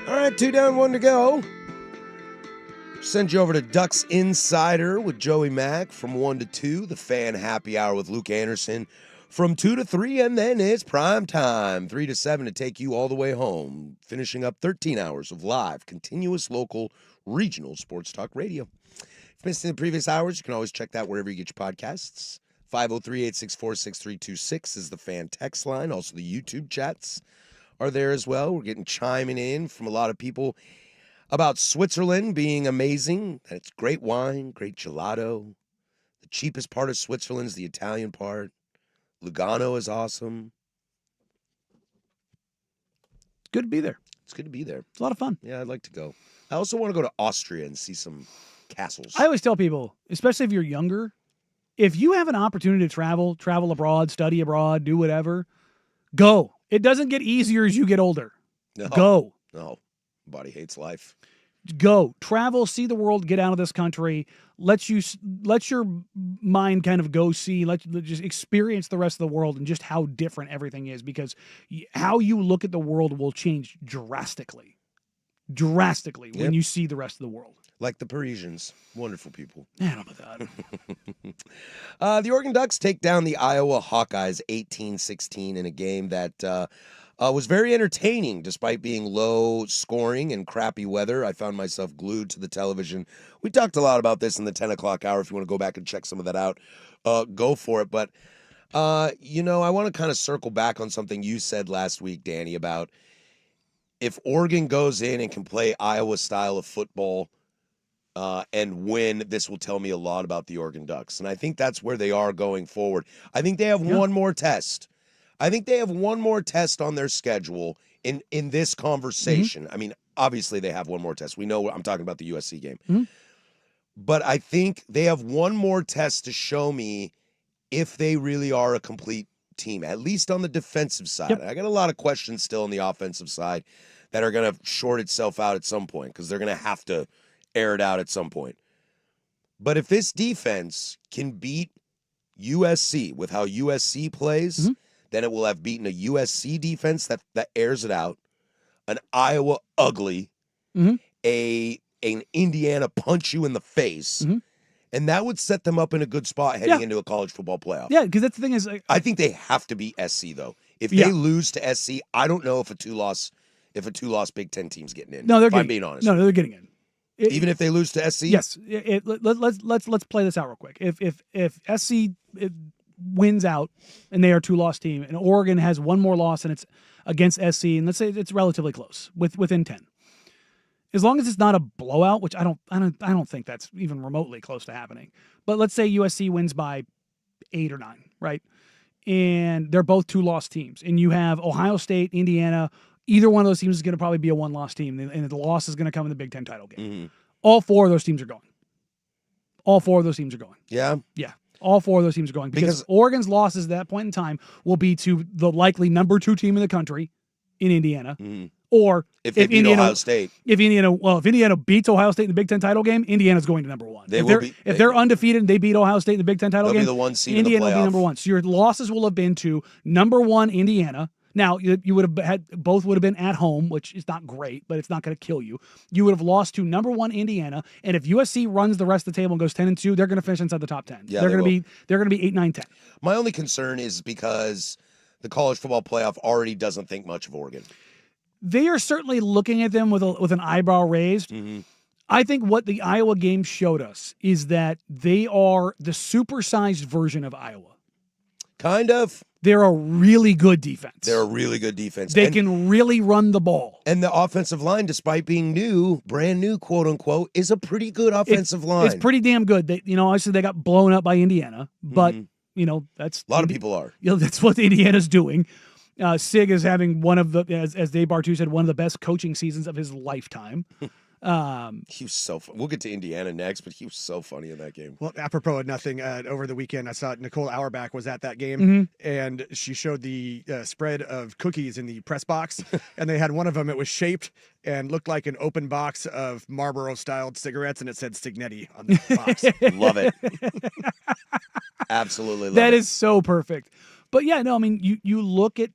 [SPEAKER 1] All right, 2 down, 1 to go. Send you over to Ducks Insider with Joey Mack from 1 to 2. The Fan Happy Hour with Luke Anderson from 2 to 3. And then it's prime time, 3 to 7 to take you all the way home. Finishing up 13 hours of live, continuous, local, regional sports talk radio. If you missed the previous hours, you can always check that wherever you get your podcasts. 503-864-6326 is the Fan text line. Also, the YouTube chats are there as well. We're getting chiming in from a lot of people about Switzerland being amazing. That it's great wine, great gelato. The cheapest part of Switzerland is the Italian part. Lugano is awesome.
[SPEAKER 2] It's good to be there.
[SPEAKER 1] It's good to be there.
[SPEAKER 2] It's a lot of fun.
[SPEAKER 1] Yeah, I'd like to go. I also want to go to Austria and see some castles.
[SPEAKER 2] I always tell people, especially if you're younger, if you have an opportunity to travel abroad, study abroad, do whatever, go. It doesn't get easier as you get older.
[SPEAKER 1] No.
[SPEAKER 2] Go.
[SPEAKER 1] No. Body hates life.
[SPEAKER 2] Go. Travel, see the world, get out of this country. Let your mind kind of go see, let just experience the rest of the world and just how different everything is, because how you look at the world will change drastically when you see the rest of the world.
[SPEAKER 1] Like the Parisians. Wonderful people.
[SPEAKER 2] I don't know about that.
[SPEAKER 1] The Oregon Ducks take down the Iowa Hawkeyes 18-16 in a game that was very entertaining despite being low scoring and crappy weather. I found myself glued to the television. We talked a lot about this in the 10 o'clock hour. If you want to go back and check some of that out, go for it. But, I want to kind of circle back on something you said last week, Danny, about if Oregon goes in and can play Iowa style of football and win, this will tell me a lot about the Oregon Ducks. And I think that's where they are going forward. I think they have one more test. I think they have one more test on their schedule in this conversation. I mean, obviously they have one more test. We know I'm talking about the USC game. But I think they have one more test to show me if they really are a complete team, at least on the defensive side. I got a lot of questions still on the offensive side that are going to short itself out at some point because they're going to have to air it out at some point. But if this defense can beat USC with how USC plays, then it will have beaten a USC defense that airs it out, an Iowa ugly, an Indiana punch you in the face, And that would set them up in a good spot heading into a college football playoff.
[SPEAKER 2] Yeah, because that's the thing is,
[SPEAKER 1] I think they have to beat SC though. If
[SPEAKER 2] Yeah.
[SPEAKER 1] they lose to SC, I don't know if a two-loss Big Ten team's getting in.
[SPEAKER 2] no, they're
[SPEAKER 1] if I'm
[SPEAKER 2] getting
[SPEAKER 1] being honest.
[SPEAKER 2] No, they're getting in.
[SPEAKER 1] Even if they lose to SC?
[SPEAKER 2] Yes. Let's play this out real quick. If SC wins out and they are a 2-loss team, and Oregon has one more loss and it's against SC, and let's say it's relatively close, within 10. As long as it's not a blowout, which I don't think that's even remotely close to happening. But let's say USC wins by 8 or 9, right? And they're both 2-loss teams, and you have Ohio State, Indiana. Either one of those teams is going to probably be a 1-loss team, and the loss is going to come in the Big Ten title game.
[SPEAKER 1] Mm-hmm.
[SPEAKER 2] All 4 of those teams are going. All 4 of those teams are going.
[SPEAKER 1] Yeah.
[SPEAKER 2] Yeah. All 4 of those teams are going because Oregon's losses at that point in time will be to the likely number 2 team in the country in Indiana.
[SPEAKER 1] Mm-hmm.
[SPEAKER 2] Or
[SPEAKER 1] if they beat
[SPEAKER 2] Indiana,
[SPEAKER 1] Ohio State.
[SPEAKER 2] If Indiana beats Ohio State in the Big Ten title game, Indiana's going to number 1. If they're undefeated and they beat Ohio State in the Big Ten title
[SPEAKER 1] they'll
[SPEAKER 2] game,
[SPEAKER 1] be the 1 seed
[SPEAKER 2] Indiana
[SPEAKER 1] in the
[SPEAKER 2] will be
[SPEAKER 1] playoff.
[SPEAKER 2] number 1. So your losses will have been to number 1 Indiana. Now you would have had both would have been at home, which is not great, but it's not going to kill you. You would have lost to number 1 Indiana, and if USC runs the rest of the table and goes 10-2, they're going to finish inside the top 10.
[SPEAKER 1] Yeah,
[SPEAKER 2] they're going to be 8, 9, 10.
[SPEAKER 1] My only concern is because the college football playoff already doesn't think much of Oregon.
[SPEAKER 2] They are certainly looking at them with an eyebrow raised.
[SPEAKER 1] Mm-hmm.
[SPEAKER 2] I think what the Iowa game showed us is that they are the supersized version of Iowa.
[SPEAKER 1] Kind of.
[SPEAKER 2] They're a really good defense.
[SPEAKER 1] They're a really good defense.
[SPEAKER 2] They can really run the ball.
[SPEAKER 1] And the offensive line, despite being brand new, quote unquote, is a pretty good offensive line.
[SPEAKER 2] It's pretty damn good. They, obviously they got blown up by Indiana, but that's
[SPEAKER 1] a lot of people are.
[SPEAKER 2] That's what Indiana's doing. Sig is having one of the, as Dave Bartu said, one of the best coaching seasons of his lifetime.
[SPEAKER 1] He was so fun. We'll get to Indiana next, but he was so funny in that game.
[SPEAKER 5] Well, apropos of nothing, over the weekend, I saw Nicole Auerbach was at that game, and she showed the spread of cookies in the press box, and they had one of them. It was shaped and looked like an open box of Marlboro-styled cigarettes, and it said Signetti on the box.
[SPEAKER 1] Love it. Absolutely love it.
[SPEAKER 2] That is so perfect. But yeah, no, I mean, you look at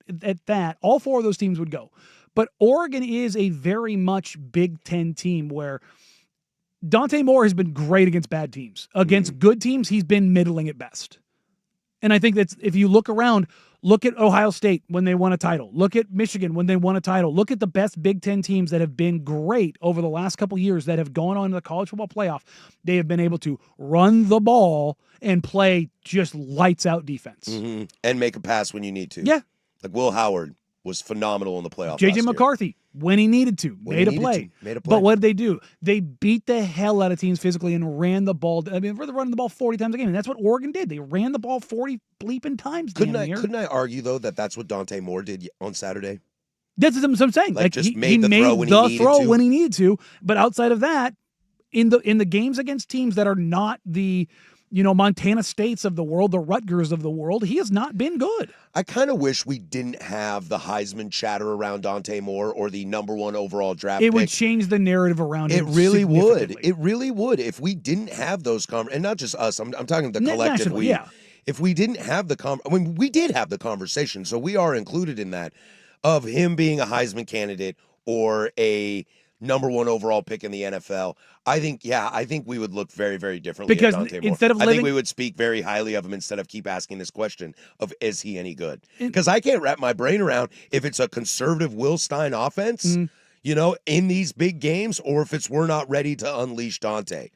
[SPEAKER 2] that, all 4 of those teams would go. But Oregon is a very much Big Ten team where Dante Moore has been great against bad teams. Against good teams, he's been middling at best. And I think that's, if you look around, look at Ohio State when they won a title. Look at Michigan when they won a title. Look at the best Big Ten teams that have been great over the last couple years that have gone on to the college football playoff. They have been able to run the ball and play just lights out defense.
[SPEAKER 1] Mm-hmm. And make a pass when you need to.
[SPEAKER 2] Yeah.
[SPEAKER 1] Like Will Howard was phenomenal in the playoff.
[SPEAKER 2] J.J. McCarthy, when he needed to, made a play. But what did they do? They beat the hell out of teams physically and ran the ball. I mean, they're running the ball 40 times a game, and that's what Oregon did. They ran the ball 40 bleeping times.
[SPEAKER 1] Couldn't I argue, though, that that's what Dante Moore did on Saturday?
[SPEAKER 2] That's what I'm saying.
[SPEAKER 1] Like just made the throw
[SPEAKER 2] when he needed to. But outside of that, in the games against teams that are not the Montana States of the world, the Rutgers of the world, he has not been good.
[SPEAKER 1] I kind of wish we didn't have the Heisman chatter around Dante Moore or the number 1 overall draft pick.
[SPEAKER 2] It would change the narrative around him.
[SPEAKER 1] It really would. It really would. If we didn't have those and not just us, I'm talking the collective. If we didn't have we did have the conversation, so we are included in that, of him being a Heisman candidate or a number 1 overall pick in the NFL. I think we would look very, very differently
[SPEAKER 2] because
[SPEAKER 1] at Dante Moore. I think we would speak very highly of him instead of keep asking this question of, is he any good? Because I can't wrap my brain around if it's a conservative Will Stein offense, in these big games, or if it's we're not ready to unleash Dante.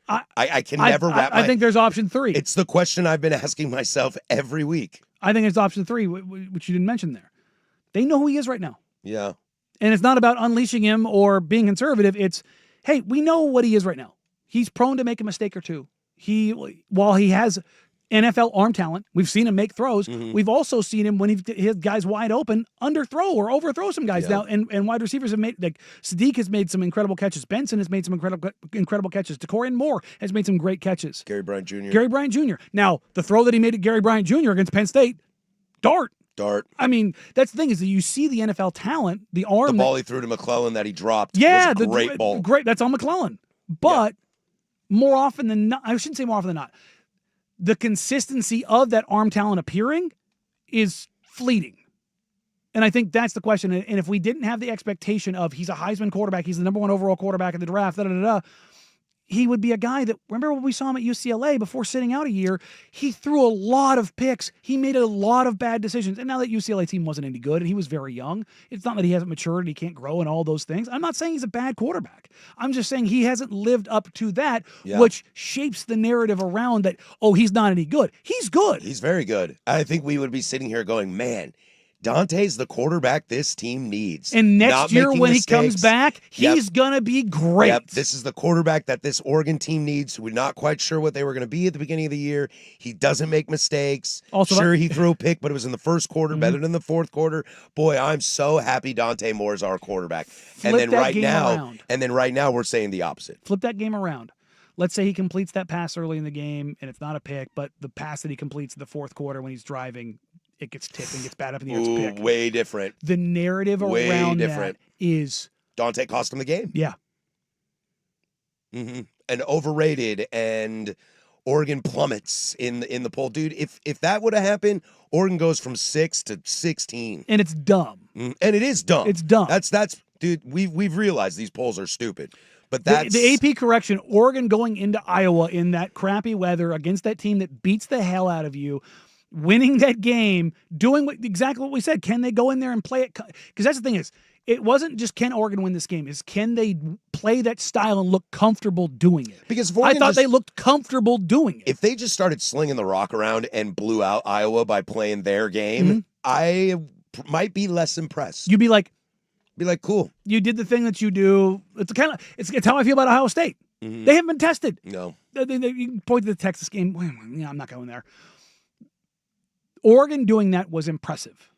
[SPEAKER 1] I can never wrap my...
[SPEAKER 2] I think there's option 3.
[SPEAKER 1] It's the question I've been asking myself every week.
[SPEAKER 2] I think it's option 3, which you didn't mention there. They know who he is right now.
[SPEAKER 1] Yeah.
[SPEAKER 2] And it's not about unleashing him or being conservative. It's, hey, we know what he is right now. He's prone to make a mistake or two. While he has NFL arm talent, we've seen him make throws. Mm-hmm. We've also seen him when he has guys wide open, underthrow or overthrow some guys now. And wide receivers have made, like Sadiq has made some incredible catches. Benson has made some incredible catches. DeCorian Moore has made some great catches.
[SPEAKER 1] Gary Bryant Jr.
[SPEAKER 2] Now, the throw that he made at Gary Bryant Jr. against Penn State, dart. I mean, that's the thing is that you see the NFL talent, the arm.
[SPEAKER 1] The ball he threw to McClellan that he dropped
[SPEAKER 2] was
[SPEAKER 1] a great ball.
[SPEAKER 2] Great, that's on McClellan. But more often than not, I shouldn't say more often than not, the consistency of that arm talent appearing is fleeting. And I think that's the question. And if we didn't have the expectation of he's a Heisman quarterback, he's the number 1 overall quarterback in the draft, he would be a guy that, remember when we saw him at UCLA before sitting out a year, he threw a lot of picks. He made a lot of bad decisions. And now that UCLA team wasn't any good and he was very young, it's not that he hasn't matured and he can't grow and all those things. I'm not saying he's a bad quarterback. I'm just saying he hasn't lived up to that, which shapes the narrative around that, oh, he's not any good. He's good.
[SPEAKER 1] He's very good. I think we would be sitting here going, man, Dante's the quarterback this team needs.
[SPEAKER 2] And next year when he comes back, he's going to be great.
[SPEAKER 1] Yep, this is the quarterback that this Oregon team needs. We're not quite sure what they were going to be at the beginning of the year. He doesn't make mistakes.
[SPEAKER 2] Also,
[SPEAKER 1] sure, he threw a pick, but it was in the first quarter, better than the fourth quarter. Boy, I'm so happy Dante Moore is our quarterback. And then right now we're saying the opposite.
[SPEAKER 2] Flip that game around. Let's say he completes that pass early in the game, and it's not a pick, but the pass that he completes in the fourth quarter when he's driving, it gets tipped and gets bad up in the air. It's a pick.
[SPEAKER 1] Way different.
[SPEAKER 2] The narrative around that is
[SPEAKER 1] Dante cost him the game.
[SPEAKER 2] Yeah.
[SPEAKER 1] Mm-hmm. And overrated, and Oregon plummets in the poll. Dude, if that would have happened, Oregon goes from 6 to 16.
[SPEAKER 2] And it's dumb.
[SPEAKER 1] And it is dumb.
[SPEAKER 2] It's dumb.
[SPEAKER 1] That's dude, we've realized these polls are stupid. But that's
[SPEAKER 2] the AP correction, Oregon going into Iowa in that crappy weather against that team that beats the hell out of you, winning that game, doing exactly what we said. Can they go in there and play it? Because that's the thing is, it wasn't just can Oregon win this game. Is can they play that style and look comfortable doing it?
[SPEAKER 1] Because
[SPEAKER 2] I thought they looked comfortable doing it.
[SPEAKER 1] If they just started slinging the rock around and blew out Iowa by playing their game, I might be less impressed.
[SPEAKER 2] You'd be like,
[SPEAKER 1] cool.
[SPEAKER 2] You did the thing that you do. It's it's how I feel about Ohio State. They haven't been tested.
[SPEAKER 1] No.
[SPEAKER 2] You can point to the Texas game. I'm not going there. Oregon doing that was impressive.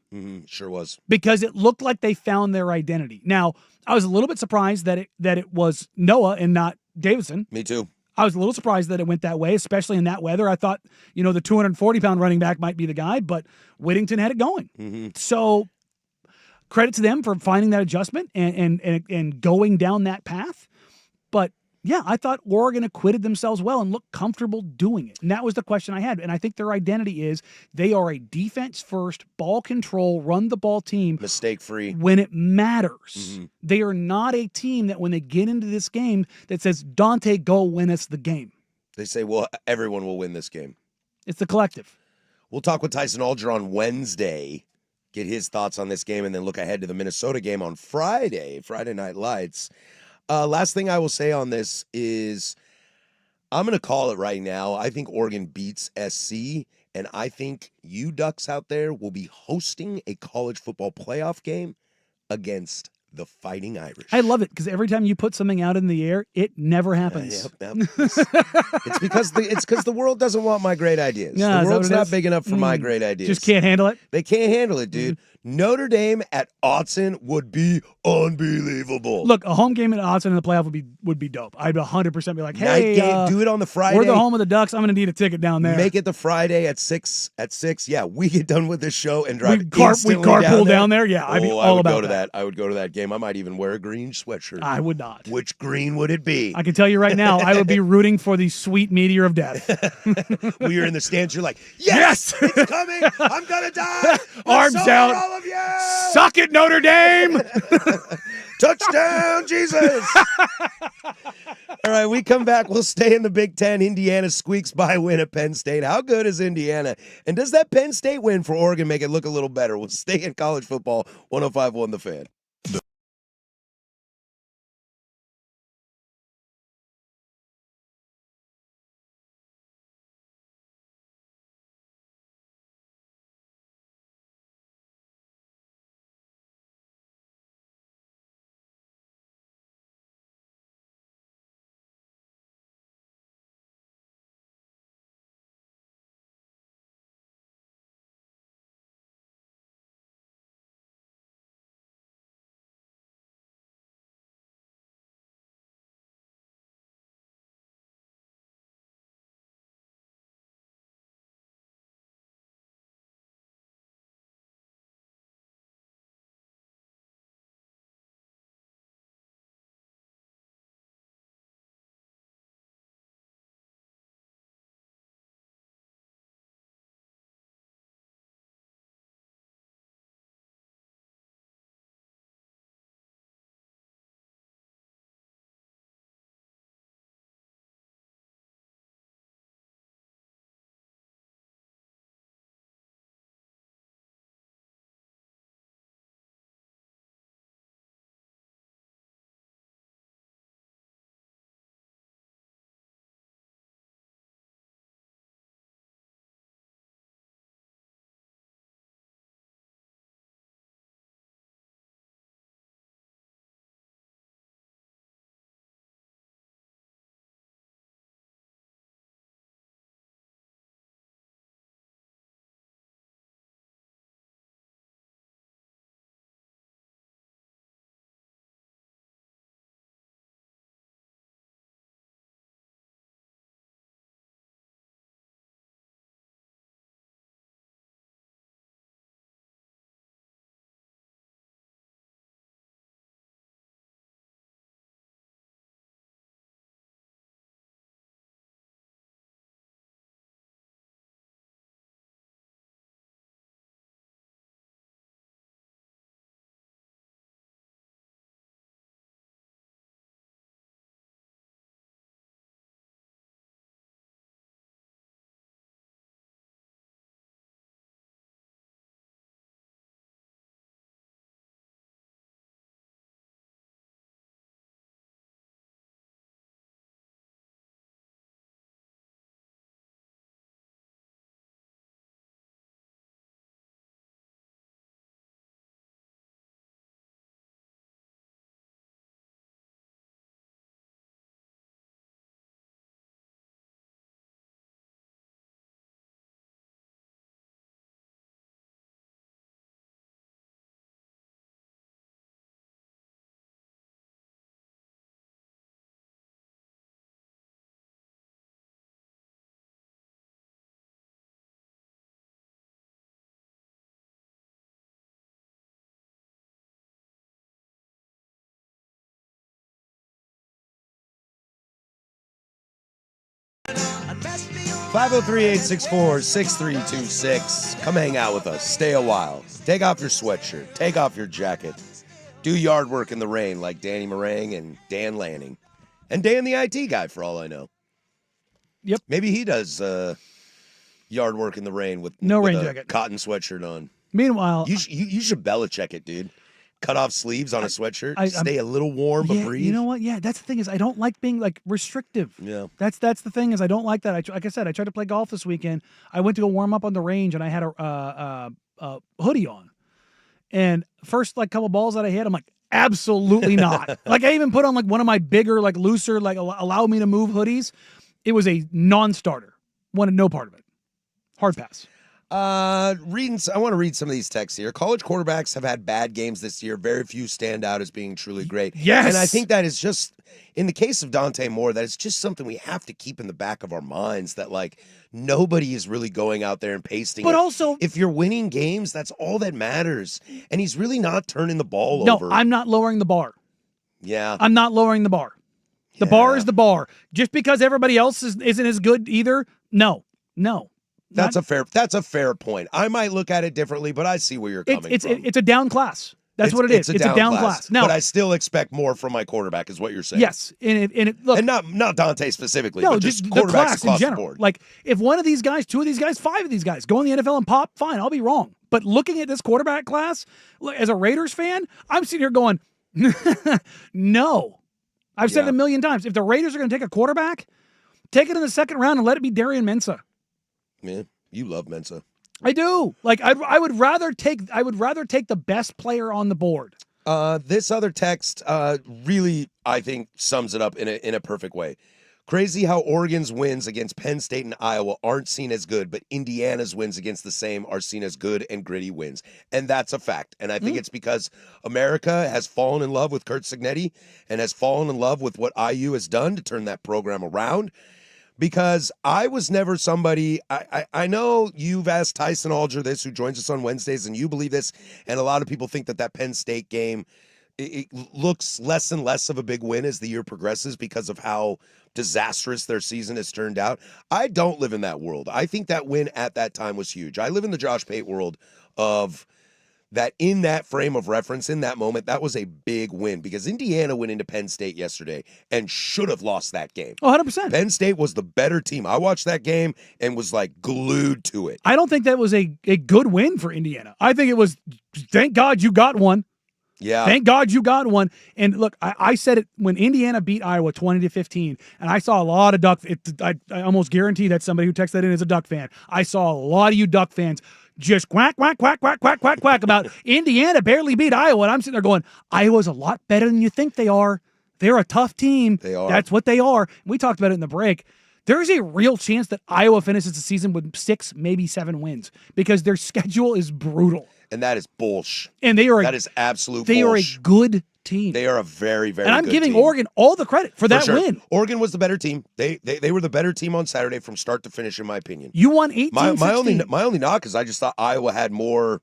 [SPEAKER 1] Sure was.
[SPEAKER 2] Because it looked like they found their identity. Now, I was a little bit surprised that it was Noah and not Davison.
[SPEAKER 1] Me too.
[SPEAKER 2] I was a little surprised that it went that way, especially in that weather. I thought, the 240-pound running back might be the guy, but Whittington had it going. So credit to them for finding that adjustment and going down that path. But yeah, I thought Oregon acquitted themselves well and looked comfortable doing it. And that was the question I had. And I think their identity is they are a defense-first, ball control, run-the-ball team.
[SPEAKER 1] Mistake-free.
[SPEAKER 2] When it matters. They are not a team that when they get into this game that says, Dante, go win us the game.
[SPEAKER 1] They say, well, everyone will win this game.
[SPEAKER 2] It's the collective.
[SPEAKER 1] We'll talk with Tyson Alger on Wednesday, get his thoughts on this game, and then look ahead to the Minnesota game on Friday Night Lights. Last thing I will say on this is I'm going to call it right now. I think Oregon beats SC, and I think you Ducks out there will be hosting a college football playoff game against the Fighting Irish.
[SPEAKER 2] I love it because every time you put something out in the air, it never happens.
[SPEAKER 1] It's because the world doesn't want my great ideas.
[SPEAKER 2] Yeah,
[SPEAKER 1] the world's not big enough for my great ideas.
[SPEAKER 2] Just can't handle it?
[SPEAKER 1] They can't handle it, dude. Notre Dame at Autzen would be unbelievable.
[SPEAKER 2] Look, a home game at Autzen in the playoff would be dope. I'd 100% be like, hey,
[SPEAKER 1] night game, do it on the Friday.
[SPEAKER 2] We're the home of the Ducks. I'm going to need a ticket down there.
[SPEAKER 1] Make it the Friday at 6. Yeah, we get done with this show and drive
[SPEAKER 2] we carpool down there. Yeah, I'd be all about
[SPEAKER 1] that. I would go to that game. I might even wear a green sweatshirt.
[SPEAKER 2] I would not.
[SPEAKER 1] Which green would it be?
[SPEAKER 2] I can tell you right now, I would be rooting for the sweet meteor of death.
[SPEAKER 1] When you're in the stands, you're like, yes! It's coming. I'm going to die.
[SPEAKER 2] Arms out.
[SPEAKER 1] All of you.
[SPEAKER 2] Suck it, Notre Dame.
[SPEAKER 1] Touchdown, Jesus. All right, we come back. We'll stay in the Big Ten. Indiana squeaks by win at Penn State. How good is Indiana? And does that Penn State win for Oregon make it look a little better? We'll stay in college football. 105.1 The Fan. 503-864-6326. Come hang out with us. Stay a while. Take off your sweatshirt. Take off your jacket. Do yard work in the rain like Danny Meringue and Dan Lanning. And Dan the IT guy, for all I know.
[SPEAKER 2] Yep.
[SPEAKER 1] Maybe he does yard work in the rain with
[SPEAKER 2] no
[SPEAKER 1] with
[SPEAKER 2] rain
[SPEAKER 1] a
[SPEAKER 2] jacket,
[SPEAKER 1] cotton sweatshirt on.
[SPEAKER 2] Meanwhile,
[SPEAKER 1] you should Belichick it, dude. Cut off sleeves on a sweatshirt. Stay a little warm, but breathe.
[SPEAKER 2] You know what? Yeah, that's the thing is I don't like being like restrictive.
[SPEAKER 1] Yeah.
[SPEAKER 2] That's the thing is I don't like that. Like I said, I tried to play golf this weekend. I went to go warm up on the range and I had a hoodie on. And first like couple balls that I hit, I'm like, absolutely not. Like I even put on like one of my bigger, like looser, like allow me to move hoodies. It was a non-starter. Wanted no part of it. Hard pass.
[SPEAKER 1] I want to read some of these texts here. College quarterbacks have had bad games this year. Very few stand out as being truly great.
[SPEAKER 2] Yes.
[SPEAKER 1] And I think that is just, in the case of Dante Moore, that is just something we have to keep in the back of our minds that, like, nobody is really going out there and pasting
[SPEAKER 2] But
[SPEAKER 1] it.
[SPEAKER 2] also,
[SPEAKER 1] if you're winning games, that's all that matters. And he's really not turning the ball over.
[SPEAKER 2] No, I'm not lowering the bar.
[SPEAKER 1] Yeah.
[SPEAKER 2] I'm not lowering the bar. The bar is the bar. Just because everybody else isn't as good either, no.
[SPEAKER 1] That's a fair point. I might look at it differently, but I see where you're coming from.
[SPEAKER 2] It's a down class. That's what it is. It's a down class. Now,
[SPEAKER 1] but I still expect more from my quarterback, is what you're saying.
[SPEAKER 2] Yes, look,
[SPEAKER 1] and not Dante specifically,
[SPEAKER 2] no,
[SPEAKER 1] but just
[SPEAKER 2] the
[SPEAKER 1] quarterbacks
[SPEAKER 2] class in
[SPEAKER 1] across the
[SPEAKER 2] general.
[SPEAKER 1] board.
[SPEAKER 2] Like if one of these guys, two of these guys, five of these guys go in the NFL and pop, fine, I'll be wrong. But looking at this quarterback class, as a Raiders fan, I'm sitting here going, no. I've said it a million times. If the Raiders are going to take a quarterback, take it in the second round and let it be Darian Mensah.
[SPEAKER 1] Yeah, you love Mensah.
[SPEAKER 2] I do. Like I would rather take the best player on the board.
[SPEAKER 1] This other text really, I think, sums it up in a perfect way. Crazy how Oregon's wins against Penn State and Iowa aren't seen as good, but Indiana's wins against the same are seen as good and gritty wins. And that's a fact. And I think it's because America has fallen in love with Curt Cignetti and has fallen in love with what IU has done to turn that program around. Because I was never somebody, I know you've asked Tyson Alger this, who joins us on Wednesdays, and you believe this, and a lot of people think that Penn State game, it looks less and less of a big win as the year progresses because of how disastrous their season has turned out. I don't live in that world. I think that win at that time was huge. I live in the Josh Pate world of that in that frame of reference, in that moment, that was a big win because Indiana went into Penn State yesterday and should have lost that game.
[SPEAKER 2] 100%.
[SPEAKER 1] Penn State was the better team. I watched that game and was like glued to it.
[SPEAKER 2] I don't think that was a good win for Indiana. I think it was, thank God you got one.
[SPEAKER 1] Yeah.
[SPEAKER 2] Thank God you got one. And look, I said it when Indiana beat Iowa 20-15, and I saw a lot of Duck. I almost guarantee that somebody who texted that in is a Duck fan. I saw a lot of you Duck fans just quack about Indiana barely beat Iowa. And I'm sitting there going, Iowa's a lot better than you think they are. They're a tough team.
[SPEAKER 1] They are.
[SPEAKER 2] That's what they are. We talked about it in the break. There's a real chance that Iowa finishes the season with 6, maybe 7 wins because their schedule is brutal.
[SPEAKER 1] And that is bullshit.
[SPEAKER 2] And
[SPEAKER 1] that is absolute bullshit.
[SPEAKER 2] They are a good team.
[SPEAKER 1] They are a very, very good team.
[SPEAKER 2] And I'm giving Oregon all the credit for that win.
[SPEAKER 1] Oregon was the better team. They were the better team on Saturday from start to finish, in my opinion.
[SPEAKER 2] You won 18-16.
[SPEAKER 1] My only knock is I just thought Iowa had more,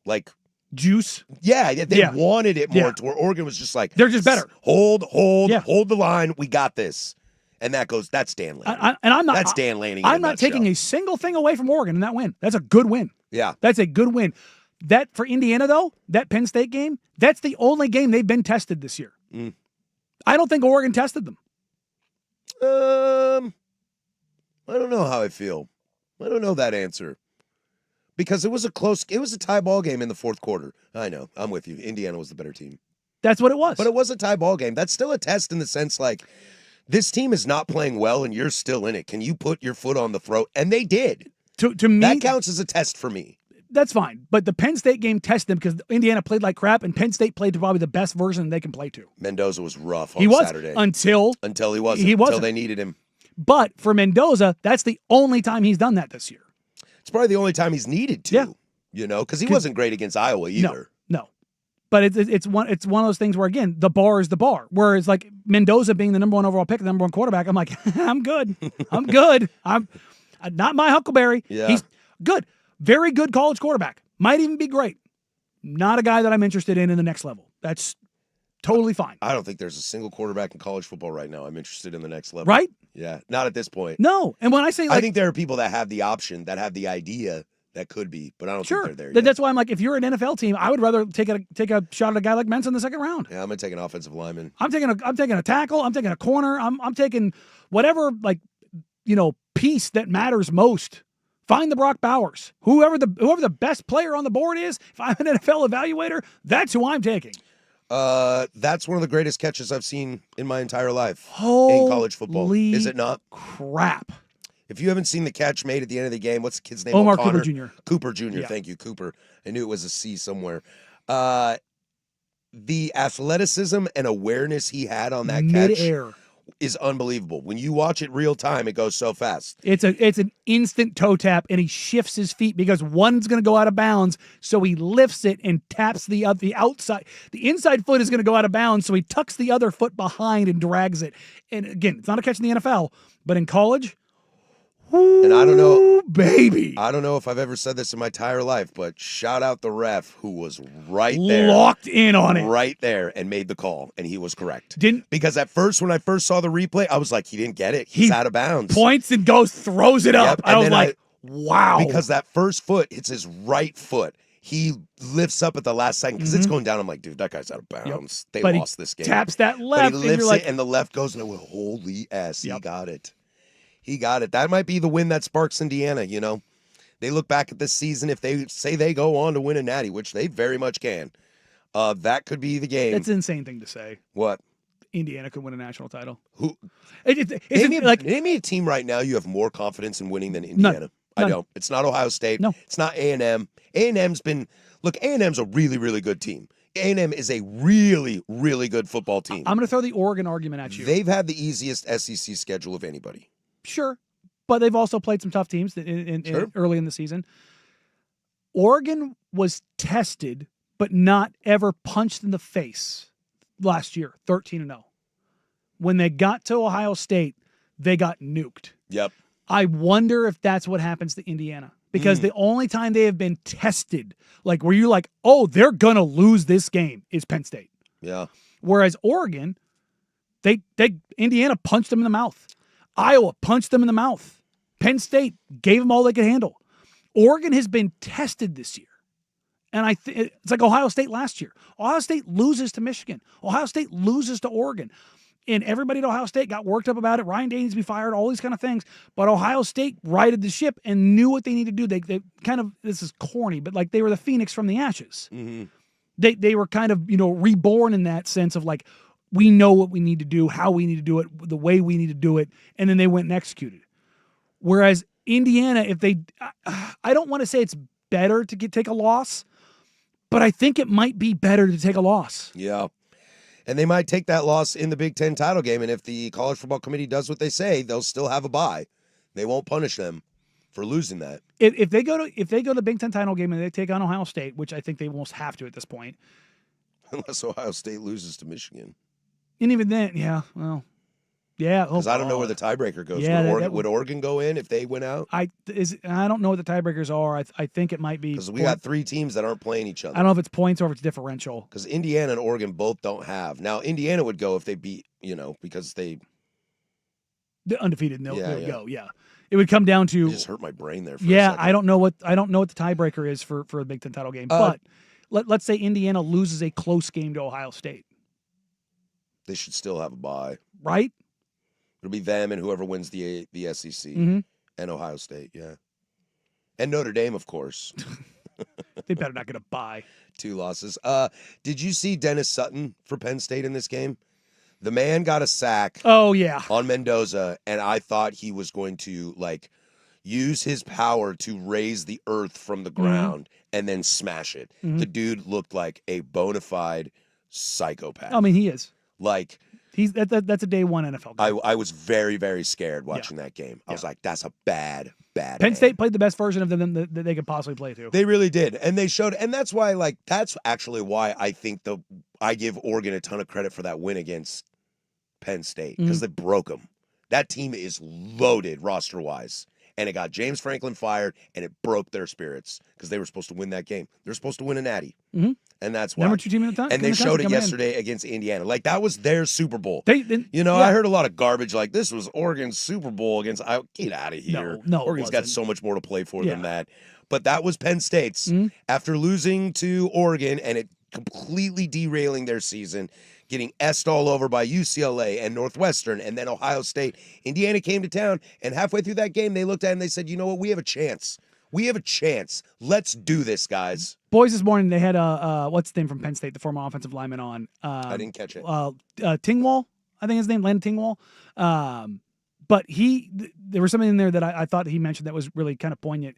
[SPEAKER 1] like,
[SPEAKER 2] juice.
[SPEAKER 1] Yeah, they wanted it more to where Oregon was just like,
[SPEAKER 2] they're just better.
[SPEAKER 1] Hold the line. We got this. And that's Dan Lanning. That's Dan Lanning.
[SPEAKER 2] I'm not taking a single thing away from Oregon in that win. That's a good win.
[SPEAKER 1] Yeah.
[SPEAKER 2] That's a good win. That for Indiana, though, that Penn State game, that's the only game they've been tested this year. I don't think Oregon tested them.
[SPEAKER 1] I don't know how I feel. I don't know that answer. Because it was a tie ball game in the fourth quarter. I know. I'm with you. Indiana was the better team.
[SPEAKER 2] That's what it was.
[SPEAKER 1] But it was a tie ball game. That's still a test in the sense like, this team is not playing well and you're still in it. Can you put your foot on the throat? And they did.
[SPEAKER 2] To me,
[SPEAKER 1] that counts as a test for me.
[SPEAKER 2] That's fine. But the Penn State game tested them because Indiana played like crap and Penn State played to probably the best version they can play to.
[SPEAKER 1] Mendoza was rough on Saturday.
[SPEAKER 2] Until
[SPEAKER 1] he wasn't. Until they needed him.
[SPEAKER 2] But for Mendoza, that's the only time he's done that this year.
[SPEAKER 1] It's probably the only time he's needed to. Yeah. You know, because he wasn't great against Iowa either.
[SPEAKER 2] No. But it's one of those things where, again, the bar is the bar. Whereas, like, Mendoza being the number 1 overall pick, the number 1 quarterback, I'm like, I'm good. I'm good. I'm not my Huckleberry.
[SPEAKER 1] Yeah.
[SPEAKER 2] He's good. Very good college quarterback. Might even be great. Not a guy that I'm interested in the next level. That's totally fine.
[SPEAKER 1] I don't think there's a single quarterback in college football right now I'm interested in the next level.
[SPEAKER 2] Right?
[SPEAKER 1] Yeah, not at this point.
[SPEAKER 2] No. And when I say, like,
[SPEAKER 1] I think there are people that have the option, that have the idea that could be, but I don't
[SPEAKER 2] sure.
[SPEAKER 1] think they're there yet.
[SPEAKER 2] That's why I'm like, if you're an NFL team, I would rather take a shot at a guy like Mensa in the second round.
[SPEAKER 1] Yeah, I'm gonna take an offensive lineman.
[SPEAKER 2] I'm taking a tackle. I'm taking a corner. I'm taking whatever, like, piece that matters most. Find the Brock Bowers. Whoever the best player on the board is, if I'm an NFL evaluator, that's who I'm taking.
[SPEAKER 1] That's one of the greatest catches I've seen in my entire life
[SPEAKER 2] Holy
[SPEAKER 1] in college football. Is it not?
[SPEAKER 2] Crap.
[SPEAKER 1] If you haven't seen the catch made at the end of the game, what's the kid's name?
[SPEAKER 2] Omar
[SPEAKER 1] O'Connor?
[SPEAKER 2] Cooper Jr.
[SPEAKER 1] Cooper Jr.
[SPEAKER 2] Yeah.
[SPEAKER 1] Thank you, Cooper. I knew it was a C somewhere. The athleticism and awareness he had on that catch
[SPEAKER 2] Mid-air.
[SPEAKER 1] is unbelievable. When you watch it real time, it goes so fast.
[SPEAKER 2] It's an instant toe tap, and he shifts his feet because one's going to go out of bounds, so he lifts it and taps the outside. The inside foot is going to go out of bounds, so he tucks the other foot behind and drags it. And again, it's not a catch in the NFL, but in college,
[SPEAKER 1] And I don't know,
[SPEAKER 2] baby,
[SPEAKER 1] I don't know if I've ever said this in my entire life, but shout out the ref who was right there,
[SPEAKER 2] locked in on it,
[SPEAKER 1] right there, and made the call, and he was correct.
[SPEAKER 2] Didn't
[SPEAKER 1] Because at first, when I first saw the replay, I was like, he didn't get it. He's out of bounds.
[SPEAKER 2] points and throws it up.
[SPEAKER 1] Yep,
[SPEAKER 2] I
[SPEAKER 1] and
[SPEAKER 2] was
[SPEAKER 1] then
[SPEAKER 2] like, wow,
[SPEAKER 1] Because that first foot hits his right foot. He lifts up at the last second because it's going down. I'm like, dude, that guy's out of bounds. They
[SPEAKER 2] But he
[SPEAKER 1] lost this game.
[SPEAKER 2] taps that
[SPEAKER 1] But
[SPEAKER 2] left,
[SPEAKER 1] he
[SPEAKER 2] and you're
[SPEAKER 1] lifts
[SPEAKER 2] like,
[SPEAKER 1] it, and the left goes, and I went, holy S, he
[SPEAKER 2] Yep.
[SPEAKER 1] got it. He got it. That might be the win that sparks Indiana, They look back at this season, if they say they go on to win a natty, which they very much can, that could be the game.
[SPEAKER 2] that's an insane thing to say.
[SPEAKER 1] What?
[SPEAKER 2] Indiana could win a national title.
[SPEAKER 1] Who?
[SPEAKER 2] It's
[SPEAKER 1] Name me a team right now you have more confidence in winning than Indiana. I
[SPEAKER 2] None.
[SPEAKER 1] don't. It's not Ohio State.
[SPEAKER 2] No.
[SPEAKER 1] It's not A&M. A&M's been – look, A&M's a really, really good team. A&M is a really, really good football team.
[SPEAKER 2] I'm going to throw the Oregon argument at you.
[SPEAKER 1] They've had the easiest SEC schedule of anybody.
[SPEAKER 2] Sure, but they've also played some tough teams early in the season. Oregon was tested, but not ever punched in the face last year, 13-0. When they got to Ohio State, they got nuked.
[SPEAKER 1] Yep.
[SPEAKER 2] I wonder if that's what happens to Indiana. Because the only time they have been tested, like where you're like, oh, they're going to lose this game, is Penn State.
[SPEAKER 1] Yeah.
[SPEAKER 2] Whereas Oregon, Indiana punched them in the mouth. Iowa punched them in the mouth. Penn State gave them all they could handle. Oregon has been tested this year. And it's like Ohio State last year. Ohio State loses to Michigan. Ohio State loses to Oregon. And everybody at Ohio State got worked up about it. Ryan Day needs to be fired, all these kind of things. But Ohio State righted the ship and knew what they needed to do. They kind of, this is corny, but like they were the phoenix from the ashes.
[SPEAKER 1] Mm-hmm.
[SPEAKER 2] They were kind of, reborn in that sense of like, we know what we need to do, how we need to do it, the way we need to do it. And then they went and executed. Whereas Indiana, I don't want to say it's better to take a loss, but I think it might be better to take a loss.
[SPEAKER 1] Yeah. And they might take that loss in the Big Ten title game. And if the College Football Committee does what they say, they'll still have a bye. They won't punish them for losing that.
[SPEAKER 2] If they go to the Big Ten title game and they take on Ohio State, which I think they almost have to at this point.
[SPEAKER 1] Unless Ohio State loses to Michigan.
[SPEAKER 2] And even then, yeah, well, yeah.
[SPEAKER 1] Because I don't know where the tiebreaker goes.
[SPEAKER 2] Yeah,
[SPEAKER 1] would Oregon go in if they went out?
[SPEAKER 2] I don't know what the tiebreakers are. I think it might be.
[SPEAKER 1] Because we got three teams that aren't playing each other.
[SPEAKER 2] I don't know if it's points or if it's differential.
[SPEAKER 1] Because Indiana and Oregon both don't have. Now, Indiana would go if they beat, because they're
[SPEAKER 2] undefeated. They'll go. Yeah, it would come down to.
[SPEAKER 1] It just hurt my brain there. For a second.
[SPEAKER 2] I don't know what the tiebreaker is for a Big Ten title game. But let's say Indiana loses a close game to Ohio State.
[SPEAKER 1] They should still have a bye.
[SPEAKER 2] Right?
[SPEAKER 1] It'll be them and whoever wins the SEC and Ohio State, yeah. And Notre Dame, of course.
[SPEAKER 2] They better not get a bye.
[SPEAKER 1] 2 losses. Did you see Dennis Sutton for Penn State in this game? The man got a sack
[SPEAKER 2] Oh, yeah.
[SPEAKER 1] on Mendoza, and I thought he was going to, use his power to raise the earth from the ground and then smash it. The dude looked like a bona fide psychopath.
[SPEAKER 2] I mean, he is.
[SPEAKER 1] He's
[SPEAKER 2] that's a day one NFL game.
[SPEAKER 1] I was very, very scared watching that game. I was like, that's a bad
[SPEAKER 2] Penn
[SPEAKER 1] man.
[SPEAKER 2] State played the best version of them that they could possibly play to.
[SPEAKER 1] They really did. And they showed, and that's why, that's actually why I think I give Oregon a ton of credit for that win against Penn State, because they broke them. That team is loaded roster-wise. and it got James Franklin fired, and it broke their spirits because they were supposed to win that game. They're supposed to win a natty, and that's why.
[SPEAKER 2] Number 2 team in the time,
[SPEAKER 1] and they showed it yesterday against Indiana. Like, that was their Super Bowl.
[SPEAKER 2] Yeah.
[SPEAKER 1] I heard a lot of garbage like, this was Oregon's Super Bowl against Iowa. Get out of here.
[SPEAKER 2] No,
[SPEAKER 1] Oregon's got
[SPEAKER 2] wasn't.
[SPEAKER 1] so much more to play for than that. But that was Penn State's. After losing to Oregon and it completely derailing their season, getting essed all over by UCLA and Northwestern and then Ohio State, Indiana came to town, and halfway through that game, they looked at it and they said, you know what, we have a chance. We have a chance. Let's do this, guys.
[SPEAKER 2] Boys, this morning, they had what's his name from Penn State, the former offensive lineman on.
[SPEAKER 1] I didn't catch it.
[SPEAKER 2] Tingwall, I think his name, Landon Tingwall. But there was something in there that I thought he mentioned that was really kind of poignant.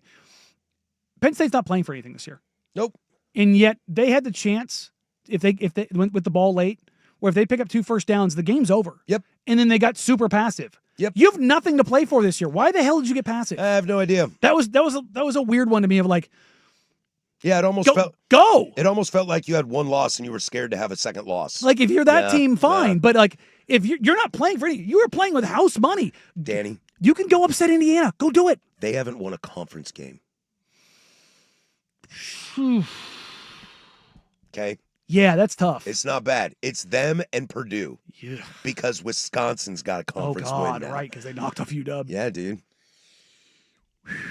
[SPEAKER 2] Penn State's not playing for anything this year.
[SPEAKER 1] Nope.
[SPEAKER 2] And yet they had the chance, if they went with the ball late, or if they pick up 2 first downs, the game's over.
[SPEAKER 1] Yep.
[SPEAKER 2] And then they got super passive.
[SPEAKER 1] Yep.
[SPEAKER 2] You have nothing to play for this year. Why the hell did you get passive?
[SPEAKER 1] I have no idea.
[SPEAKER 2] That was a weird one to me of like,
[SPEAKER 1] yeah, it almost felt It almost felt like you had one loss and you were scared to have a second loss.
[SPEAKER 2] Like, if you're that team, fine. But like, if you're not playing for anything, you were playing with house money.
[SPEAKER 1] Danny,
[SPEAKER 2] you can go upset Indiana. Go do it.
[SPEAKER 1] They haven't won a conference game. Okay.
[SPEAKER 2] Yeah, that's tough.
[SPEAKER 1] It's not bad. It's them and Purdue.
[SPEAKER 2] Yeah.
[SPEAKER 1] Because Wisconsin's got a conference win now.
[SPEAKER 2] Right, because they knocked off UW.
[SPEAKER 1] Yeah, dude.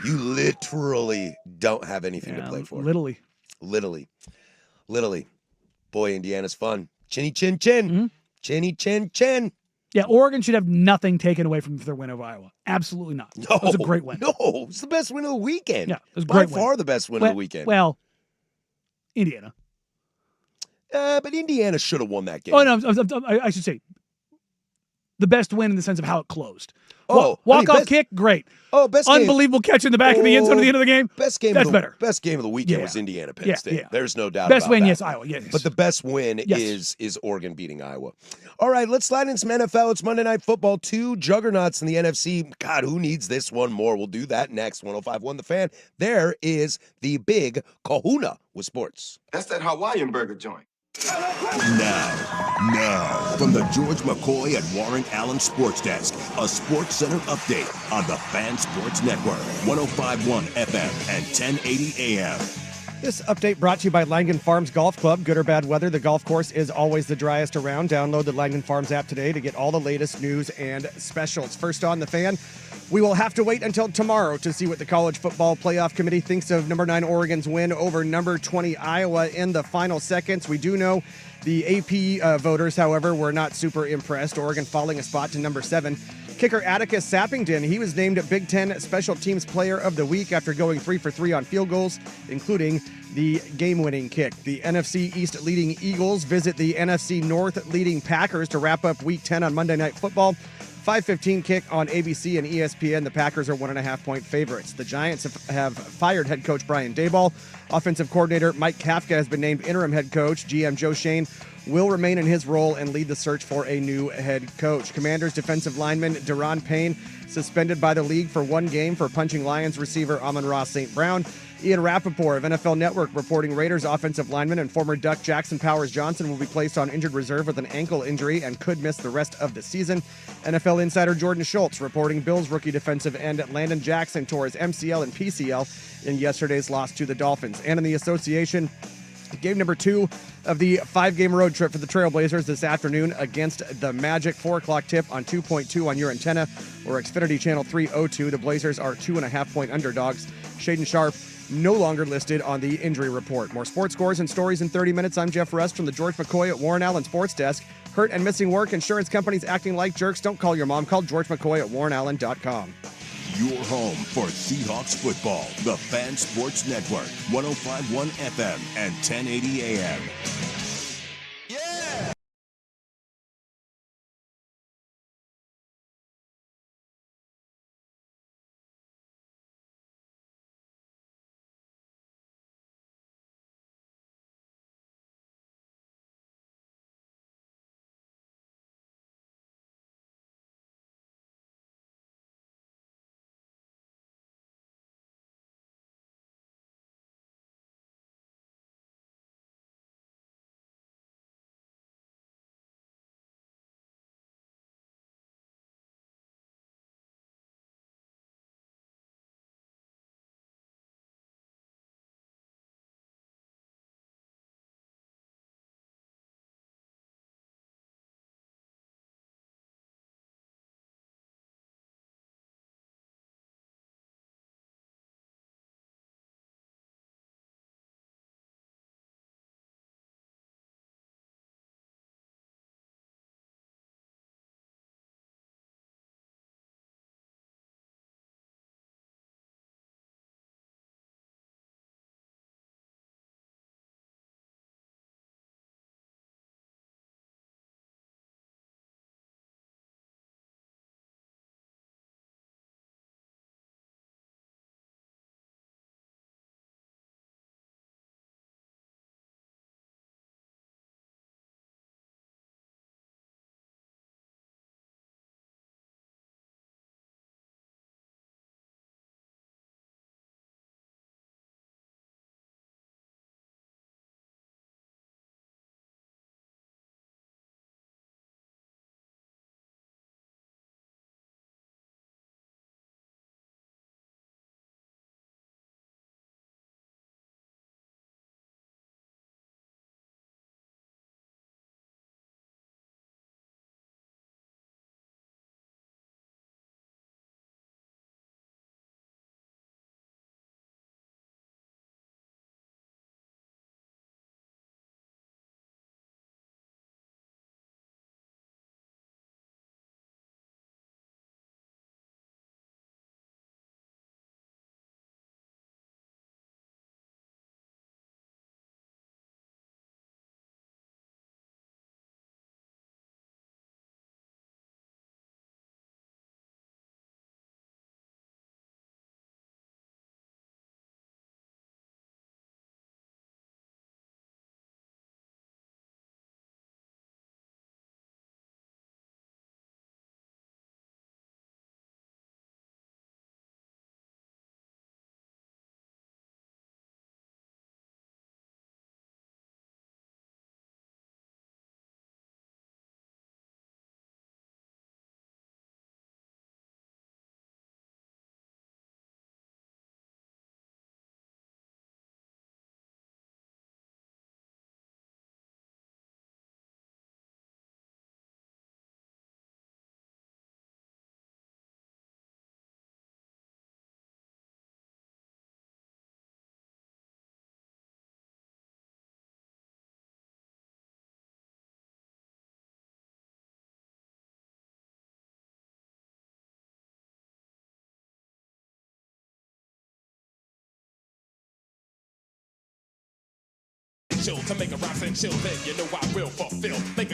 [SPEAKER 1] You literally don't have anything to play for.
[SPEAKER 2] Literally.
[SPEAKER 1] Boy, Indiana's fun. Chinny chin chin. Chinny chin chin.
[SPEAKER 2] Yeah, Oregon should have nothing taken away from their win over Iowa. Absolutely not.
[SPEAKER 1] No,
[SPEAKER 2] it was a great win.
[SPEAKER 1] No, it's the best win of the weekend.
[SPEAKER 2] Yeah, it was a
[SPEAKER 1] by
[SPEAKER 2] great
[SPEAKER 1] far
[SPEAKER 2] win.
[SPEAKER 1] the best win of the weekend.
[SPEAKER 2] Well, Indiana.
[SPEAKER 1] But Indiana should have won that game.
[SPEAKER 2] Oh, no, I should say the best win in the sense of how it closed.
[SPEAKER 1] Oh,
[SPEAKER 2] walk-off kick, great.
[SPEAKER 1] Oh, best game.
[SPEAKER 2] Unbelievable catch in the back of the end zone at the end of the game.
[SPEAKER 1] Best game.
[SPEAKER 2] That's better.
[SPEAKER 1] Best game of the weekend was Indiana Penn State.
[SPEAKER 2] Yeah.
[SPEAKER 1] There's no doubt.
[SPEAKER 2] Best
[SPEAKER 1] about
[SPEAKER 2] win,
[SPEAKER 1] that.
[SPEAKER 2] yes, Iowa. Yes,
[SPEAKER 1] but the best win is Oregon beating Iowa. All right, let's slide in some NFL. It's Monday Night Football. 2 juggernauts in the NFC. God, who needs this one more? We'll do that next. 105.1 The Fan. There is the big Kahuna with sports.
[SPEAKER 3] That's that Hawaiian burger joint.
[SPEAKER 4] Now, from the George McCoy and Warren Allen Sports Desk, a Sports Center update on the Fan Sports Network, 105.1 FM and 1080 AM.
[SPEAKER 5] This update brought to you by Langan Farms Golf Club. Good or bad weather, the golf course is always the driest around. Download the Langan Farms app today to get all the latest news and specials. First on The Fan, we will have to wait until tomorrow to see what the College Football Playoff Committee thinks of number 9 Oregon's win over number 20 Iowa in the final seconds. We do know the AP voters, however, were not super impressed. Oregon falling a spot to number 7. Kicker Atticus Sappington, he was named Big Ten Special Teams Player of the Week after going 3 for 3 on field goals, including the game-winning kick. The NFC East leading Eagles visit the NFC North leading Packers to wrap up Week 10 on Monday Night Football. 5:15 kick on ABC and ESPN. The Packers are 1.5-point favorites. The Giants have fired head coach Brian Daboll. Offensive coordinator Mike Kafka has been named interim head coach. GM Joe Shane will remain in his role and lead the search for a new head coach. Commanders defensive lineman Deron Payne suspended by the league for 1 game for punching Lions receiver Amon-Ra St. Brown. Ian Rappaport of NFL Network reporting Raiders offensive lineman and former Duck Jackson Powers Johnson will be placed on injured reserve with an ankle injury and could miss the rest of the season. NFL insider Jordan Schultz reporting Bills rookie defensive end Landon Jackson tore his MCL and PCL in yesterday's loss to the Dolphins. And in the association, game number 2 of the 5-game road trip for the Trailblazers this afternoon against the Magic. 4 o'clock tip on 2.2 on your antenna or Xfinity Channel 302. The Blazers are 2.5-point underdogs. Shaden Sharp no longer listed on the injury report. More sports scores and stories in 30 minutes. I'm Jeff Rust from the George McCoy at Warren Allen Sports Desk. Hurt and missing work, insurance companies acting like jerks. Don't call your mom. Call George McCoy at warrenallen.com.
[SPEAKER 4] Your home for Seahawks football, the Fan Sports Network, 105.1 FM and 1080 AM.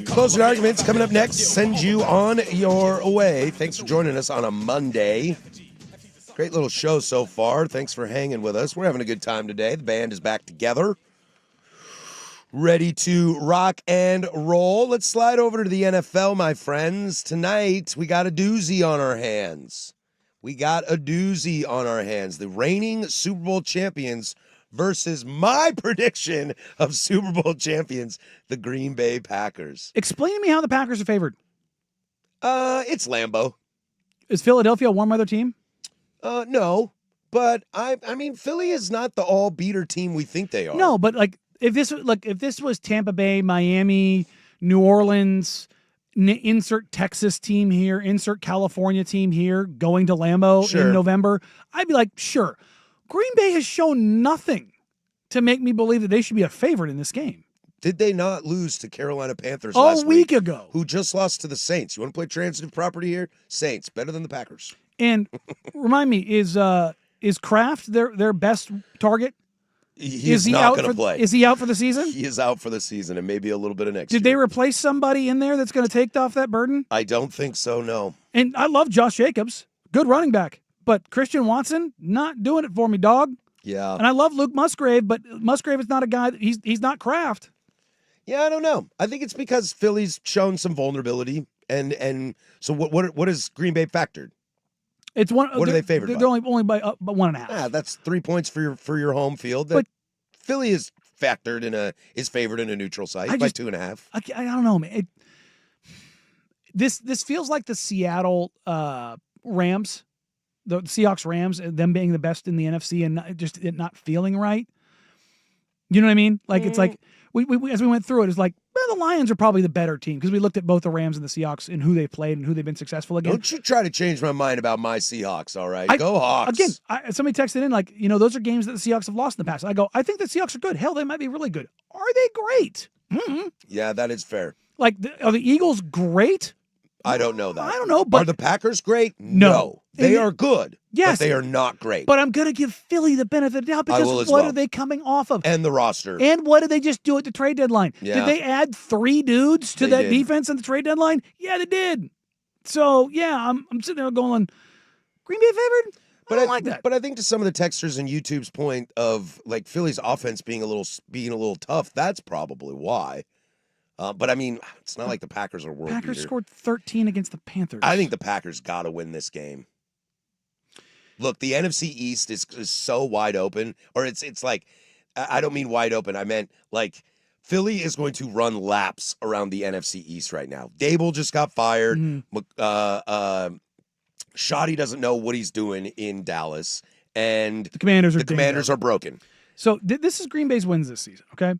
[SPEAKER 1] Closing arguments coming up next. Send you on your way. Thanks for joining us on a Monday. Great little show so far. Thanks for hanging with us. We're having a good time today. The band is back together, ready to rock and roll. Let's slide over to the NFL, my friends. Tonight, we got a doozy on our hands. The reigning Super Bowl champions versus my prediction of Super Bowl champions, the Green Bay Packers.
[SPEAKER 2] Explain to me how the Packers are favored.
[SPEAKER 1] It's Lambeau.
[SPEAKER 2] Is Philadelphia a warm weather team?
[SPEAKER 1] No, but I mean, Philly is not the all-beater team we think they are.
[SPEAKER 2] No, but if this was Tampa Bay, Miami, New Orleans, insert Texas team here, insert California team here, going to Lambeau in November, I'd be like, sure. Green Bay has shown nothing to make me believe that they should be a favorite in this game.
[SPEAKER 1] Did they not lose to Carolina Panthers last
[SPEAKER 2] week ago?
[SPEAKER 1] Who just lost to the Saints. You want to play transitive property here? Saints, better than the Packers.
[SPEAKER 2] And remind me, is Kraft their best target?
[SPEAKER 1] Is he not going to play.
[SPEAKER 2] Is he out for the season?
[SPEAKER 1] He is out for the season and maybe a little bit of next year.
[SPEAKER 2] Did they replace somebody in there that's going to take off that burden?
[SPEAKER 1] I don't think so, no.
[SPEAKER 2] And I love Josh Jacobs. Good running back. But Christian Watson, not doing it for me, dog.
[SPEAKER 1] Yeah.
[SPEAKER 2] And I love Luke Musgrave, but Musgrave is not a guy, he's not Kraft.
[SPEAKER 1] Yeah, I don't know. I think it's because Philly's shown some vulnerability. And so what is Green Bay factored?
[SPEAKER 2] It's one.
[SPEAKER 1] What are they favored by?
[SPEAKER 2] They're only by 1.5.
[SPEAKER 1] That's 3 points for your home field.
[SPEAKER 2] But
[SPEAKER 1] Philly is favored in a neutral site by 2.5.
[SPEAKER 2] I don't know, man. This feels like the Seattle Rams, the Seahawks Rams, them being the best in the NFC and it not feeling right. You know what I mean? Like it's like we as we went through it, it's like the Lions are probably the better team because we looked at both the Rams and the Seahawks and who they played and who they've been successful against.
[SPEAKER 1] Don't you try to change my mind about my Seahawks, all right? Go Hawks.
[SPEAKER 2] Again, somebody texted in like, those are games that the Seahawks have lost in the past. I go, I think the Seahawks are good. Hell, they might be really good. Are they great? Mm-hmm.
[SPEAKER 1] Yeah, that is fair.
[SPEAKER 2] Like, are the Eagles great?
[SPEAKER 1] I don't know that.
[SPEAKER 2] I don't know, but
[SPEAKER 1] are the Packers great? No. They are good.
[SPEAKER 2] Yes.
[SPEAKER 1] But they are not great.
[SPEAKER 2] But I'm going to give Philly the benefit of the doubt because what are they coming off of?
[SPEAKER 1] And the roster.
[SPEAKER 2] And what did they just do at the trade deadline?
[SPEAKER 1] Yeah.
[SPEAKER 2] Did they add 3 dudes to that defense at the trade deadline? Yeah, they did. So, yeah, I'm sitting there going, Green Bay favored? I don't like that.
[SPEAKER 1] But I think to some of the texters and YouTube's point of like Philly's offense being a little tough, that's probably why. But I mean, it's not like the Packers are world
[SPEAKER 2] Packers
[SPEAKER 1] beater.
[SPEAKER 2] scored 13 against the Panthers.
[SPEAKER 1] I think the Packers got to win this game. Look, the NFC East is so wide open, or it's like, I don't mean wide open. I meant like Philly is going to run laps around the NFC East right now. Dable just got fired. Shoddy doesn't know what he's doing in Dallas, and the Commanders are broken.
[SPEAKER 2] So this is Green Bay's wins this season, okay?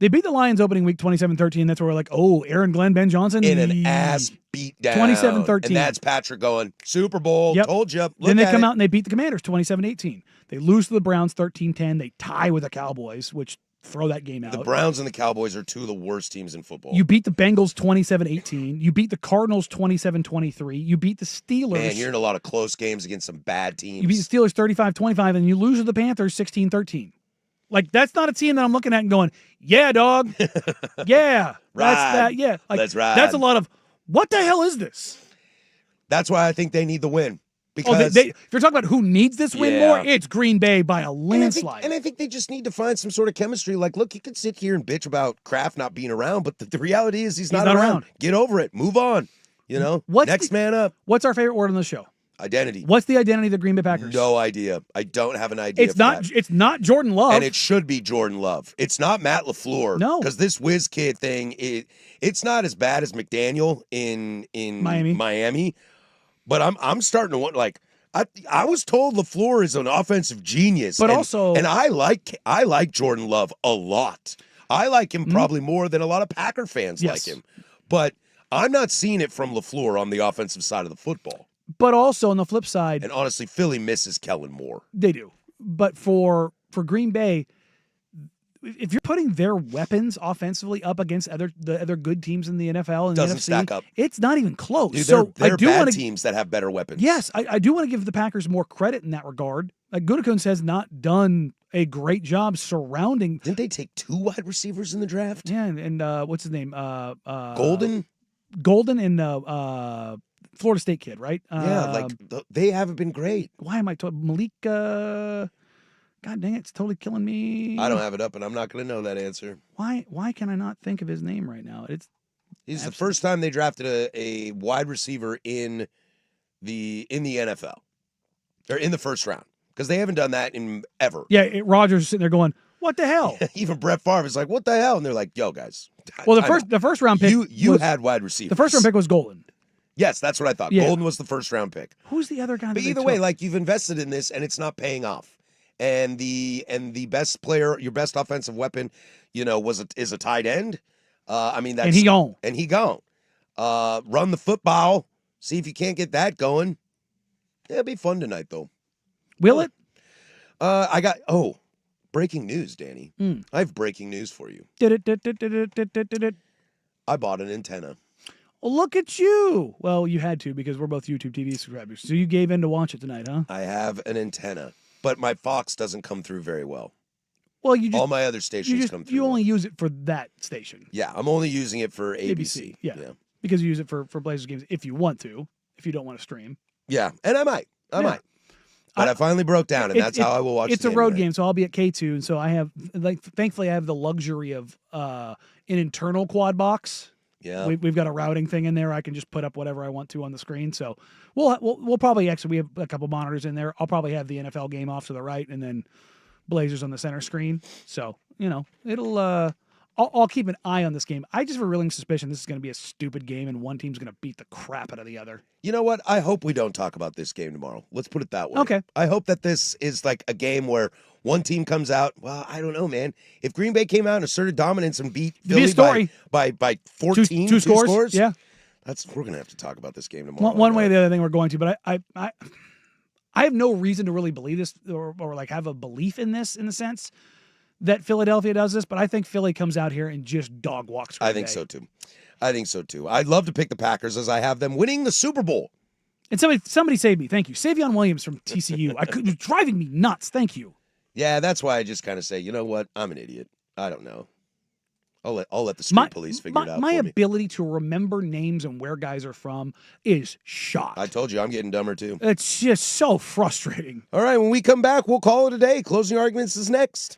[SPEAKER 2] They beat the Lions opening week 27-13. That's where we're like, Aaron Glenn, Ben Johnson.
[SPEAKER 1] In an ass beat down.
[SPEAKER 2] 27-13.
[SPEAKER 1] And that's Patrick going, Super Bowl, told you.
[SPEAKER 2] Then they come out and they beat the Commanders 27-18. They lose to the Browns 13-10. They tie with the Cowboys, which throw that game out.
[SPEAKER 1] The Browns and the Cowboys are two of the worst teams in football.
[SPEAKER 2] You beat the Bengals 27-18. You beat the Cardinals 27-23. You beat the Steelers.
[SPEAKER 1] Man, you're in a lot of close games against some bad teams.
[SPEAKER 2] You beat the Steelers 35-25, and you lose to the Panthers 16-13. Like, that's not a team that I'm looking at and going, yeah, dog. Yeah. That's that. Yeah. Like,
[SPEAKER 1] let's ride.
[SPEAKER 2] That's a lot of, what the hell is this?
[SPEAKER 1] That's why I think they need the win. Because
[SPEAKER 2] if you're talking about who needs this win more, it's Green Bay by a landslide.
[SPEAKER 1] And I think they just need to find some sort of chemistry. Like, look, you could sit here and bitch about Kraft not being around, but the reality is he's not around. Get over it. Move on. Next man up.
[SPEAKER 2] What's our favorite word on the show?
[SPEAKER 1] Identity.
[SPEAKER 2] What's the identity of the Green Bay Packers?
[SPEAKER 1] No idea. I don't have an idea.
[SPEAKER 2] It's not Jordan Love.
[SPEAKER 1] And it should be Jordan Love. It's not Matt LaFleur.
[SPEAKER 2] No.
[SPEAKER 1] Because this whiz kid thing, it's not as bad as McDaniel in Miami. But I'm starting to want, like, I was told LaFleur is an offensive genius.
[SPEAKER 2] But also,
[SPEAKER 1] I like Jordan Love a lot. I like him probably more than a lot of Packer fans like him. But I'm not seeing it from LaFleur on the offensive side of the football.
[SPEAKER 2] But also on the flip side,
[SPEAKER 1] and honestly, Philly misses Kellen Moore.
[SPEAKER 2] They do. But for Green Bay, if you're putting their weapons offensively up against the other good teams in the NFL and
[SPEAKER 1] doesn't
[SPEAKER 2] the NFC,
[SPEAKER 1] stack up.
[SPEAKER 2] It's not even close.
[SPEAKER 1] Dude,
[SPEAKER 2] so
[SPEAKER 1] there
[SPEAKER 2] I
[SPEAKER 1] are
[SPEAKER 2] do
[SPEAKER 1] bad teams that have better weapons.
[SPEAKER 2] Yes, I do want to give the Packers more credit in that regard. Like Gutekunst has not done a great job surrounding.
[SPEAKER 1] Didn't they take 2 wide receivers in the draft?
[SPEAKER 2] Yeah, and what's his name?
[SPEAKER 1] Golden?
[SPEAKER 2] Golden and Florida State kid, right?
[SPEAKER 1] They haven't been great.
[SPEAKER 2] Why am I talking Malik? God dang it, it's totally killing me.
[SPEAKER 1] I don't have it up, and I'm not going to know that answer.
[SPEAKER 2] Why can I not think of his name right now?
[SPEAKER 1] He's the first time they drafted a wide receiver in the NFL or in the first round, because they haven't done that in ever.
[SPEAKER 2] Yeah, Rodgers is sitting there going, "What the hell?"
[SPEAKER 1] Even Brett Favre is like, "What the hell?" And they're like, "Yo, guys."
[SPEAKER 2] Well, the first round pick
[SPEAKER 1] you had wide receivers.
[SPEAKER 2] The first round pick was Golden.
[SPEAKER 1] Yes, that's what I thought.
[SPEAKER 2] Yeah.
[SPEAKER 1] Golden was the first round pick.
[SPEAKER 2] Who's the other guy?
[SPEAKER 1] But either way, like, you've invested in this and it's not paying off. And the best player, your best offensive weapon, is a tight end. I mean, that's
[SPEAKER 2] and he gone.
[SPEAKER 1] Run the football. See if you can't get that going. It'll be fun tonight, though.
[SPEAKER 2] Will it?
[SPEAKER 1] Breaking news, Danny. I have breaking news for you. I bought an antenna.
[SPEAKER 2] Well, look at you. Well, you had to, because we're both YouTube TV subscribers. So you gave in to watch it tonight, huh?
[SPEAKER 1] I have an antenna, but my Fox doesn't come through very well.
[SPEAKER 2] Well,
[SPEAKER 1] all my other stations come through.
[SPEAKER 2] You only use it for that station.
[SPEAKER 1] Yeah, I'm only using it for ABC.
[SPEAKER 2] Yeah. Because you use it for Blazers games if you want to, if you don't want to stream.
[SPEAKER 1] Yeah, and I might. But I finally broke down, and that's how I will watch.
[SPEAKER 2] It's a road game, so I'll be at K2, and so I have thankfully I have the luxury of an internal quad box.
[SPEAKER 1] Yeah,
[SPEAKER 2] we've got a routing thing in there. I can just put up whatever I want to on the screen. So we'll probably we have a couple monitors in there. I'll probably have the NFL game off to the right, and then Blazers on the center screen. So it'll. I'll keep an eye on this game. I just have a real suspicion this is going to be a stupid game, and one team's going to beat the crap out of the other.
[SPEAKER 1] You know what? I hope we don't talk about this game tomorrow. Let's put it that way.
[SPEAKER 2] Okay.
[SPEAKER 1] I hope that this is like a game where one team comes out. Well, I don't know, man. If Green Bay came out and asserted dominance and beat Philly by 14,
[SPEAKER 2] two scores, yeah,
[SPEAKER 1] we're going to have to talk about this game tomorrow.
[SPEAKER 2] One way or the other thing we're going to, but I have no reason to really believe this or like have a belief in this in the sense that Philadelphia does this, but I think Philly comes out here and just dog walks.
[SPEAKER 1] I think so too. I'd love to pick the Packers as I have them winning the Super Bowl.
[SPEAKER 2] And somebody saved me. Thank you. Savion Williams from TCU. You're driving me nuts. Thank you.
[SPEAKER 1] Yeah, that's why I just kind of say, you know what? I'm an idiot. I don't know. I'll let the street police figure it out.
[SPEAKER 2] My ability to remember names and where guys are from is shot.
[SPEAKER 1] I told you I'm getting dumber too.
[SPEAKER 2] It's just so frustrating.
[SPEAKER 1] All right, when we come back, we'll call it a day. Closing arguments is next.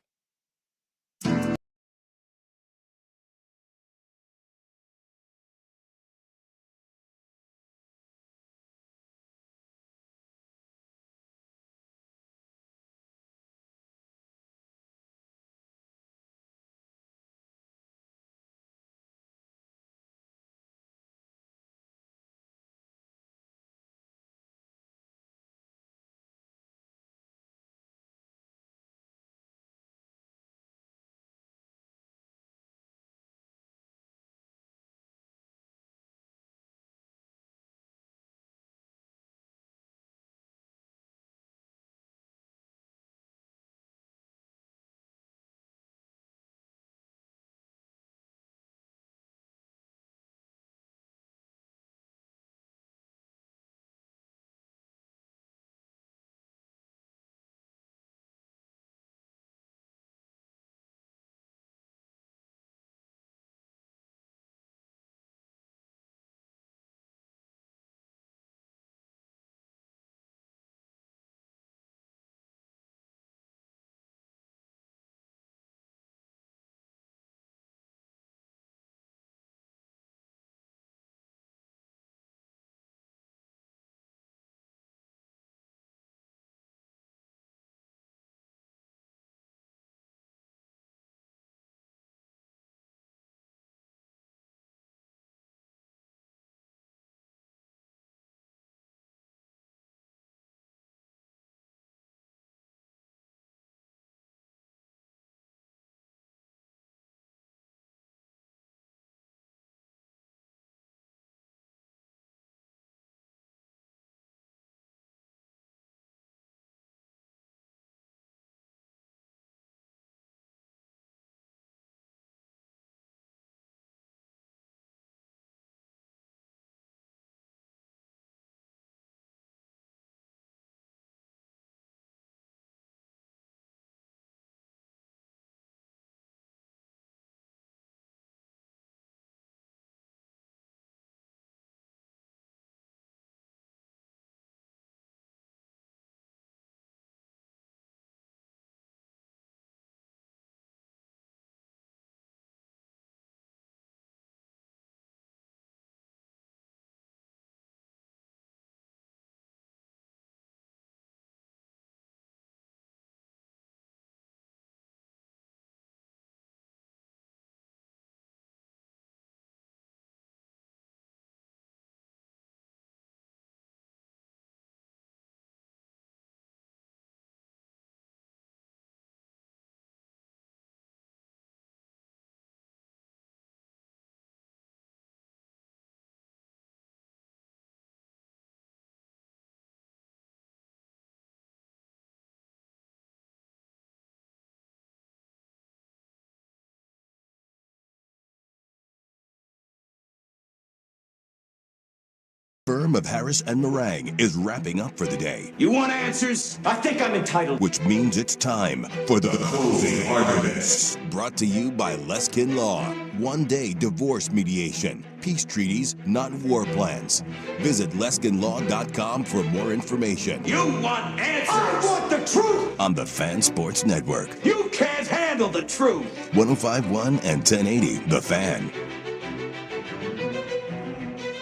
[SPEAKER 4] Firm of Harris and Meringue is wrapping up for the day,
[SPEAKER 3] You want answers? I think I'm entitled.
[SPEAKER 4] which means it's time for the closing arguments. Brought to you by Leskin Law. One-day divorce mediation. Peace treaties, not war plans. Visit LeskinLaw.com for more information.
[SPEAKER 3] You want answers? I want the truth.
[SPEAKER 4] On the Fan Sports Network.
[SPEAKER 3] You can't handle the truth.
[SPEAKER 4] 105.1 and 1080, The Fan.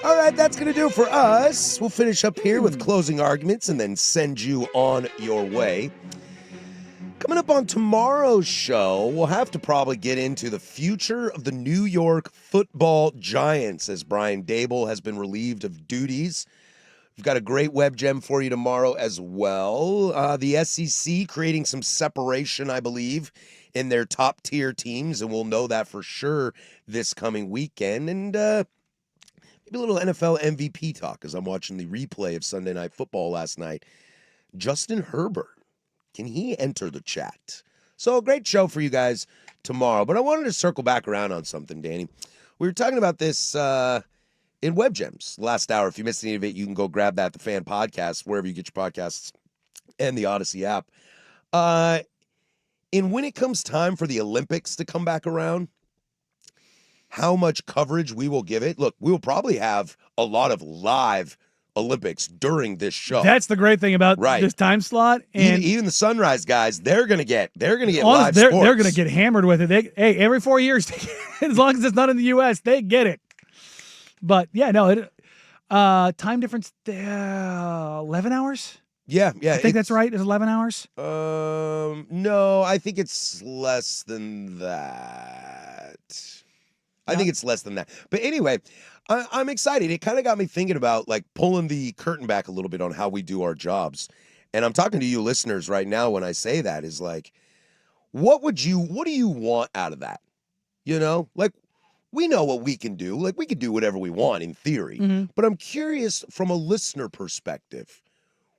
[SPEAKER 1] All right, that's going to do it for us. We'll finish up here with closing arguments and then send you on your way. Coming up on tomorrow's show, we'll have to probably get into the future of the New York Football Giants as Brian Daboll has been relieved of duties. We've got a great web gem for you tomorrow as well. The SEC creating some separation, I believe, in their top-tier teams, and we'll know that for sure this coming weekend. And maybe a little NFL MVP talk as I'm watching the replay of Sunday Night Football last night. Justin Herbert. Can he enter the chat? So a great show for you guys tomorrow. But I wanted to circle back around on something, Danny. We were talking about this in Web Gems last hour. If you missed any of it, you can go grab that, the Fan Podcast, wherever you get your podcasts, and the Odyssey app. And when it comes time for the Olympics to come back around, how much coverage we will give it. Look, we will probably have a lot of live Olympics during this show.
[SPEAKER 2] That's the great thing about this time slot. And
[SPEAKER 1] even the Sunrise guys, they're gonna get live sports.
[SPEAKER 2] They're gonna get hammered with it. Every 4 years, as long as it's not in the U.S., they get it. But yeah, no, time difference 11 hours.
[SPEAKER 1] Yeah.
[SPEAKER 2] I think that's right. It's 11 hours.
[SPEAKER 1] No, I think it's less than that. I think it's less than that. But anyway, I'm excited. It kind of got me thinking about like pulling the curtain back a little bit on how we do our jobs. And I'm talking to you listeners right now when I say that is like, what do you want out of that? You know, like we know what we can do. Like we can do whatever we want in theory. But I'm curious from a listener perspective.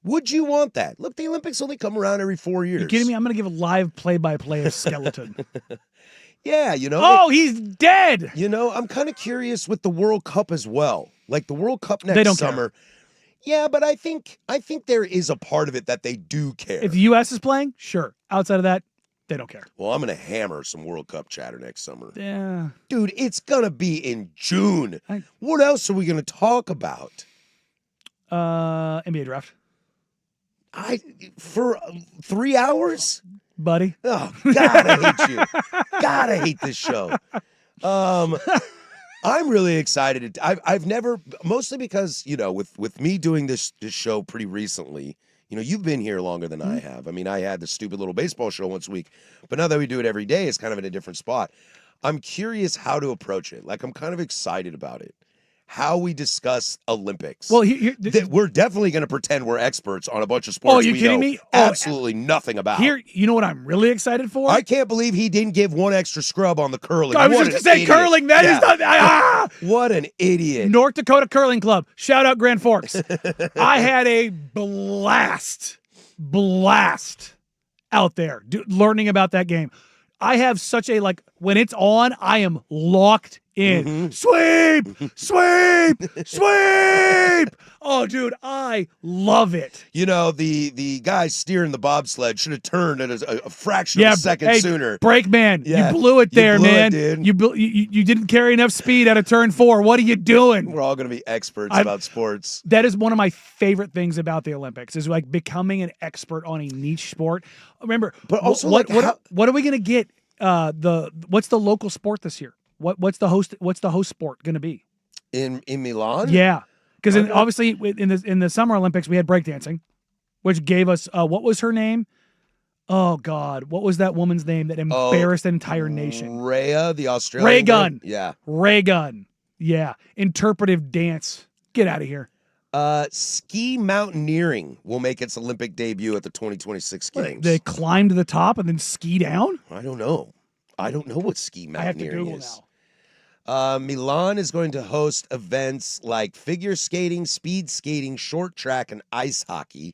[SPEAKER 1] Would you want that? Look, the Olympics only come around every 4 years.
[SPEAKER 2] You kidding me? I'm going to give a live play-by-play of Skeleton.
[SPEAKER 1] Yeah, you know.
[SPEAKER 2] Oh, he's dead.
[SPEAKER 1] You know, I'm kind of curious with the World Cup as well. Like the World Cup next summer. Care. Yeah, but I think there is a part of it that they do care.
[SPEAKER 2] If the U.S. is playing, sure. Outside of that, they don't care.
[SPEAKER 1] Well, I'm going to hammer some World Cup chatter next summer.
[SPEAKER 2] Yeah.
[SPEAKER 1] Dude, it's going to be in June. What else are we going to talk about?
[SPEAKER 2] NBA draft.
[SPEAKER 1] For 3 hours?
[SPEAKER 2] Buddy.
[SPEAKER 1] Oh, God, I hate you. God, I hate this show. I'm really excited. I've never, mostly because, you know, with me doing this show pretty recently, you know, you've been here longer than I have. I mean, I had the stupid little baseball show once a week, but now that we do it every day, it's kind of in a different spot. I'm curious how to approach it. Like, I'm kind of excited about it. How we discuss Olympics.
[SPEAKER 2] Well,
[SPEAKER 1] we're definitely going to pretend we're experts on a bunch of sports.
[SPEAKER 2] Oh, you kidding me?
[SPEAKER 1] Absolutely nothing about.
[SPEAKER 2] Here, you know what I'm really excited for?
[SPEAKER 1] I can't believe he didn't give one extra scrub on the curling.
[SPEAKER 2] I was just going to say curling. That is not.
[SPEAKER 1] What an idiot.
[SPEAKER 2] North Dakota Curling Club. Shout out Grand Forks. I had a blast out there learning about that game. I have such a, like, when it's on, I am locked in. Sweep! Oh, dude, I love it.
[SPEAKER 1] You know, the guys steering the bobsled should have turned at a fraction of a second sooner.
[SPEAKER 2] Brakeman, you blew it there, man. You didn't carry enough speed out of turn 4. What are you doing?
[SPEAKER 1] We're all going to be experts about sports.
[SPEAKER 2] That is one of my favorite things about the Olympics is like becoming an expert on a niche sport. Remember,
[SPEAKER 1] but also
[SPEAKER 2] what are we going to get? What's the local sport this year? What's the host sport going to be?
[SPEAKER 1] In Milan?
[SPEAKER 2] Yeah. Because obviously in the Summer Olympics we had breakdancing, which gave us what was her name? Oh God, what was that woman's name that embarrassed the entire nation?
[SPEAKER 1] Rhea, the Australian.
[SPEAKER 2] Ray Gunn.
[SPEAKER 1] Yeah.
[SPEAKER 2] Ray Gunn. Yeah. Interpretive dance. Get out of here.
[SPEAKER 1] Ski mountaineering will make its Olympic debut at the 2026 Games.
[SPEAKER 2] They climb to the top and then ski down?
[SPEAKER 1] I don't know. I don't know what ski mountaineering
[SPEAKER 2] is.
[SPEAKER 1] Now. Milan is going to host events like figure skating, speed skating, short track, and ice hockey.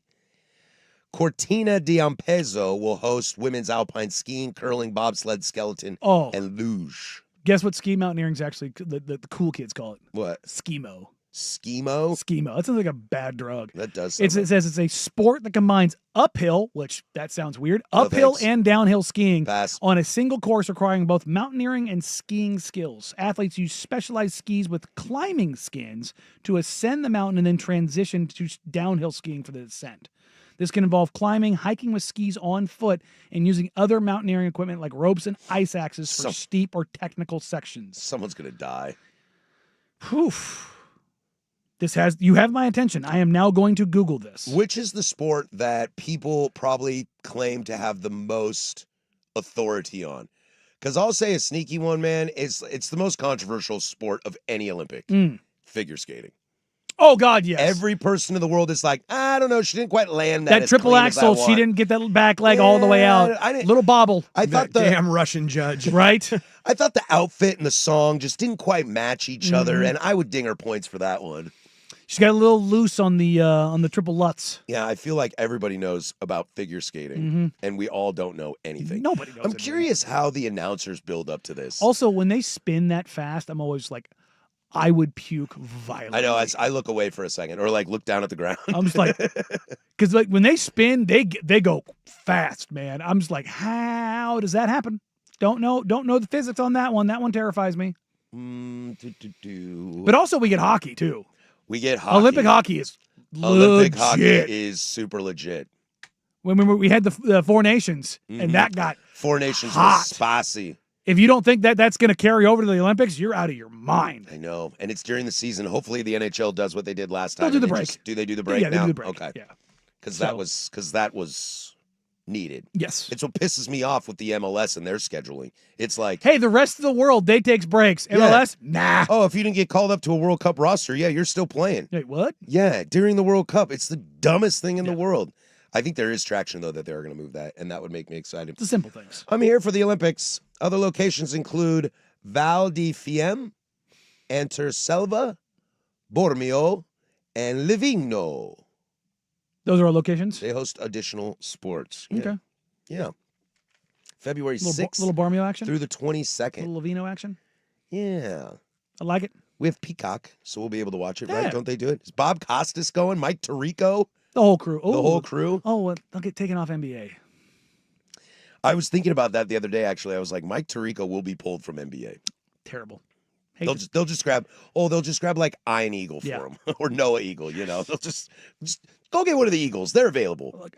[SPEAKER 1] Cortina d'Ampezzo will host women's alpine skiing, curling, bobsled, skeleton, and luge.
[SPEAKER 2] Guess what ski mountaineering is actually the cool kids call it?
[SPEAKER 1] What?
[SPEAKER 2] Skimo.
[SPEAKER 1] Schemo?
[SPEAKER 2] Schemo. That sounds like a bad drug.
[SPEAKER 1] That does
[SPEAKER 2] It
[SPEAKER 1] sound
[SPEAKER 2] says it's a sport that combines uphill, which that sounds weird, uphill
[SPEAKER 1] thanks.
[SPEAKER 2] and downhill skiing
[SPEAKER 1] Pass.
[SPEAKER 2] on a single course requiring both mountaineering and skiing skills. Athletes use specialized skis with climbing skins to ascend the mountain and then transition to downhill skiing for the descent. This can involve climbing, hiking with skis on foot, and using other mountaineering equipment like ropes and ice axes for steep or technical sections.
[SPEAKER 1] Someone's going to die.
[SPEAKER 2] Whew. You have my attention. I am now going to Google this.
[SPEAKER 1] Which is the sport that people probably claim to have the most authority on? Because I'll say a sneaky one, man. It's the most controversial sport of any Olympic. Figure skating.
[SPEAKER 2] Oh, God, yes.
[SPEAKER 1] Every person in the world is like, I don't know, she didn't quite land that as
[SPEAKER 2] triple
[SPEAKER 1] clean as I
[SPEAKER 2] axel, she
[SPEAKER 1] want."
[SPEAKER 2] didn't get that back leg all the way out. Little bobble.
[SPEAKER 1] I thought
[SPEAKER 5] That damn Russian judge.
[SPEAKER 2] Right?
[SPEAKER 1] I thought the outfit and the song just didn't quite match each other, and I would ding her points for that one.
[SPEAKER 2] She got a little loose on the triple lutz.
[SPEAKER 1] Yeah, I feel like everybody knows about figure skating, and we all don't know anything.
[SPEAKER 2] Nobody knows
[SPEAKER 1] I'm
[SPEAKER 2] anything.
[SPEAKER 1] curious how the announcers build up to this.
[SPEAKER 2] Also, when they spin that fast, I'm always like, I would puke violently.
[SPEAKER 1] I know. I look away for a second, or like look down at the ground.
[SPEAKER 2] I'm just like, because like when they spin, they go fast, man. I'm just like, how does that happen? Don't know the physics on that one. That one terrifies me. But also, we get hockey too.
[SPEAKER 1] We get hockey.
[SPEAKER 2] Olympic hockey is
[SPEAKER 1] Olympic
[SPEAKER 2] legit.
[SPEAKER 1] hockey is super legit.
[SPEAKER 2] When we had the Four Nations, and that got
[SPEAKER 1] Four Nations
[SPEAKER 2] hot.
[SPEAKER 1] was spicy.
[SPEAKER 2] If you don't think that's going to carry over to the Olympics, you're out of your mind.
[SPEAKER 1] I know, and it's during the season. Hopefully, the NHL does what they did last time.
[SPEAKER 2] They'll do the
[SPEAKER 1] and
[SPEAKER 2] break.
[SPEAKER 1] Do they do the break
[SPEAKER 2] Yeah,
[SPEAKER 1] now?
[SPEAKER 2] they do the break.
[SPEAKER 1] Okay,
[SPEAKER 2] Yeah.
[SPEAKER 1] because
[SPEAKER 2] So-
[SPEAKER 1] that was needed.
[SPEAKER 2] Yes.
[SPEAKER 1] It's what pisses me off with the MLS and their scheduling. It's like,
[SPEAKER 2] Hey, the rest of the world, they takes breaks. MLS, nah.
[SPEAKER 1] oh, if you didn't get called up to a World Cup roster, yeah, you're still playing.
[SPEAKER 2] Wait, what?
[SPEAKER 1] Yeah, during the World Cup, it's the dumbest thing in the world. I think there is traction though that they're going to move that, and that would make me excited.
[SPEAKER 2] It's the simple things.
[SPEAKER 1] I'm here for the Olympics. Other locations include Val di Fiemme, Anterselva, Bormio, and Livigno.
[SPEAKER 2] Those are our locations.
[SPEAKER 1] They host additional sports. Yeah.
[SPEAKER 2] Okay.
[SPEAKER 1] Yeah. February 6th
[SPEAKER 2] Little Bormio action.
[SPEAKER 1] through the 22nd.
[SPEAKER 2] Little Lavino action.
[SPEAKER 1] Yeah.
[SPEAKER 2] I like it.
[SPEAKER 1] We have Peacock, so we'll be able to watch it,
[SPEAKER 2] Yeah.
[SPEAKER 1] right? Don't they do it? Is Bob Costas going? Mike Tirico?
[SPEAKER 2] The whole crew.
[SPEAKER 1] The whole crew?
[SPEAKER 2] Oh, well, they'll get taken off NBA.
[SPEAKER 1] I was thinking about that the other day, actually. I was like, Mike Tirico will be pulled from NBA.
[SPEAKER 2] Terrible.
[SPEAKER 1] They'll just grab like Iron Eagle for
[SPEAKER 2] Yeah.
[SPEAKER 1] him or Noah Eagle, you know. They'll just go get one of the Eagles. They're available.
[SPEAKER 2] Look,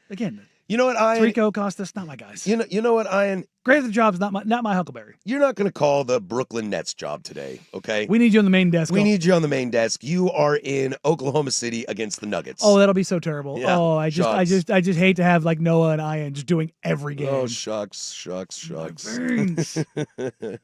[SPEAKER 2] again,
[SPEAKER 1] You know what, Ian?
[SPEAKER 2] Rico, Costas, not my guys.
[SPEAKER 1] You know what, Ian?
[SPEAKER 2] Great at the job's not my Huckleberry.
[SPEAKER 1] You're not going to call the Brooklyn Nets job today, okay?
[SPEAKER 2] We need you on the main desk.
[SPEAKER 1] We need you on the main desk. You are in Oklahoma City against the Nuggets.
[SPEAKER 2] Oh, that'll be so terrible.
[SPEAKER 1] Yeah,
[SPEAKER 2] Oh, I just hate to have like Noah and Ian just doing every game.
[SPEAKER 1] Oh, shucks.
[SPEAKER 2] Veins.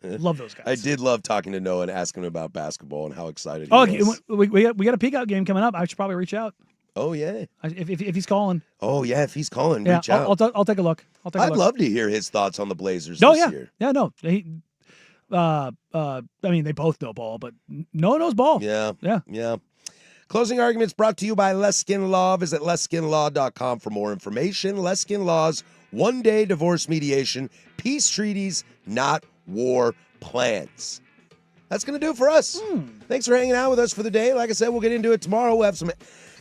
[SPEAKER 2] Love those guys.
[SPEAKER 1] I did love talking to Noah and asking him about basketball and how excited he
[SPEAKER 2] Oh,
[SPEAKER 1] was.
[SPEAKER 2] we got a Peacock game coming up. I should probably reach out
[SPEAKER 1] Oh, yeah.
[SPEAKER 2] if he's calling.
[SPEAKER 1] Oh, yeah. If he's calling,
[SPEAKER 2] Yeah,
[SPEAKER 1] reach out.
[SPEAKER 2] I'll take a look.
[SPEAKER 1] I'd love to hear his thoughts on the Blazers
[SPEAKER 2] Oh
[SPEAKER 1] this
[SPEAKER 2] yeah,
[SPEAKER 1] year.
[SPEAKER 2] yeah, no. I mean, they both know ball, but Noah knows ball.
[SPEAKER 1] Yeah. Closing arguments brought to you by Les Skin Law. Visit lesskinlaw.com for more information. Les Skin Law's one-day divorce mediation, peace treaties, not war plans. That's going to do it for us. Thanks for hanging out with us for the day. Like I said, we'll get into it tomorrow. We'll have some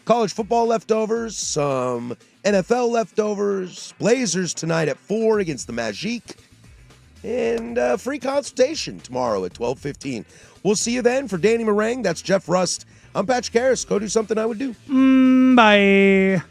[SPEAKER 1] college football leftovers, some NFL leftovers, Blazers tonight at 4 against the Magic, and free consultation tomorrow at 12:15. We'll see you then. For Danny Marang, that's Jeff Rust. I'm Patrick Harris. Go do something I would do.
[SPEAKER 2] Bye.